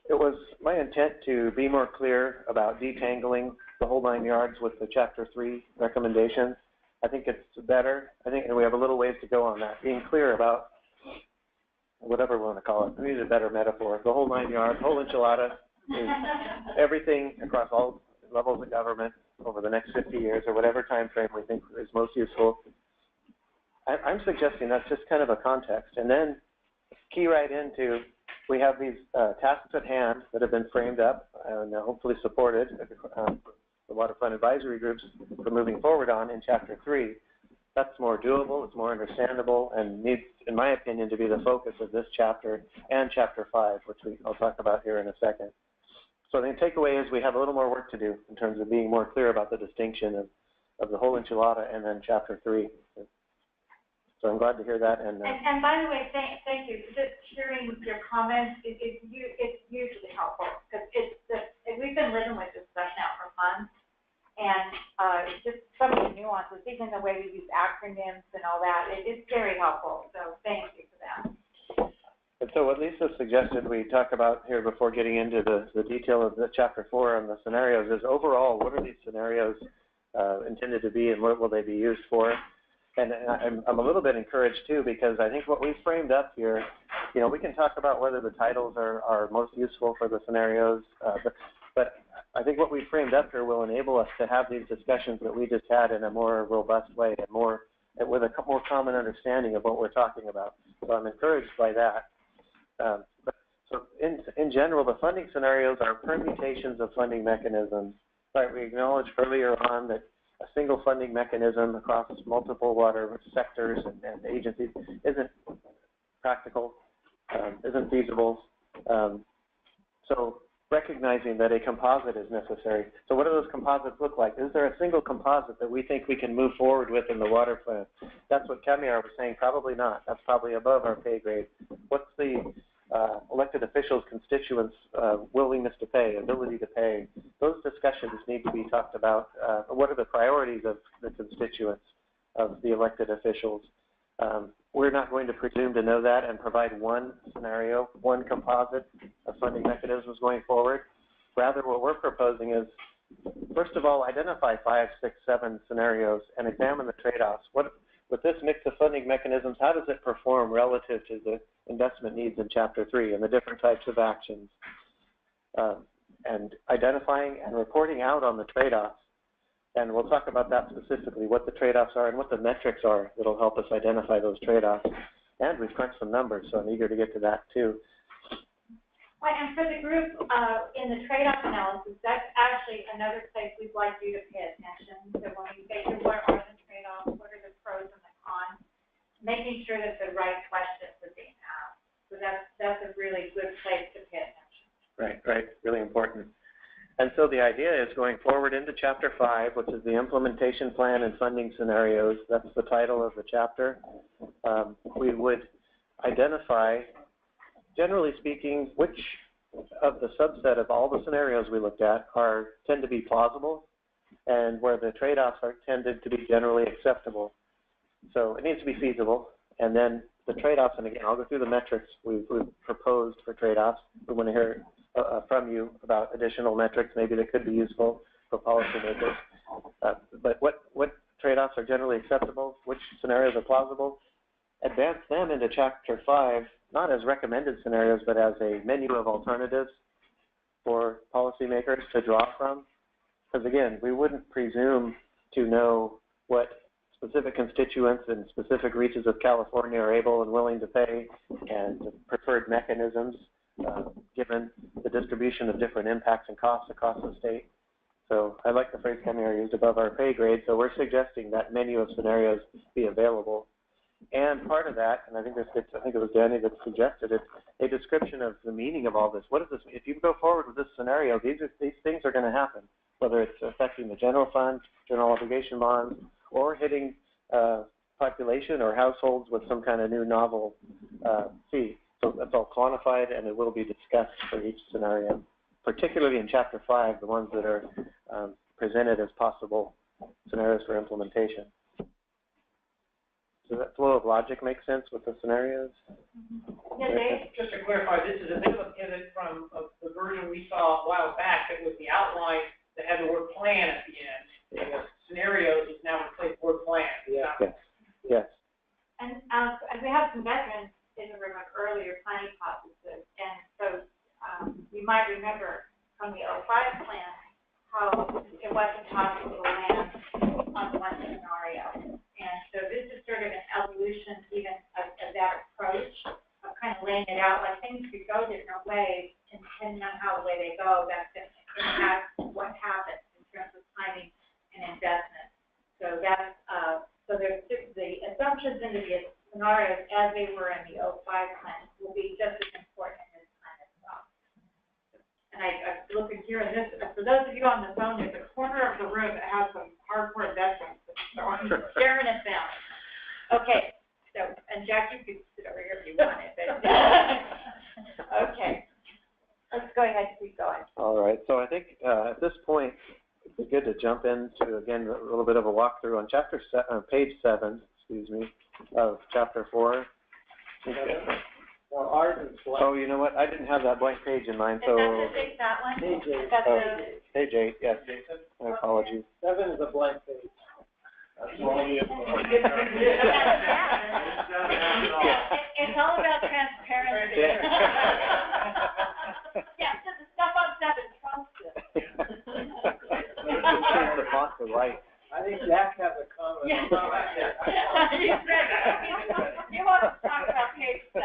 It was my intent to be more clear about detangling the whole 9 yards with the Chapter 3 recommendations. I think it's better. And we have a little ways to go on that. Being clear about whatever we want to call it. We need a better metaphor. The whole 9 yards, whole enchilada is everything across all levels of government over the next 50 years or whatever time frame we think is most useful. I'm suggesting that's just kind of a context. And then key right into, we have these tasks at hand that have been framed up and hopefully supported the waterfront advisory groups for moving forward on in Chapter 3. That's more doable, it's more understandable, and needs, in my opinion, to be the focus of this chapter and Chapter 5, which I'll talk about here in a second. So the takeaway is we have a little more work to do in terms of being more clear about the distinction of the whole enchilada and then Chapter 3. So I'm glad to hear that. And by the way, thank you. Just sharing your comments it's usually helpful because we've been living with this stuff now for months, and just some of the nuances, even the way we use acronyms and all that, it's very helpful. So thank you for that. And so what Lisa suggested we talk about here before getting into the detail of the Chapter 4 and the scenarios is overall, what are these scenarios intended to be and what will they be used for? And I'm a little bit encouraged too because I think what we framed up here, we can talk about whether the titles are most useful for the scenarios, but I think what we framed up here will enable us to have these discussions that we just had in a more robust way and with a more common understanding of what we're talking about. So I'm encouraged by that. So in general, the funding scenarios are permutations of funding mechanisms. Right, we acknowledged earlier on that a single funding mechanism across multiple water sectors and agencies isn't practical, isn't feasible. So recognizing that a composite is necessary. So what do those composites look like? Is there a single composite that we think we can move forward with in the water plan? That's what Kamiar was saying, probably not. That's probably above our pay grade. What's the elected officials' constituents' willingness to pay, ability to pay? Those discussions need to be talked about. What are the priorities of the constituents of the elected officials? We're not going to presume to know that and provide one scenario, one composite of funding mechanisms going forward. Rather, what we're proposing is, first of all, identify 5, 6, 7 scenarios and examine the trade-offs. With this mix of funding mechanisms, how does it perform relative to the investment needs in Chapter 3 and the different types of actions? And identifying and reporting out on the trade-offs. And we'll talk about that specifically, what the trade-offs are and what the metrics are that will help us identify those trade-offs. And we've crunched some numbers, so I'm eager to get to that too. Right, and for the group in the trade-off analysis, that's actually another place we'd like you to pay attention. So when you say what are the trade-offs, what are the pros and the cons, making sure that the right questions are being asked. So that's a really good place to pay attention. Right, really important. And so the idea is going forward into Chapter 5, which is the implementation plan and funding scenarios. That's the title of the chapter. We would identify, generally speaking, which of the subset of all the scenarios we looked at tend to be plausible and where the trade-offs are tended to be generally acceptable. So it needs to be feasible. And then the trade-offs, and again, I'll go through the metrics we've proposed for trade-offs. We want to hear from you about additional metrics maybe that could be useful for policymakers. But what trade-offs are generally acceptable, which scenarios are plausible, advance them into Chapter 5, not as recommended scenarios, but as a menu of alternatives for policymakers to draw from. Because again, we wouldn't presume to know what specific constituents and specific reaches of California are able and willing to pay, and the preferred mechanisms given the distribution of different impacts and costs across the state. So I like the phrase Camille used, above our pay grade. So we're suggesting that menu of scenarios be available. And part of that, and I think it was Danny that suggested it, a description of the meaning of all this. What is this? If you go forward with this scenario, these things are going to happen, whether it's affecting the general fund, general obligation bonds, or hitting population or households with some kind of new novel fee. So that's all quantified, and it will be discussed for each scenario, particularly in Chapter 5, the ones that are presented as possible scenarios for implementation. Does that flow of logic make sense with the scenarios? Yeah, Dave? Just to clarify, this is a bit of a pivot from the version we saw a while back that was the outline that had the word plan at the end. Yeah. The scenarios is now replaced word plan. Yeah. Yes. Yes. And we have some veterans in the room of earlier planning processes, and so you might remember from the 05 plan how it wasn't possible to land on one scenario. And so this is sort of an evolution even of that approach of kind of laying it out, like things could go different ways, and depending on how the way they go, that's going to impact what happens in terms of timing and investment. So that's, so there's the assumptions into the scenarios as they were in the 05 plan will be just as important in this plan as well. And I'm looking here, and this, for those of you on the phone, there's a corner of the room that has some hardcore veterans. So I'm staring at them. Okay, so, and Jack, you could sit over here if you wanted, but okay. Let's go ahead and keep going. All right, so I think at this point, it'd be good to jump into, again, a little bit of a walkthrough on page 7, of Chapter 4. Well, ours is blank. Oh, you know what? I didn't have that blank page in mind, so. Is that one? Page 8. Page 8, yes. My apologies. 7 is a blank page. That's only It's all about transparency. Yeah, so the stuff on 7 trumps it. Change the font to white. I think Jack has a comment. Yeah. You want to talk about page 7.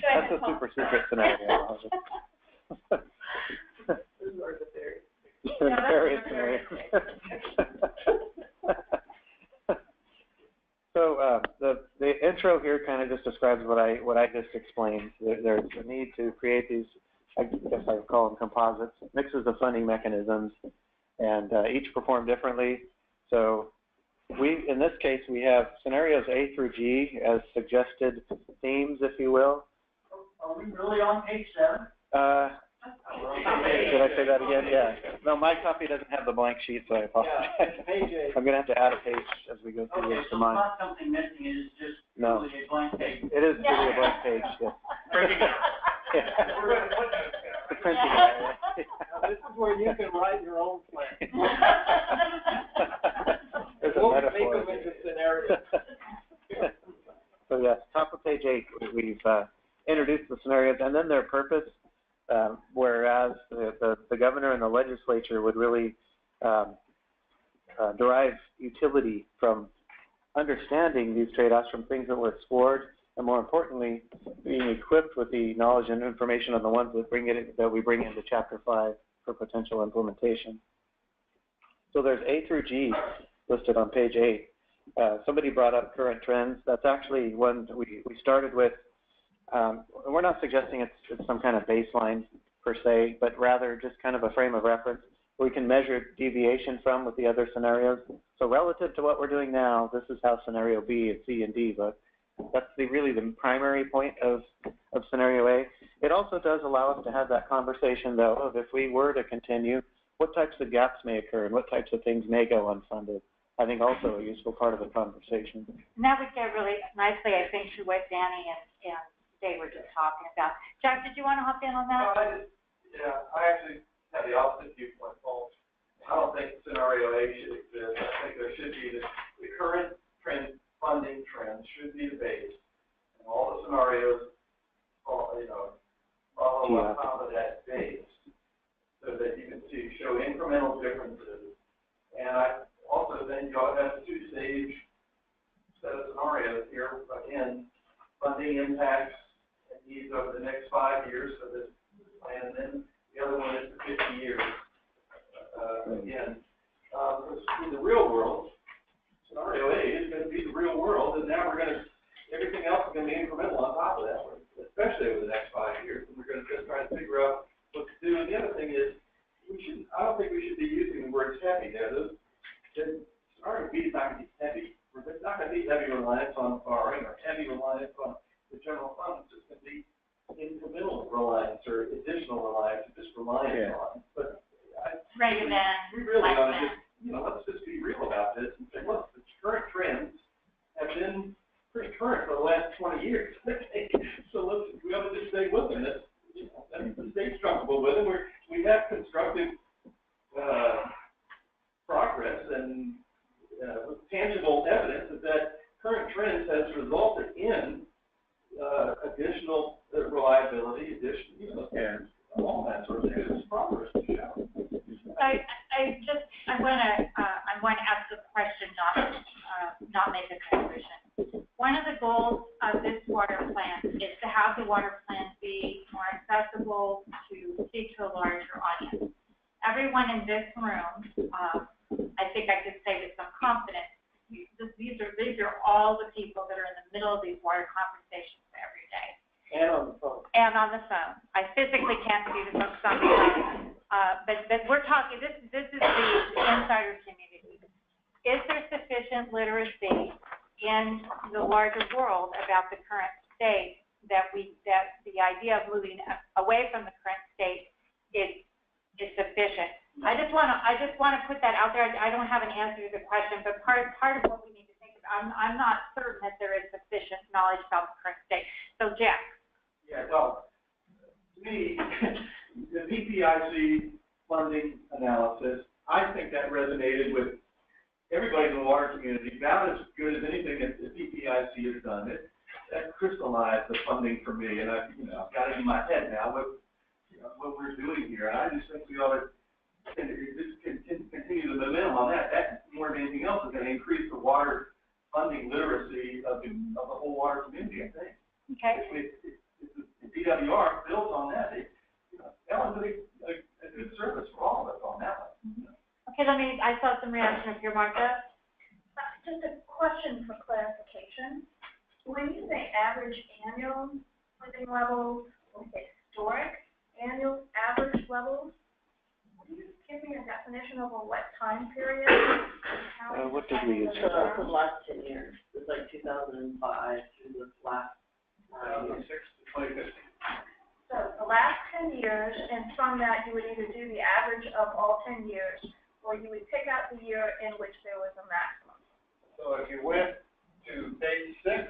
That's a super secret scenario. These are the theories. Various scenarios. So the intro here kind of just describes what I just explained. There's a need to create these, I guess I would call them composites, mixes of funding mechanisms, and each perform differently. So in this case, we have scenarios A through G as suggested themes, if you will. Are we really on page 7? Did I say that again? Yeah. No, my copy doesn't have the blank sheet, so I apologize. Yeah, page 8. I'm going to have to add a page as we go through this to mine. Not something missing, it is just no. really a blank page. It is really a blank page, yes. Yeah. We're going to put that The printing area. Now, this is where you can write your own plan. There's a we'll metaphor. make them into scenarios. So yes, top of page 8, we've introduced the scenarios and then their purpose, whereas the governor and the legislature would really derive utility from understanding these trade-offs from things that were explored, and more importantly, being equipped with the knowledge and information on the ones that we bring into Chapter 5 for potential implementation. So there's A through G listed on page 8. Somebody brought up current trends. That's actually one we started with. We're not suggesting it's some kind of baseline per se, but rather just kind of a frame of reference we can measure deviation from with the other scenarios. So relative to what we're doing now, this is how scenario B and C and D look. That's really the primary point of scenario A. It also does allow us to have that conversation, though, of if we were to continue, what types of gaps may occur and what types of things may go unfunded. I think also a useful part of the conversation. And that would get really nicely, I think, to what Danny and Dave were just talking about. Jack, did you want to hop in on that? I actually have the opposite viewpoint, Paul. I don't think scenario A should exist. I think there should be the current funding trends should be the base, and all the scenarios, follow on top of that base, so that you can show incremental differences. And I also think you ought to have a two-stage set of scenarios here. Again, funding impacts and needs over the next 5 years for this plan, and then the other one is for 50 years. In the real world, scenario A is going to be the real world, and now everything else is going to be incremental on top of that, especially over the next 5 years. And we're going to just try to figure out what to do. And the other thing is, I don't think we should be using the words heavy there. Scenario B is not going to be heavy. It's not going to be heavy reliance on borrowing or heavy reliance on the general fund. It's just going to be incremental reliance or additional reliance, or just reliance on. But we really ought to just, let's just be real about this and say, look, the current trends have been pretty current for the last 20 years. So we ought to just stay with them. That's the state's comfortable with them. We have constructive progress and with tangible evidence that current trends has resulted in additional reliability, all that sort of thing. It's progress to show. I want to ask a question, not make a conclusion. One of the goals of this water plan is to have the water plan be more accessible to speak to a larger audience. Everyone in this room, I think I could say with some confidence, these are all the people that are in the middle of these water conversations every day. And on the phone. And on the phone. I physically can't see the folks on the phone. But we're talking, this is the insider community. Is there sufficient literacy in the larger world about the current state that the idea of moving away from the current state is sufficient? I just want to put that out there. I don't have an answer to the question, but part of what we need to think about, I'm not certain that there is sufficient knowledge about the current state. So Jack. Yeah, well, to me, the VPIC funding analysis, I think that resonated with everybody in the water community about as good as anything that the VPIC has done. That crystallized the funding for me, and I've got it in my head now what we're doing here. And I just think we ought to continue the momentum on that. That more than anything else is going to increase the water funding literacy of the whole water community, I think. Okay. If the DWR builds on that, that was a good service for all of us on that one. Okay, I saw some reaction up here, Martha. Just a question for clarification. When you say average annual funding levels, or historic annual average levels, can you give me a definition of what time period? What did we use for that? For the last 10 years. It's like 2005 to the last 2006 to 2015. So the last 10 years, and from that you would either do the average of all 10 years, or you would pick out the year in which there was a maximum. So if you went to page 6,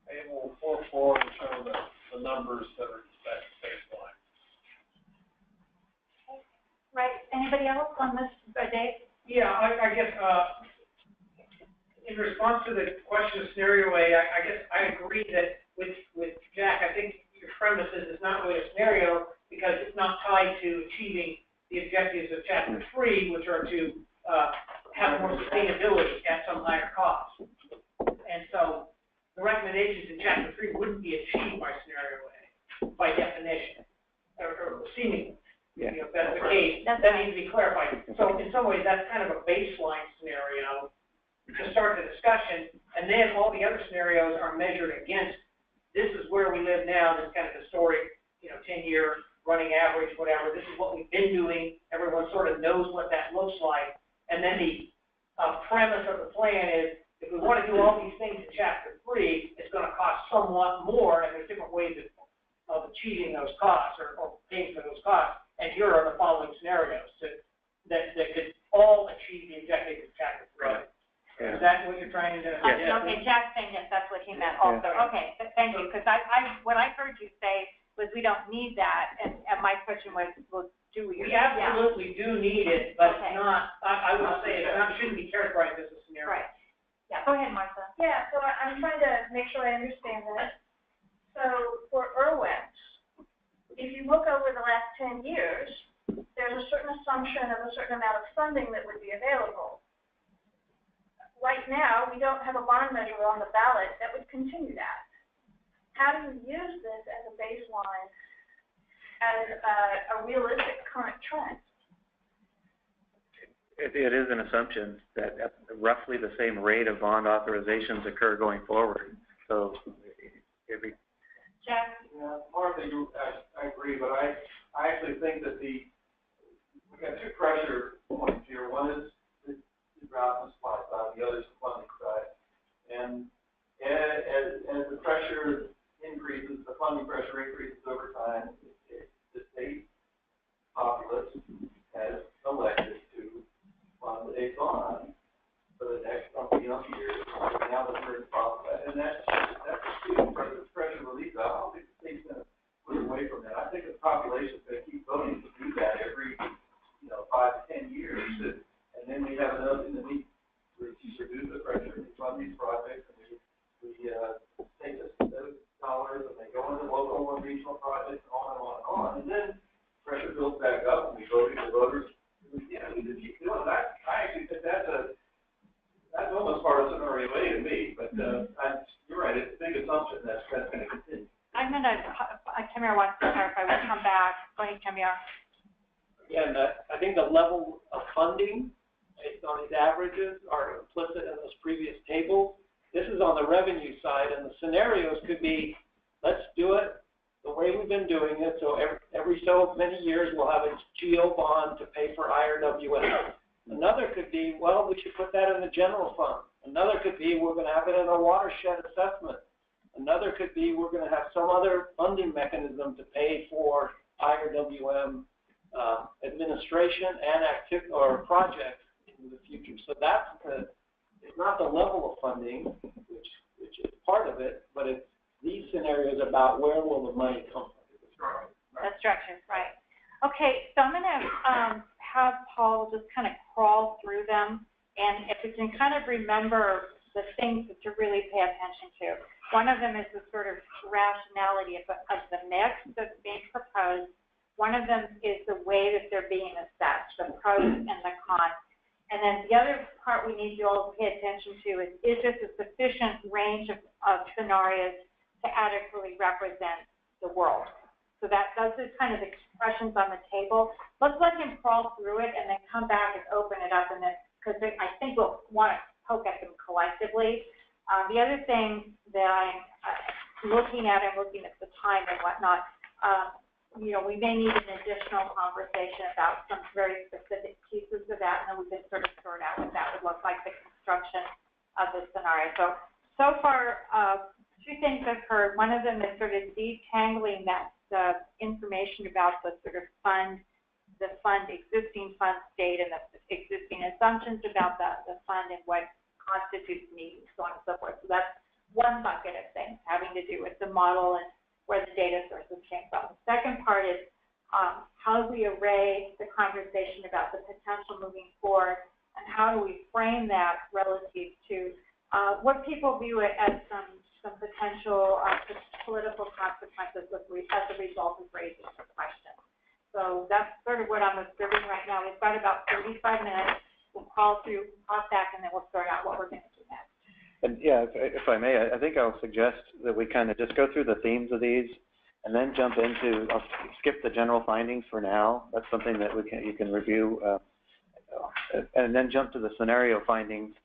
table 4.4 will show the numbers that are that baseline. Right. Anybody else on this, Dave? Yeah, I guess in response to the question of scenario A, I guess I agree that with Jack, I think your premise is it's not really a scenario because it's not tied to achieving the objectives of Chapter 3, which are to have more sustainability at some higher cost. And so the recommendations in Chapter 3 wouldn't be achieved by scenario A, by definition, or seemingly. If that's the case, that needs to be clarified. So in some ways, that's kind of a baseline scenario to start the discussion, and then all the other scenarios are measured against, this is where we live now, this kind of historic, 10-year running average, whatever. This is what we've been doing. Everyone sort of knows what that looks like. And then the premise of the plan is, if we want to do all these things in Chapter 3, it's going to cost somewhat more, and there's different ways of achieving those costs or paying for those costs. And here are the following scenarios that could all achieve the objectives of Chapter 3. Right. Is that what you're trying to do? Okay, Jack's saying yes, that's what he meant also. Okay, thank you, because what I heard you say was we don't need that, and my question was, well, do we? We absolutely do need it, but it's not, I would say it shouldn't be characterized as a scenario. Right. Yeah, go ahead, Martha. Yeah, so I'm trying to make sure I understand this. So for IRWM, if you look over the last 10 years, there's a certain assumption of a certain amount of funding that would be available. Right now, we don't have a bond measure on the ballot that would continue that. How do you use this as a baseline, as a realistic current trend? It is an assumption that at roughly the same rate of bond authorizations occur going forward. So every Jeff? Yeah, partly I agree, but I actually think that we've got two pressure points here. One is the drought and supply side, the other is the funding side. And as the pressure increases, the funding pressure increases over time, the state populace has elected to fund a bond for the next years. Now that we're in process, and that's pressure relief. I don't think the state's going to move away from that. I think the population is going to keep voting to do that every 5 to 10 years, and then we have another thing that we reduce the pressure. We fund these projects, and we take those dollars and they go into local and regional projects, and on and on and on. And then pressure builds back up, and we vote the voters. Yeah, we just keep doing that. I actually think that's almost partisan or A to me, but you're right. It's a big assumption that's going to continue. Tamara wants to clarify. We'll come back. Go ahead, Tamara. Again, I think the level of funding based on these averages are implicit in those previous tables. This is on the revenue side, and the scenarios could be, let's do it the way we've been doing it. So every so many years we'll have a GO bond to pay for IRWM. Another could be, well, we should put that in the general fund. Another could be, we're going to have it in a watershed assessment. Another could be, we're going to have some other funding mechanism to pay for IRWM administration and projects in the future. So it's not the level of funding, which is part of it, but it's these scenarios about where will the money come from. That's structure, right. Okay, so I'm going to have Paul just kind of crawl through them, and if we can kind of remember the things to really pay attention to. One of them is the sort of rationality of the mix that's being proposed. One of them is the way that they're being assessed, the pros and the cons. And then the other part we need you all to pay attention to is this a sufficient range of scenarios to adequately represent the world? So those are kind of expressions on the table. Let's let him crawl through it and then come back and open it up, and then because I think we'll want to poke at them collectively. The other thing that I'm looking at, I'm looking at the time and whatnot. We may need an additional conversation about some very specific pieces of that, and then we can sort of sort out what that would look like, the construction of the scenario. So far, two things I've heard. One of them is sort of detangling the information about the sort of existing fund state and the existing assumptions about the fund and what constitutes needs, so on and so forth. So that's one bucket of things having to do with the model and where the data sources came from. The second part is how do we array the conversation about the potential moving forward, and how do we frame that relative to what people view it as some potential political consequences as a result of raising the question. So that's sort of what I'm observing right now. We've got about 35 minutes. We'll call back, and then we'll sort out what we're going to do next. And yeah, if I may, I think I'll suggest that we kind of just go through the themes of these, and then jump into. I'll skip the general findings for now. That's something that you can review, and then jump to the scenario findings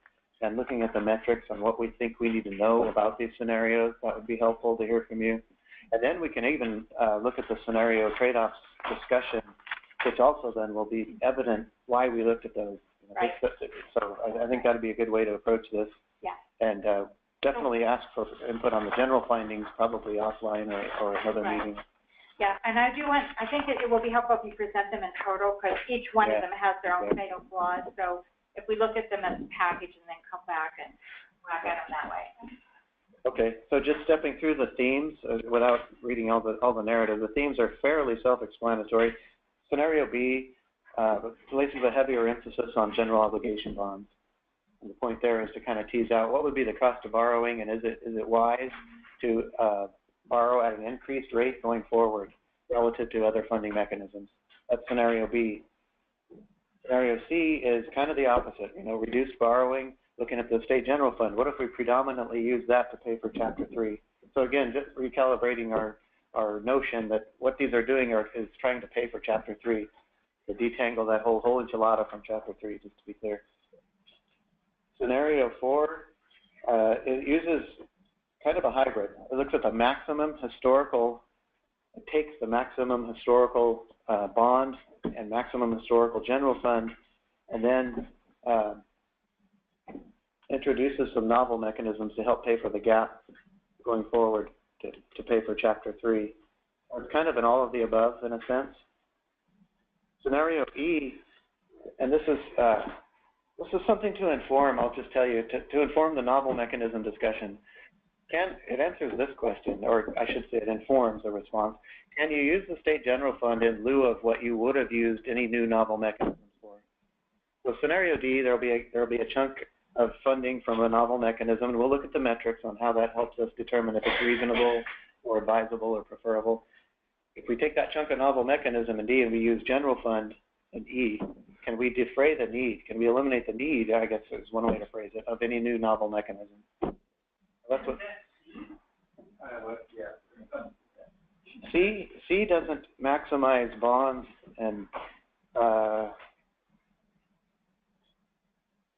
and looking at the metrics on what we think we need to know about these scenarios. That would be helpful to hear from you. And then we can even look at the scenario trade-offs discussion, which also then will be evident why we looked at those. Right. So I think that would be a good way to approach this. Yeah. And definitely ask for input on the general findings, probably offline or another meeting. Yeah, and I think it will be helpful if you present them in total, because each one of them has their own fatal flaws. So if we look at them as a package and then come back and wrap at them that way. Okay, so just stepping through the themes without reading all the narrative, the themes are fairly self-explanatory. Scenario B places a heavier emphasis on general obligation bonds. And the point there is to kind of tease out what would be the cost of borrowing, and is it wise to borrow at an increased rate going forward relative to other funding mechanisms. That's scenario B. Scenario C is kind of the opposite, reduced borrowing, looking at the state general fund. What if we predominantly use that to pay for Chapter 3? So again, just recalibrating our notion that what these are doing is trying to pay for Chapter 3, to detangle that whole enchilada from Chapter 3, just to be clear. Scenario 4, it uses kind of a hybrid. It looks at the maximum historical, it takes the maximum historical bond and maximum historical general fund, and then introduces some novel mechanisms to help pay for the gap going forward to pay for Chapter 3. It's kind of an all of the above in a sense. Scenario E, and this is something to inform, I'll just tell you, to inform the novel mechanism discussion. It answers this question, or I should say it informs the response. Can you use the state general fund in lieu of what you would have used any new novel mechanisms for? So scenario D, there'll be a chunk of funding from a novel mechanism, and we'll look at the metrics on how that helps us determine if it's reasonable or advisable or preferable. If we take that chunk of novel mechanism in D and we use general fund in E, can we defray the need? Can we eliminate the need, I guess is one way to phrase it, of any new novel mechanism? That's what C doesn't maximize bonds, and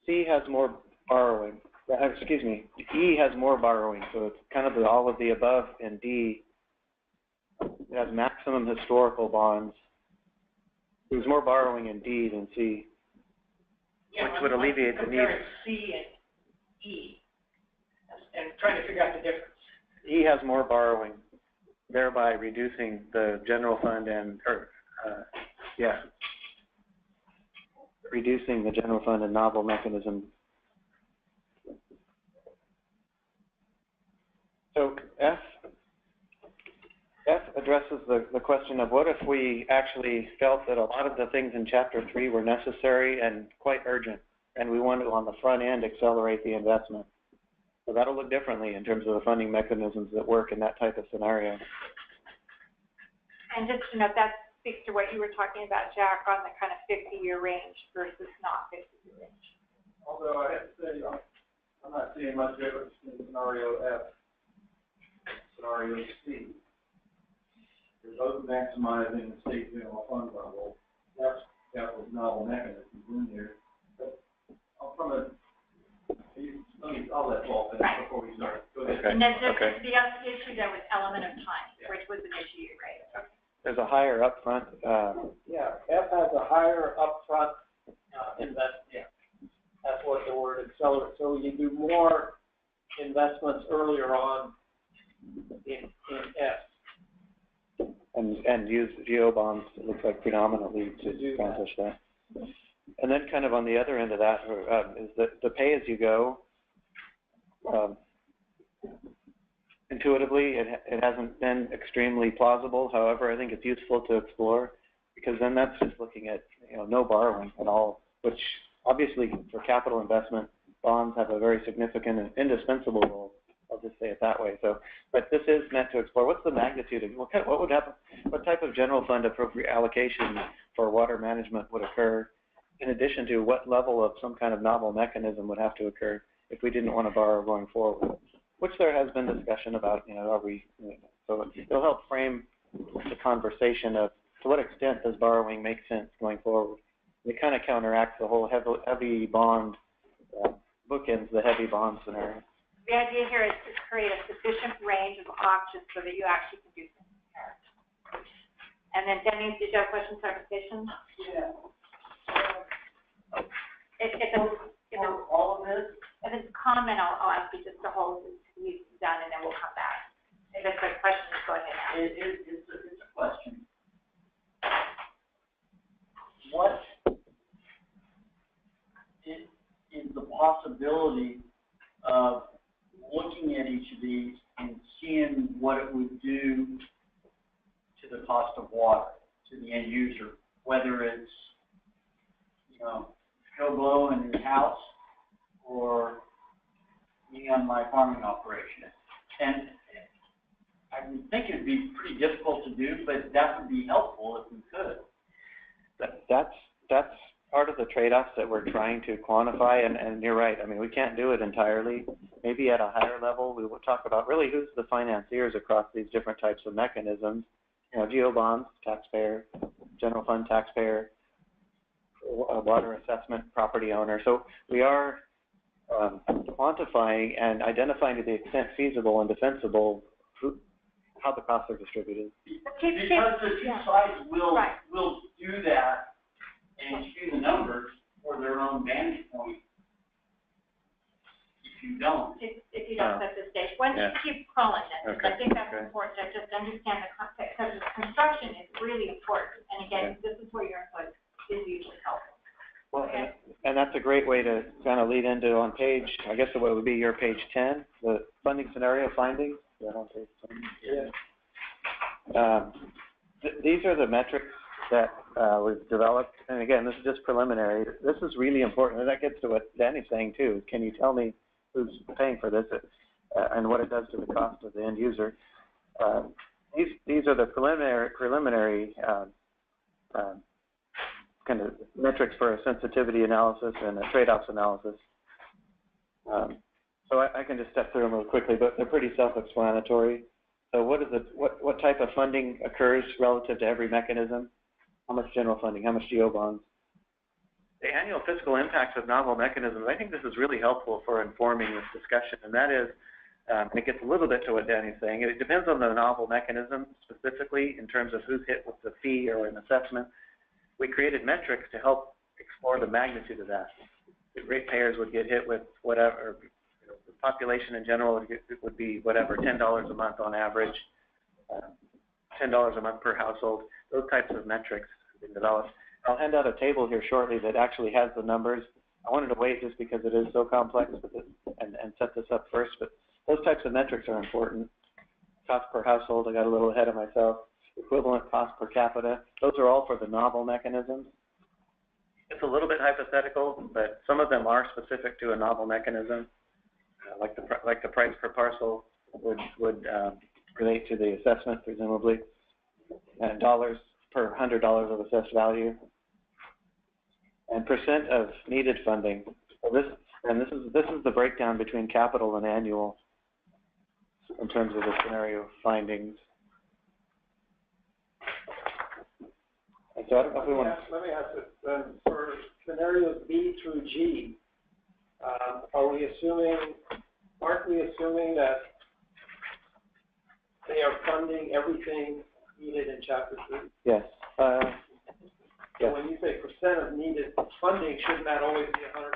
C has more borrowing. Excuse me, E has more borrowing, so it's kind of all of the above. And D, it has maximum historical bonds. There's more borrowing in D than C, which would alleviate the need. C and E. And trying to figure out the difference. E has more borrowing, thereby reducing the general fund reducing the general fund and novel mechanism. So F addresses the question of what if we actually felt that a lot of the things in Chapter 3 were necessary and quite urgent, and we want to, on the front end, accelerate the investment. So that'll look differently in terms of the funding mechanisms that work in that type of scenario. And just to note, that speaks to what you were talking about, Jack, on the kind of 50-year range versus not 50-year range. Although I have to say, I'm not seeing much difference in scenario F, scenario C. They're both maximizing the state general fund level. That's got those novel mechanisms in there. But I'll let Paul finish before we start. Go ahead. Okay. And then the issue there was element of time, which was an issue, right? Okay. There's a higher upfront. F has a higher upfront investment. Yeah, that's what the word accelerate. So you do more investments earlier on in F. And use geo bonds, it looks like, predominantly to accomplish that. And then kind of on the other end of that is the pay-as-you-go. Intuitively, it hasn't been extremely plausible. However, I think it's useful to explore, because then that's just looking at no borrowing at all, which obviously for capital investment, bonds have a very significant and indispensable role. I'll just say it that way. So, but this is meant to explore what's the magnitude of what would happen, what type of general fund appropriate allocation for water management would occur, in addition to what level of some kind of novel mechanism would have to occur if we didn't want to borrow going forward, which there has been discussion about. Are we? So it'll help frame the conversation of to what extent does borrowing make sense going forward. It kind of counteracts the whole heavy bond bookends the heavy bond scenario. The idea here is to create a sufficient range of options so that you actually can do some comparison. And then Denny, did you have a question, clarification? Yeah. All of this? If it's a comment, I'll ask you just to hold it to be done, and then we'll come back. If it's a question, just go ahead now. It's a question. What is the possibility of looking at each of these and seeing what it would do to the cost of water to the end user, whether it's, Joe Blow in his house, for me on my farming operation. And I would think it'd be pretty difficult to do, but that would be helpful if we could. That's part of the trade-offs that we're trying to quantify, and you're right. I mean, we can't do it entirely. Maybe at a higher level, we will talk about really who's the financiers across these different types of mechanisms. You know, geo bonds, taxpayer, general fund taxpayer, water assessment, property owner. So we are quantifying and identifying to the extent feasible and defensible how the costs are distributed. Because the two sides will do that and skew the numbers for their own vantage point. If you don't. If you don't set the stage. Why don't you keep calling it? Because I think that's important to just understand the context, because construction is really important. And again, this is where your input is usually helpful. Well, and that's a great way to kind of lead into on page, I guess it would be your page 10, the funding scenario findings. Yeah, on page 10. Yeah. These are the metrics that we've developed. And again, this is just preliminary. This is really important. And that gets to what Danny's saying too. Can you tell me who's paying for this and what it does to the cost of the end user? These are the preliminary kind of metrics for a sensitivity analysis and a trade-offs analysis. So I can just step through them real quickly, but they're pretty self-explanatory. So what type of funding occurs relative to every mechanism? How much general funding? How much geo bonds? The annual fiscal impacts of novel mechanisms, I think this is really helpful for informing this discussion, and that is, it gets a little bit to what Danny's saying. It depends on the novel mechanism specifically in terms of who's hit with the fee or an assessment. We created metrics to help explore the magnitude of that. The ratepayers would get hit with whatever, the population in general would be whatever, $10 a month on average, $10 a month per household. Those types of metrics have been developed. I'll hand out a table here shortly that actually has the numbers. I wanted to wait just because it is so complex and set this up first, but those types of metrics are important. Cost per household, I got a little ahead of myself. Equivalent cost per capita, those are all for the novel mechanisms. It's a little bit hypothetical, but some of them are specific to a novel mechanism, like the price per parcel would relate to the assessment, presumably, and dollars per $100 of assessed value, and percent of needed funding. So this is the breakdown between capital and annual in terms of the scenario findings. And so I don't know if we want to. Let me ask this. For scenarios B through G, aren't we assuming that they are funding everything needed in Chapter 3? Yes. So when you say percent of needed funding, shouldn't that always be 100%?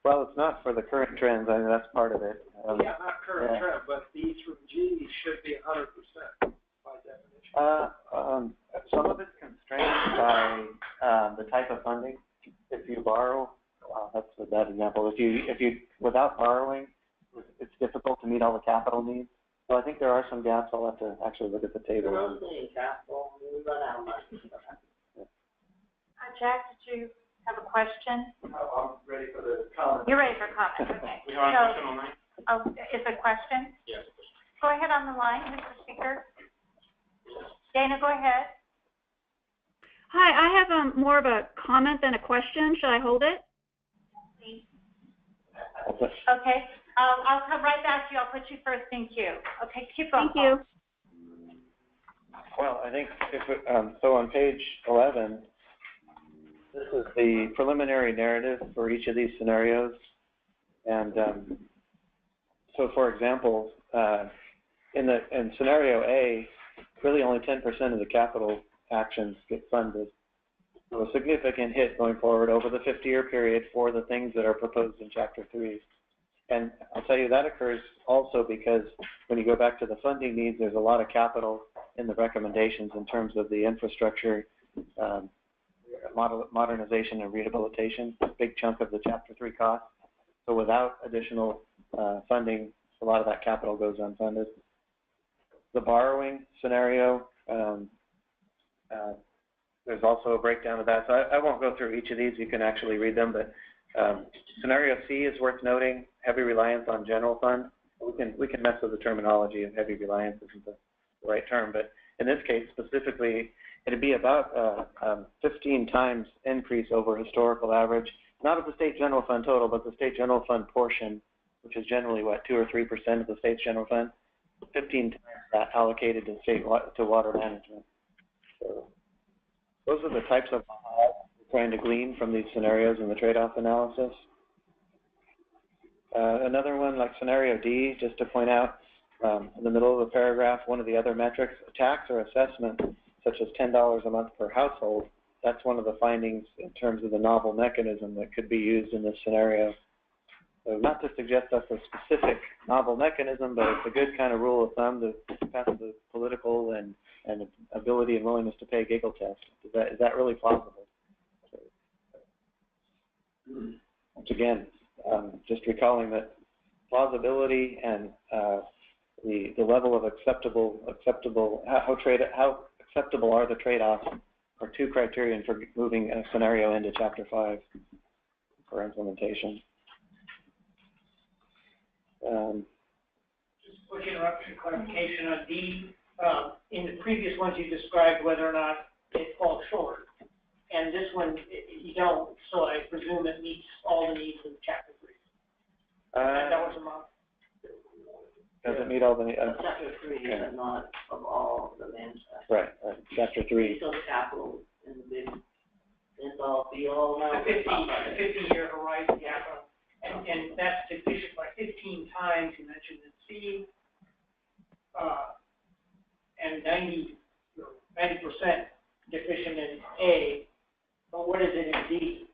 Well, it's not for the current trends. I mean, that's part of it. Yeah, not current trend, but B through G should be 100% by definition. Some of it's constrained by the type of funding. If you borrow, that's a bad example. If you without borrowing, it's difficult to meet all the capital needs. So I think there are some gaps. I'll have to actually look at the table. Mostly capital, we run out of money. Jack, did you have a question? I'm ready for the comment. You're ready for comment, okay. We have a question online? Oh, is it a question? Yes. Go ahead on the line, Mr. Speaker. Dana, go ahead. Hi, I have more of a comment than a question. Should I hold it? Okay. I'll come right back to you. I'll put you first in queue. Okay, keep going. Thank you. Well, I think so on page 11, this is the preliminary narrative for each of these scenarios. And so, for example, in scenario A, really only 10% of the capital actions get funded. So a significant hit going forward over the 50-year period for the things that are proposed in Chapter 3. And I'll tell you that occurs also because when you go back to the funding needs, there's a lot of capital in the recommendations in terms of the infrastructure, modernization and rehabilitation, a big chunk of the Chapter 3 cost. So without additional funding, a lot of that capital goes unfunded. The borrowing scenario, there's also a breakdown of that. So I won't go through each of these. You can actually read them, but Scenario C is worth noting, heavy reliance on general fund. We can mess with the terminology of heavy reliance isn't the right term, but in this case specifically, it'd be about 15 times increase over historical average, not of the state general fund total, but the state general fund portion, which is generally what, 2 or 3% of the state's general fund, 15 times that allocated to water management. So those are the types of we're trying to glean from these scenarios in the trade-off analysis. Another one like scenario D, just to point out, in the middle of the paragraph, one of the other metrics, a tax or assessment such as $10 a month per household, that's one of the findings in terms of the novel mechanism that could be used in this scenario. So not to suggest that's a specific novel mechanism, but it's a good kind of rule of thumb to pass the political and ability and willingness to pay giggle test. Is that really plausible? Once again, just recalling that plausibility and the level of acceptable how acceptable are the trade-offs are two criterion for moving a scenario into Chapter 5 for implementation. Just quick interruption, clarification on D. In the previous ones, you described whether or not it falls short, and this one you don't. So I presume it meets all the needs of Chapter 3. That was a month. Does it meet all the needs? Chapter 3 is not of all the management. Right. Chapter 3. So capital in the big, it's all be all now. The 50-year horizon, yeah. And that's deficient by 15 times, you mentioned in C, and 90% deficient in A, but what is it in D?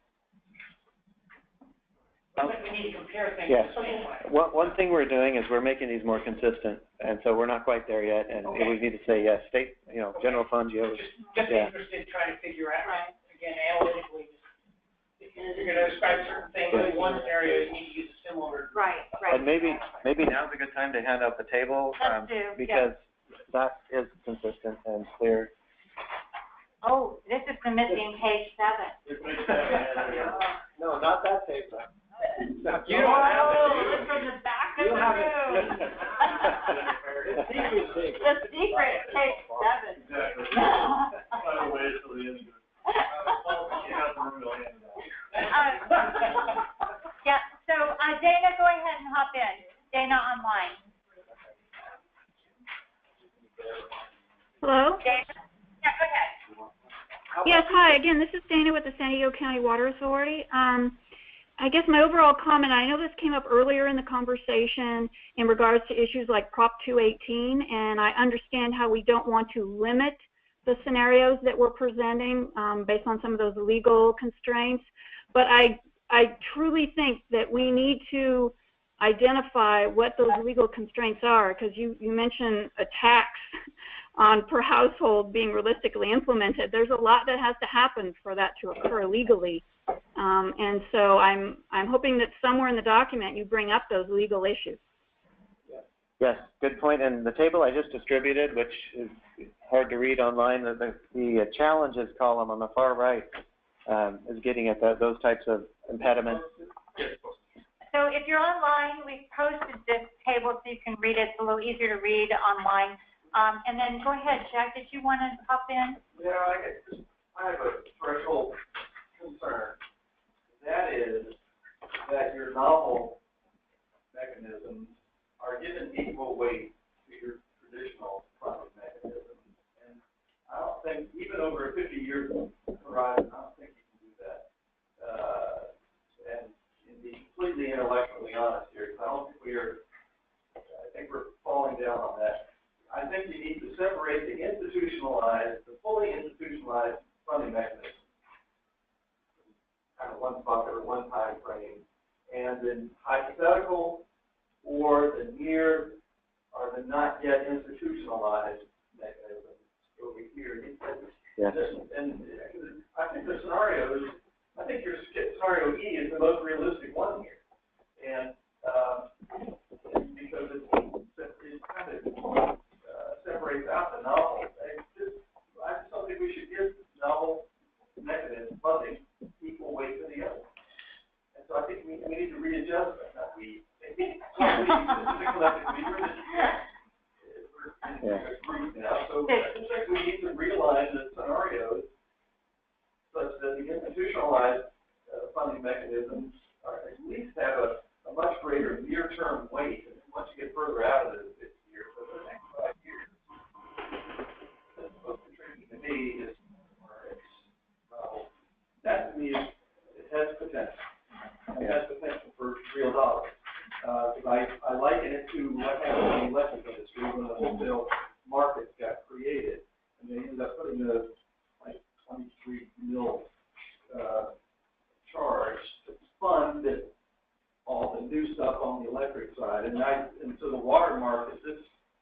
We need to compare things. Yes. To simplify. One thing we're doing is we're making these more consistent, and so we're not quite there yet, and we need to say, yes, state, general funds, Just interested in trying to figure out, again, analytically, if you're going to describe certain things in one area, you need to use a similar. Right. And maybe now's a good time to hand out the table, because that is consistent and clear. Oh, this is the missing page 7. No, not that page. You don't have it. It's from the back of the room. The secret, page 7. Exactly. By the way, so the end of it. Yeah, so Dana, go ahead and hop in. Dana online. Hello? Dana? Yeah, go ahead. Yes, hi. Again, this is Dana with the San Diego County Water Authority. I guess my overall comment, I know this came up earlier in the conversation in regards to issues like Prop 218, and I understand how we don't want to limit the scenarios that we're presenting based on some of those legal constraints. But I truly think that we need to identify what those legal constraints are, because you mentioned a tax on per household being realistically implemented. There's a lot that has to happen for that to occur legally. And so I'm hoping that somewhere in the document you bring up those legal issues. Yes, good point. And the table I just distributed, which is hard to read online, the challenges column on the far right is getting at those types of impediments. So if you're online, we posted this table so you can read it. It's a little easier to read online. And then go ahead, Jack. Did you want to hop in? Yeah, I have a threshold concern. That is that your novel mechanisms are given equal weight to your traditional funding mechanisms. And I don't think, even over a 50-year horizon, I don't think you can do that. And be completely intellectually honest here, because I don't think I think we're falling down on that. I think you need to separate the fully institutionalized funding mechanism, kind of one bucket or one time frame, and then hypothetical or the near or the not yet institutionalized mechanisms over here. Yes. And I think the scenario is, I think your scenario E is the most realistic one here. And because it kind of separates out the novel. I just don't think we should give novel mechanism funding equal weight to the other. And so now, so I think we need to realize that scenarios such that the institutionalized funding mechanisms are, at least have a much greater near-term weight. And once you get further out of the 50 years, for the next 5 years, that's most intriguing to me is that to me it has potential. It has potential for real dollars. I liken it to what happened in the electric industry when the wholesale markets got created, and they ended up putting a like 23 mil charge to fund all the new stuff on the electric side, and so the water market,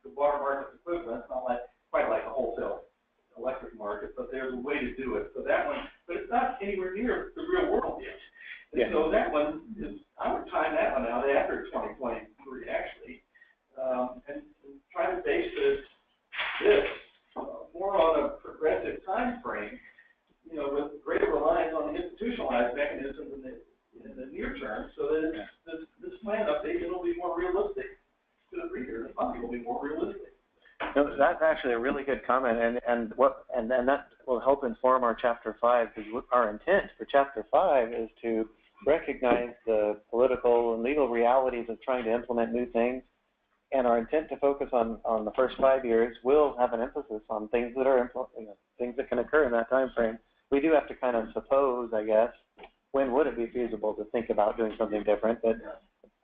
the water market's equivalent. It's not quite like a wholesale electric market, but there's a way to do it. So that one, but it's not anywhere near the real world yet. And so that one is, I would time that one out after 2023 actually, and try to base this more on a progressive time frame, with greater reliance on the institutionalized mechanisms in the near term, so that this plan update will be more realistic to the reader. The funding will be more realistic. No, that's actually a really good comment, and that will help inform our Chapter 5, because our intent for Chapter 5 is to recognize the political and legal realities of trying to implement new things, and our intent to focus on the first 5 years will have an emphasis on things that are things that can occur in that time frame. We do have to kind of suppose, I guess, when would it be feasible to think about doing something different, but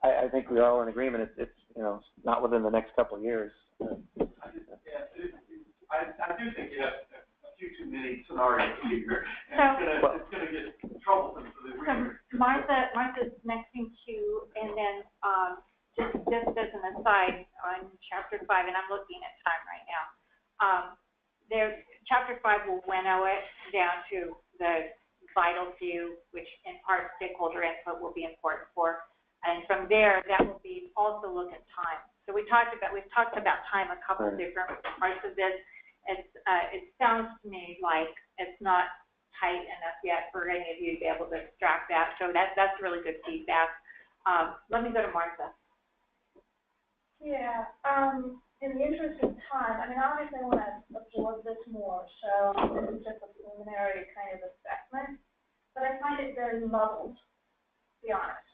I think we're all in agreement. It's not within the next couple of years. I do think you have a few too many scenarios here, and it's going to get troublesome for the reader. Martha's next in queue, and then just as an aside on Chapter 5, and I'm looking at time right now. Chapter 5 will winnow it down to the vital few, which in part stakeholder input will be important for, and from there that will be also look at time. So we've talked about time a couple of different parts of this. It sounds to me like it's not tight enough yet for any of you to be able to extract that. So that's really good feedback. Let me go to Martha. Yeah. In the interest of time, obviously I want to absorb this more, so this is just a preliminary kind of assessment, but I find it very muddled, to be honest.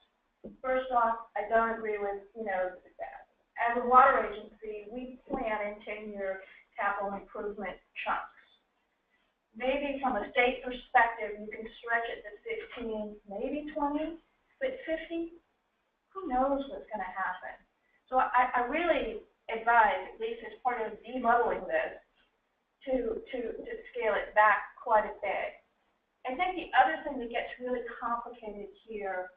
First off, I don't agree with, as a water agency, we plan in 10-year capital improvement chunks. Maybe from a state perspective, you can stretch it to 15, maybe 20, but 50, who knows what's going to happen? So I really advise, at least as part of demodeling this, to scale it back quite a bit. I think the other thing that gets really complicated here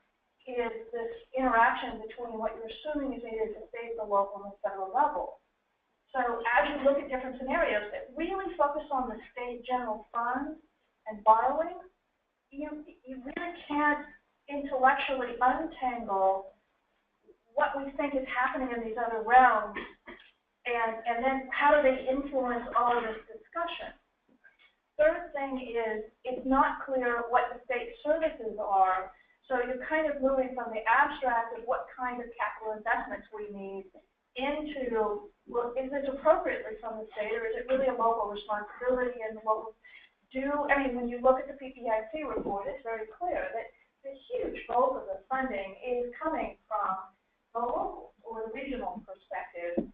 is this interaction between what you're assuming is made at the state, the local, and the federal level. So as you look at different scenarios that really focus on the state general fund and borrowing, you really can't intellectually untangle what we think is happening in these other realms, and then how do they influence all of this discussion. Third thing is, it's not clear what the state services are, so you're kind of moving from the abstract of what kind of capital investments we need into, well, is this appropriately from the state, or is it really a local responsibility and the local when you look at the PPIC report, it's very clear that the huge bulk of the funding is coming from the local or the regional perspective.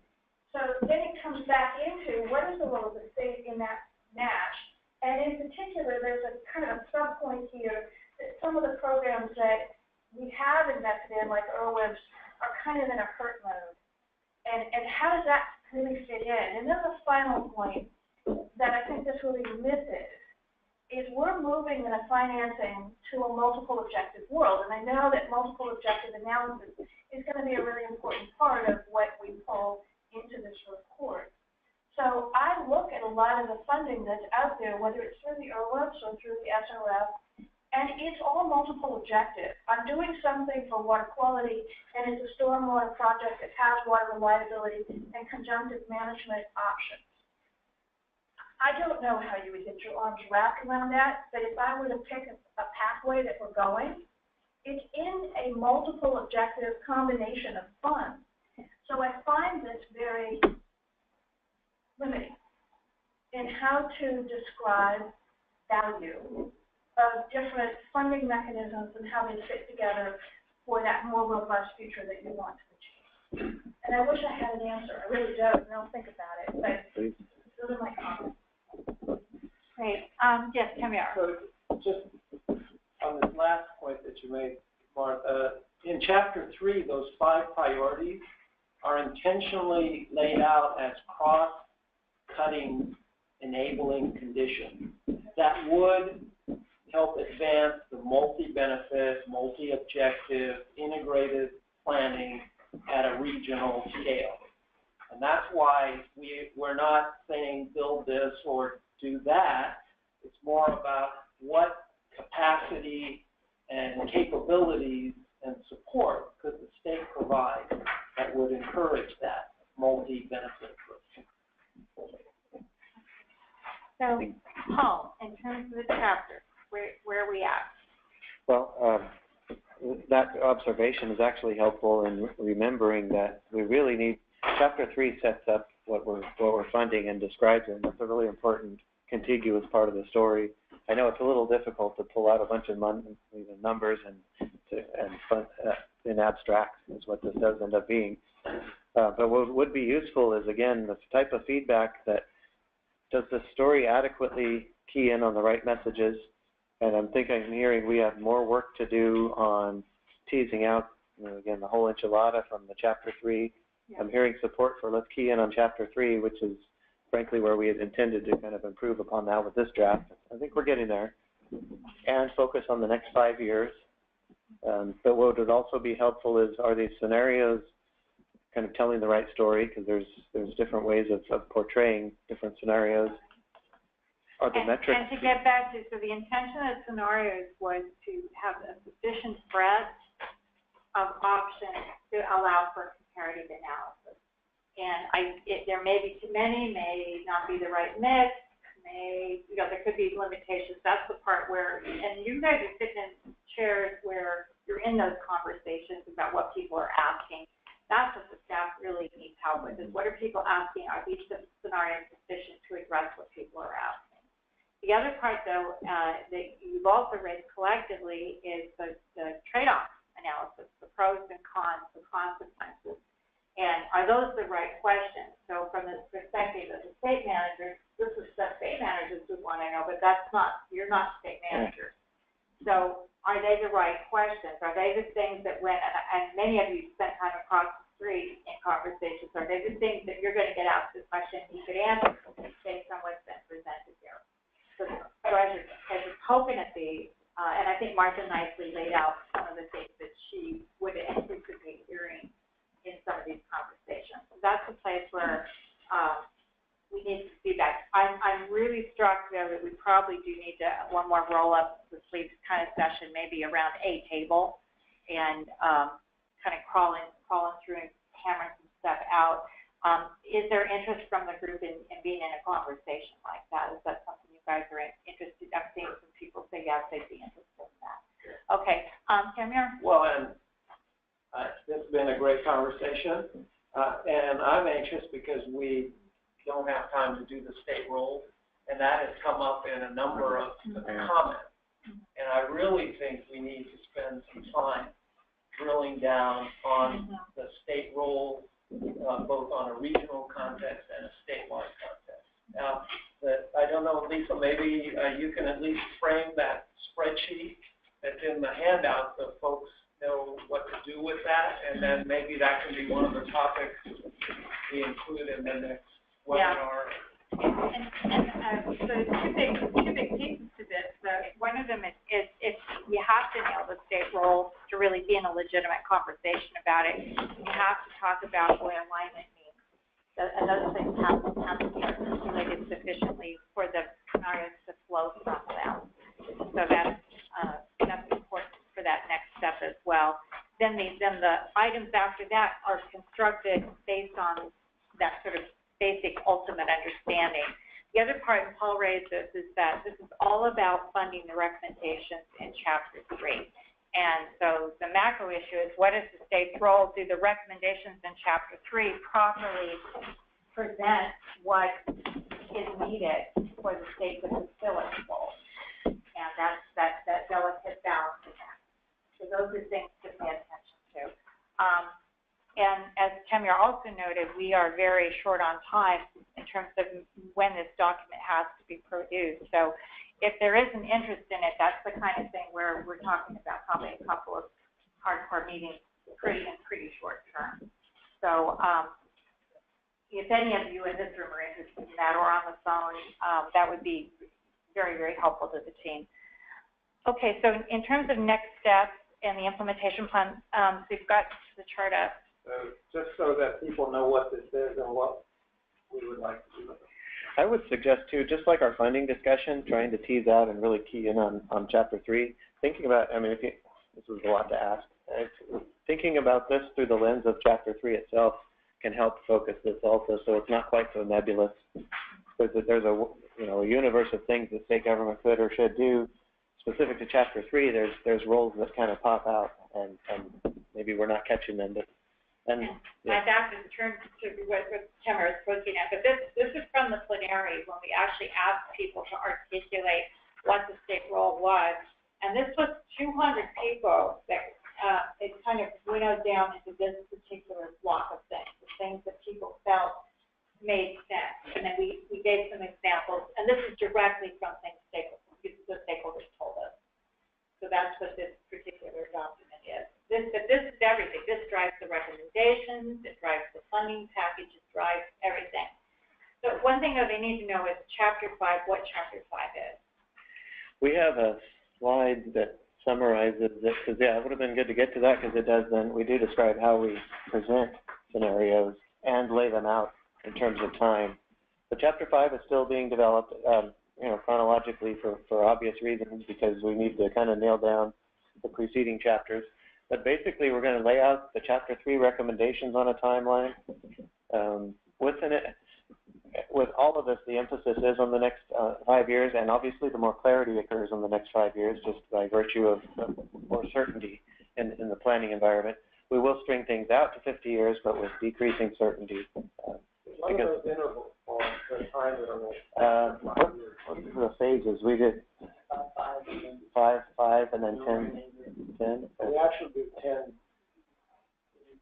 So then it comes back into what is the role of the state in that match, and in particular, there's a kind of a sub-point here that some of the programs that we have invested in, like IRWM, are kind of in a hurt mode. And how does that really fit in? And then the final point that I think this really misses is we're moving in a financing to a multiple objective world. And I know that multiple objective analysis is going to be a really important part of what we pull into this report. So I look at a lot of the funding that's out there, whether it's through the IRWM or through the SRF, and it's all multiple objective. I'm doing something for water quality, and it's a stormwater project that has water reliability and conjunctive management options. I don't know how you would get your arms wrapped around that, but if I were to pick a pathway that we're going, it's in a multiple objective combination of funds. So I find this very how to describe value of different funding mechanisms and how they fit together for that more robust future that you want to achieve. And I wish I had an answer. I really do. I don't think about it, but those are my comments. Great. Yes, Camille. So just on this last point that you made, Martha, in Chapter 3, those 5 priorities are intentionally laid out as cross-cutting enabling conditions that would help advance the multi-benefit, multi-objective, integrated planning at a regional scale. And that's why we're not saying build this or do that. It's more about what capacity and capabilities and support could the state provide that would encourage that multi-benefit approach. So, Paul, in terms of the chapter, where are we at? Well, that observation is actually helpful in remembering that we really need, Chapter 3 sets up what we're funding and describes it. That's a really important contiguous part of the story. I know it's a little difficult to pull out a bunch of numbers and in abstract is what this does end up being. But what would be useful is, again, the type of feedback that does the story adequately key in on the right messages? And I'm hearing we have more work to do on teasing out, again, the whole enchilada from the Chapter 3. Yeah. I'm hearing support for let's key in on Chapter 3, which is frankly where we had intended to kind of improve upon that with this draft. I think we're getting there. And focus on the next 5 years. But what would also be helpful is, are these scenarios kind of telling the right story? Because there's different ways of portraying different scenarios. Are the metrics? And to get back to, so the intention of scenarios was to have a sufficient breadth of options to allow for comparative analysis. And there may be too many, may not be the right mix, there could be limitations. That's the part where, and you guys are sitting in chairs where you're in those conversations about what people are asking. That's what the staff really needs help with, is what are people asking? Are these scenarios sufficient to address what people are asking? The other part, though, that you've also raised collectively is the trade-off analysis, the pros and cons, the consequences. And are those the right questions? So from the perspective of the state manager, this is stuff state managers would want to know, but that's not, you're not state managers. So are they the right questions? Are they the things that when, and many of you spent time across the street in conversations, are they the things that you're going to get asked this question and you could answer based on what's been presented here? So as you're poking at these, and I think Martha nicely laid out some of the things that she would anticipate hearing in some of these conversations. So that's a place where we need some feedback. I'm really struck though that we probably do need to one more roll up the sleeves kind of session, maybe around a table, and kind of crawling through and hammering some stuff out. Is there interest from the group in being in a conversation like that? Is that something you guys are interested in? I'm seeing some people say yes, they'd be interested in that. Okay, Camille? Well, and it's been a great conversation, and I'm anxious because we don't have time to do the state role, and that has come up in a number of comments. And I really think we need to spend some time drilling down on the state role, both on a regional context and a statewide context. Now, I don't know, Lisa, maybe you can at least frame that spreadsheet that's in the handout so folks know what to do with that, and then maybe that can be one of the topics we include in the next webinar. And so two big pieces to this. One of them is you have to nail the state role to really be in a legitimate conversation about it. You have to talk about what alignment means. And those things have to be articulated sufficiently for the scenarios to flow from them. So that's important for that next step as well. Then the items after that are constructed based on that sort of basic ultimate understanding. The other part, and Paul raised this, is that this is all about funding the recommendations in Chapter 3. And so the macro issue is, what is the state's role? Do the recommendations in Chapter 3 properly present what is needed for the state to fulfill its goals. And that's that delicate balance in that. So those are things to pay attention to. And as Tamara also noted, we are very short on time in terms of when this document has to be produced. So if there is an interest in it, that's the kind of thing where we're talking about probably a couple of hardcore meetings pretty short term. So if any of you in this room are interested in that or on the phone, that would be very, very helpful to the team. Okay, so in terms of next steps and the implementation plan, so you've got the chart up. Just so that people know what this is and what we would like to do with it. I would suggest too, just like our funding discussion, trying to tease out and really key in on Chapter 3, thinking about, I mean, this was a lot to ask, thinking about this through the lens of Chapter 3 itself can help focus this also, so it's not quite so nebulous. There's a universe of things that state government could or should do. Specific to Chapter 3, there's roles that kind of pop out, and maybe we're not catching them, but My back is turned to what Tamara is looking at, but this is from the plenary when we actually asked people to articulate what the state role was, and this was 200 people that it kind of winnowed down into this particular block of things, the things that people felt made sense, and then we gave some examples, and this is directly from things the stakeholders told us. So that's what this particular document is. This is everything. This drives the recommendations, it drives the funding package, it drives everything. So one thing that they need to know is Chapter 5, what Chapter 5 is. We have a slide that summarizes this, because it would have been good to get to that, because it does then, we do describe how we present scenarios and lay them out in terms of time. But Chapter 5 is still being developed, chronologically for obvious reasons, because we need to kind of nail down the preceding chapters. But basically, we're going to lay out the Chapter 3 recommendations on a timeline. With all of this, the emphasis is on the next 5 years, and obviously the more clarity occurs in the next 5 years, just by virtue of more certainty in the planning environment. We will string things out to 50 years, but with decreasing certainty. What are those intervals for the time intervals? What are the phases? We did 5, and then 10. We actually do 10,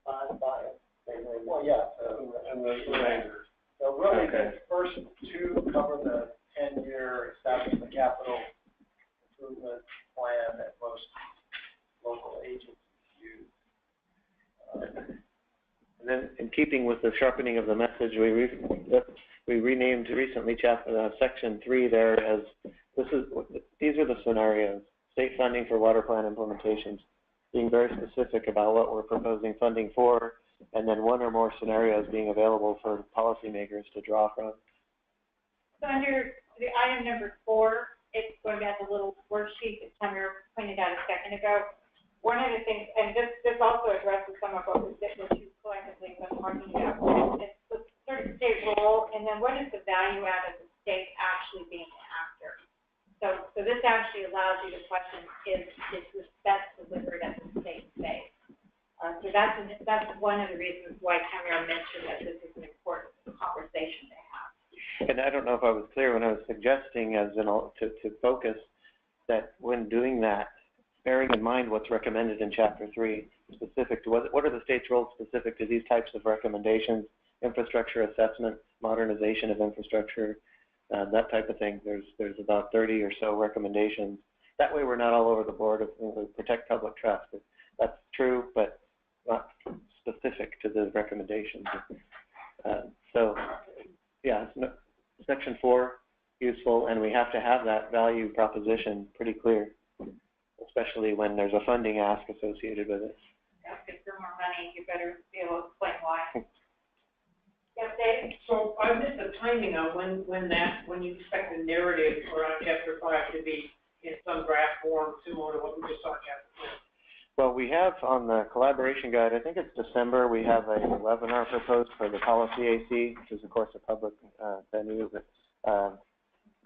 5. Well, yeah, and the remainder. So really, the first two cover the 10-year establishing the capital improvement plan that most local agencies use. And then, in keeping with the sharpening of the message, we renamed recently Section 3 there as these are the scenarios: state funding for water plan implementations, being very specific about what we're proposing funding for, and then one or more scenarios being available for policymakers to draw from. So under the item number 4, it's going back a little worksheet that Tamara pointed out a second ago. One of the things, and this also addresses some of what you collectively been talking about, it's the sort of state role, and then what is the value add of the state actually being an actor? So this actually allows you to question, is this best delivered at the state space? So that's one of the reasons why Tamara mentioned that this is an important conversation to have. And I don't know if I was clear when I was suggesting to focus that when doing that, bearing in mind what's recommended in Chapter 3, specific to what are the state's roles specific to these types of recommendations, infrastructure assessment, modernization of infrastructure, that type of thing. There's about 30 or so recommendations. That way we're not all over the board of protect public trust. That's true, but not specific to the recommendations. Section 4, useful, and we have to have that value proposition pretty clear, especially when there's a funding ask associated with it. If for more money, you better be able to explain why. Yes, Dave? So I missed the timing on when you expect the narrative around Chapter 5 to be in some draft form similar to what we just saw in Chapter 4. Well, we have on the collaboration guide, I think it's December, we have a webinar proposed for the Policy AC, which is of course a public venue.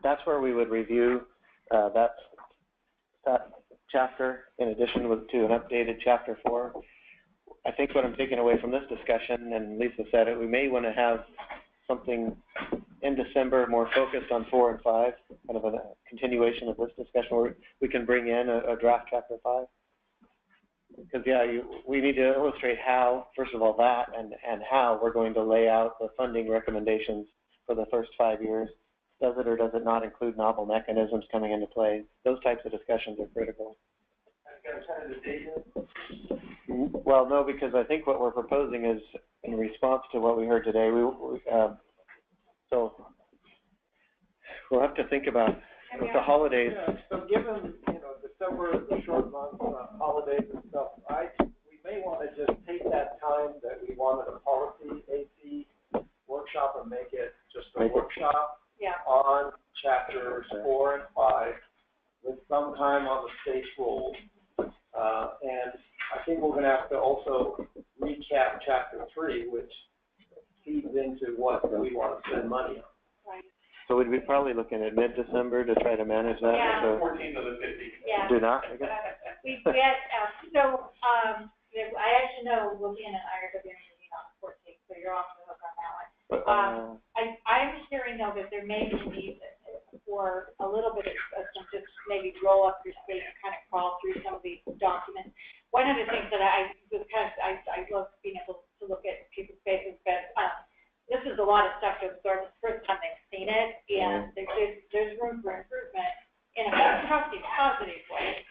That's where we would review that chapter in addition to an updated Chapter 4. I think what I'm taking away from this discussion, and Lisa said it, we may want to have something in December, more focused on 4 and 5, kind of a continuation of this discussion where we can bring in a draft chapter 5? Because, yeah, we need to illustrate how, first of all, that and how we're going to lay out the funding recommendations for the first 5 years. Does it or does it not include novel mechanisms coming into play? Those types of discussions are critical. Well, no, because I think what we're proposing is in response to what we heard today. So we'll have to think about with the holidays. Yeah, so given, December, the short month, holidays and stuff, we may want to just take that time that we wanted a policy AC workshop and make it just a workshop on chapters 4 and 5 with some time on the state rules. And I think we're going to have to also recap chapter 3, which feeds into what we want to spend money on. Right. So we'd be probably looking at mid-December to try to manage that. Yeah. So 14th to the 15th. Yeah. do not, I guess. We had, I actually know we'll be in an IRWM meeting on the 14th, so you're off the hook on that one. I'm hearing though that there may be need for a little bit of some, just maybe roll up your sleeve and kind of crawl through some of these documents. One of the things that I love being able to look at people's faces, but this is a lot of stuff to absorb. It's the first time they've seen it, and there's room for improvement in a healthy, positive way.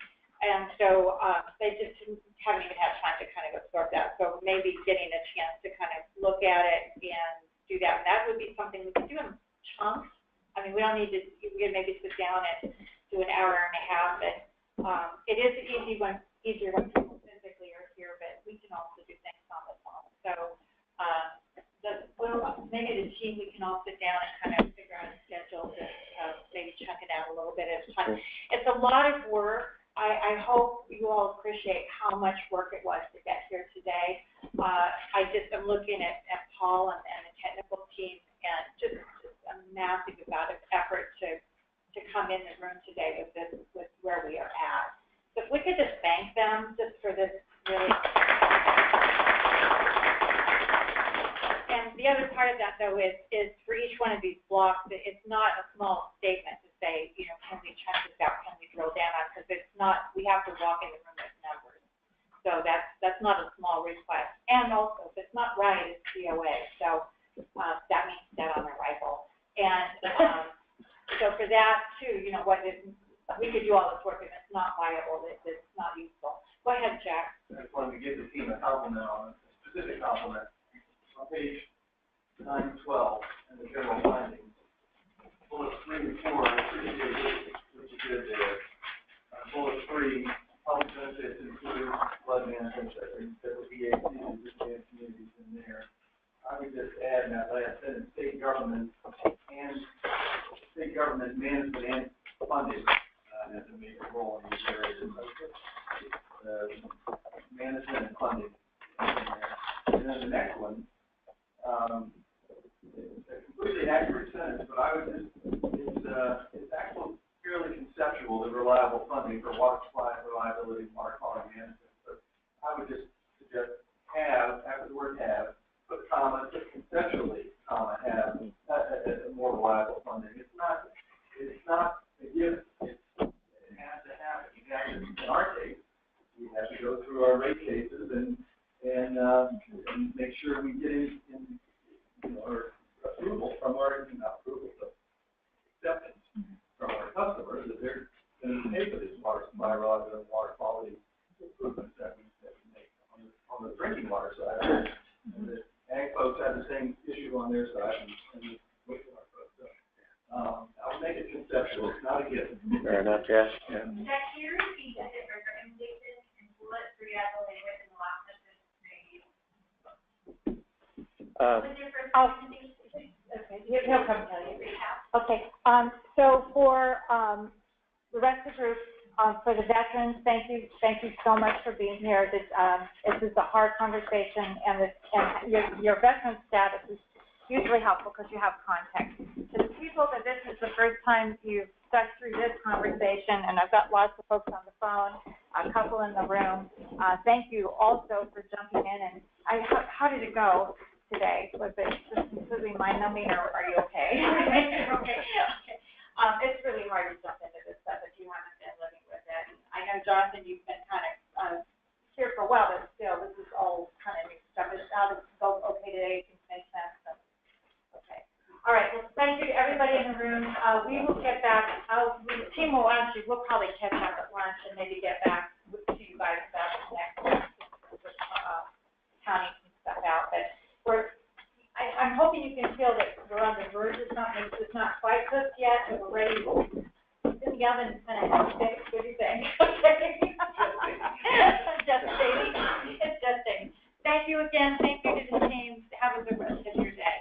And so they just haven't even had time to kind of absorb that. So maybe getting a chance to kind of look at it and do that. And that would be something we could do in chunks. I mean, we don't need to, we can maybe sit down and do an hour and a half. And it is easier when people physically are here, but we can also do things on the phone. So maybe the team, we can all sit down and kind of figure out a schedule to maybe chunk it out a little bit at a time. It's a lot of work. I hope you all appreciate how much work it was to get here today. I'm looking at Paul and the technical team, and just a massive amount of effort to come in the room today with where we are at. So if we could just thank them just for this really. And the other part of that though is for each one of these blocks, it's not a small statement to say, can we check this out, can we drill down on, because it's not, we have to walk in the room with numbers. So that's not a small request. And also, if it's not right, it's COA. So that means dead on arrival. And so for that too, we could do all this work if it's not viable, if it's not useful. Go ahead, Jack. I just wanted to give the team a compliment on a specific compliment. On page 9 and 12 and the general findings, bullets 3 and 4, I appreciate what you did there. Bullet 3, public benefits include flood management, there would be communities in there. I would just add in that last sentence, state government management and funding has a major role in these areas. Management and funding. And then the next one, it's a completely accurate sentence, but I would just, it's actually fairly conceptual, the reliable funding for water supply reliability and water quality management. But I would just suggest have, after the word have, put comma, just conceptually, comma, have a more reliable funding. It's not a given. It has to happen. You have to, in our case, we have to go through our rate cases and make sure we get in or approval from our, not approval, but acceptance from our customers that they're going to pay for this water supply reliability and water quality improvements that we make on the drinking water side. And the ag folks have the same issue on their side, and the wastewater folks. So, I would make it conceptual. It's not a given. Fair enough, yeah. Jack, can you repeat the different recommendations and bullets for you have only written the last sentence? Okay, he'll come tell you. Okay, so for the rest of the group, for the veterans, thank you so much for being here. This is a hard conversation, and your veteran status is hugely helpful because you have context. To the people that this is the first time you've stuck through this conversation, and I've got lots of folks on the phone, a couple in the room, thank you also for jumping in. And how did it go today? Was it just completely mind-numbing, or are you okay? Jonathan, you've been kind of here for a while, but still, this is all kind of new stuff. It's now this is all okay today, things make sense. So, okay. All right. Well, thank you to everybody in the room. We will get back. The team will actually, we'll probably catch up at lunch and maybe get back to you guys about the next counting some stuff out. But I'm hoping you can feel that we're on the verge of something. It's not quite cooked yet, but we're ready. It's in the oven and it has steak. What do you think? Okay. It's just stating. Thank you again. Thank you to the team. Have a good rest of your day.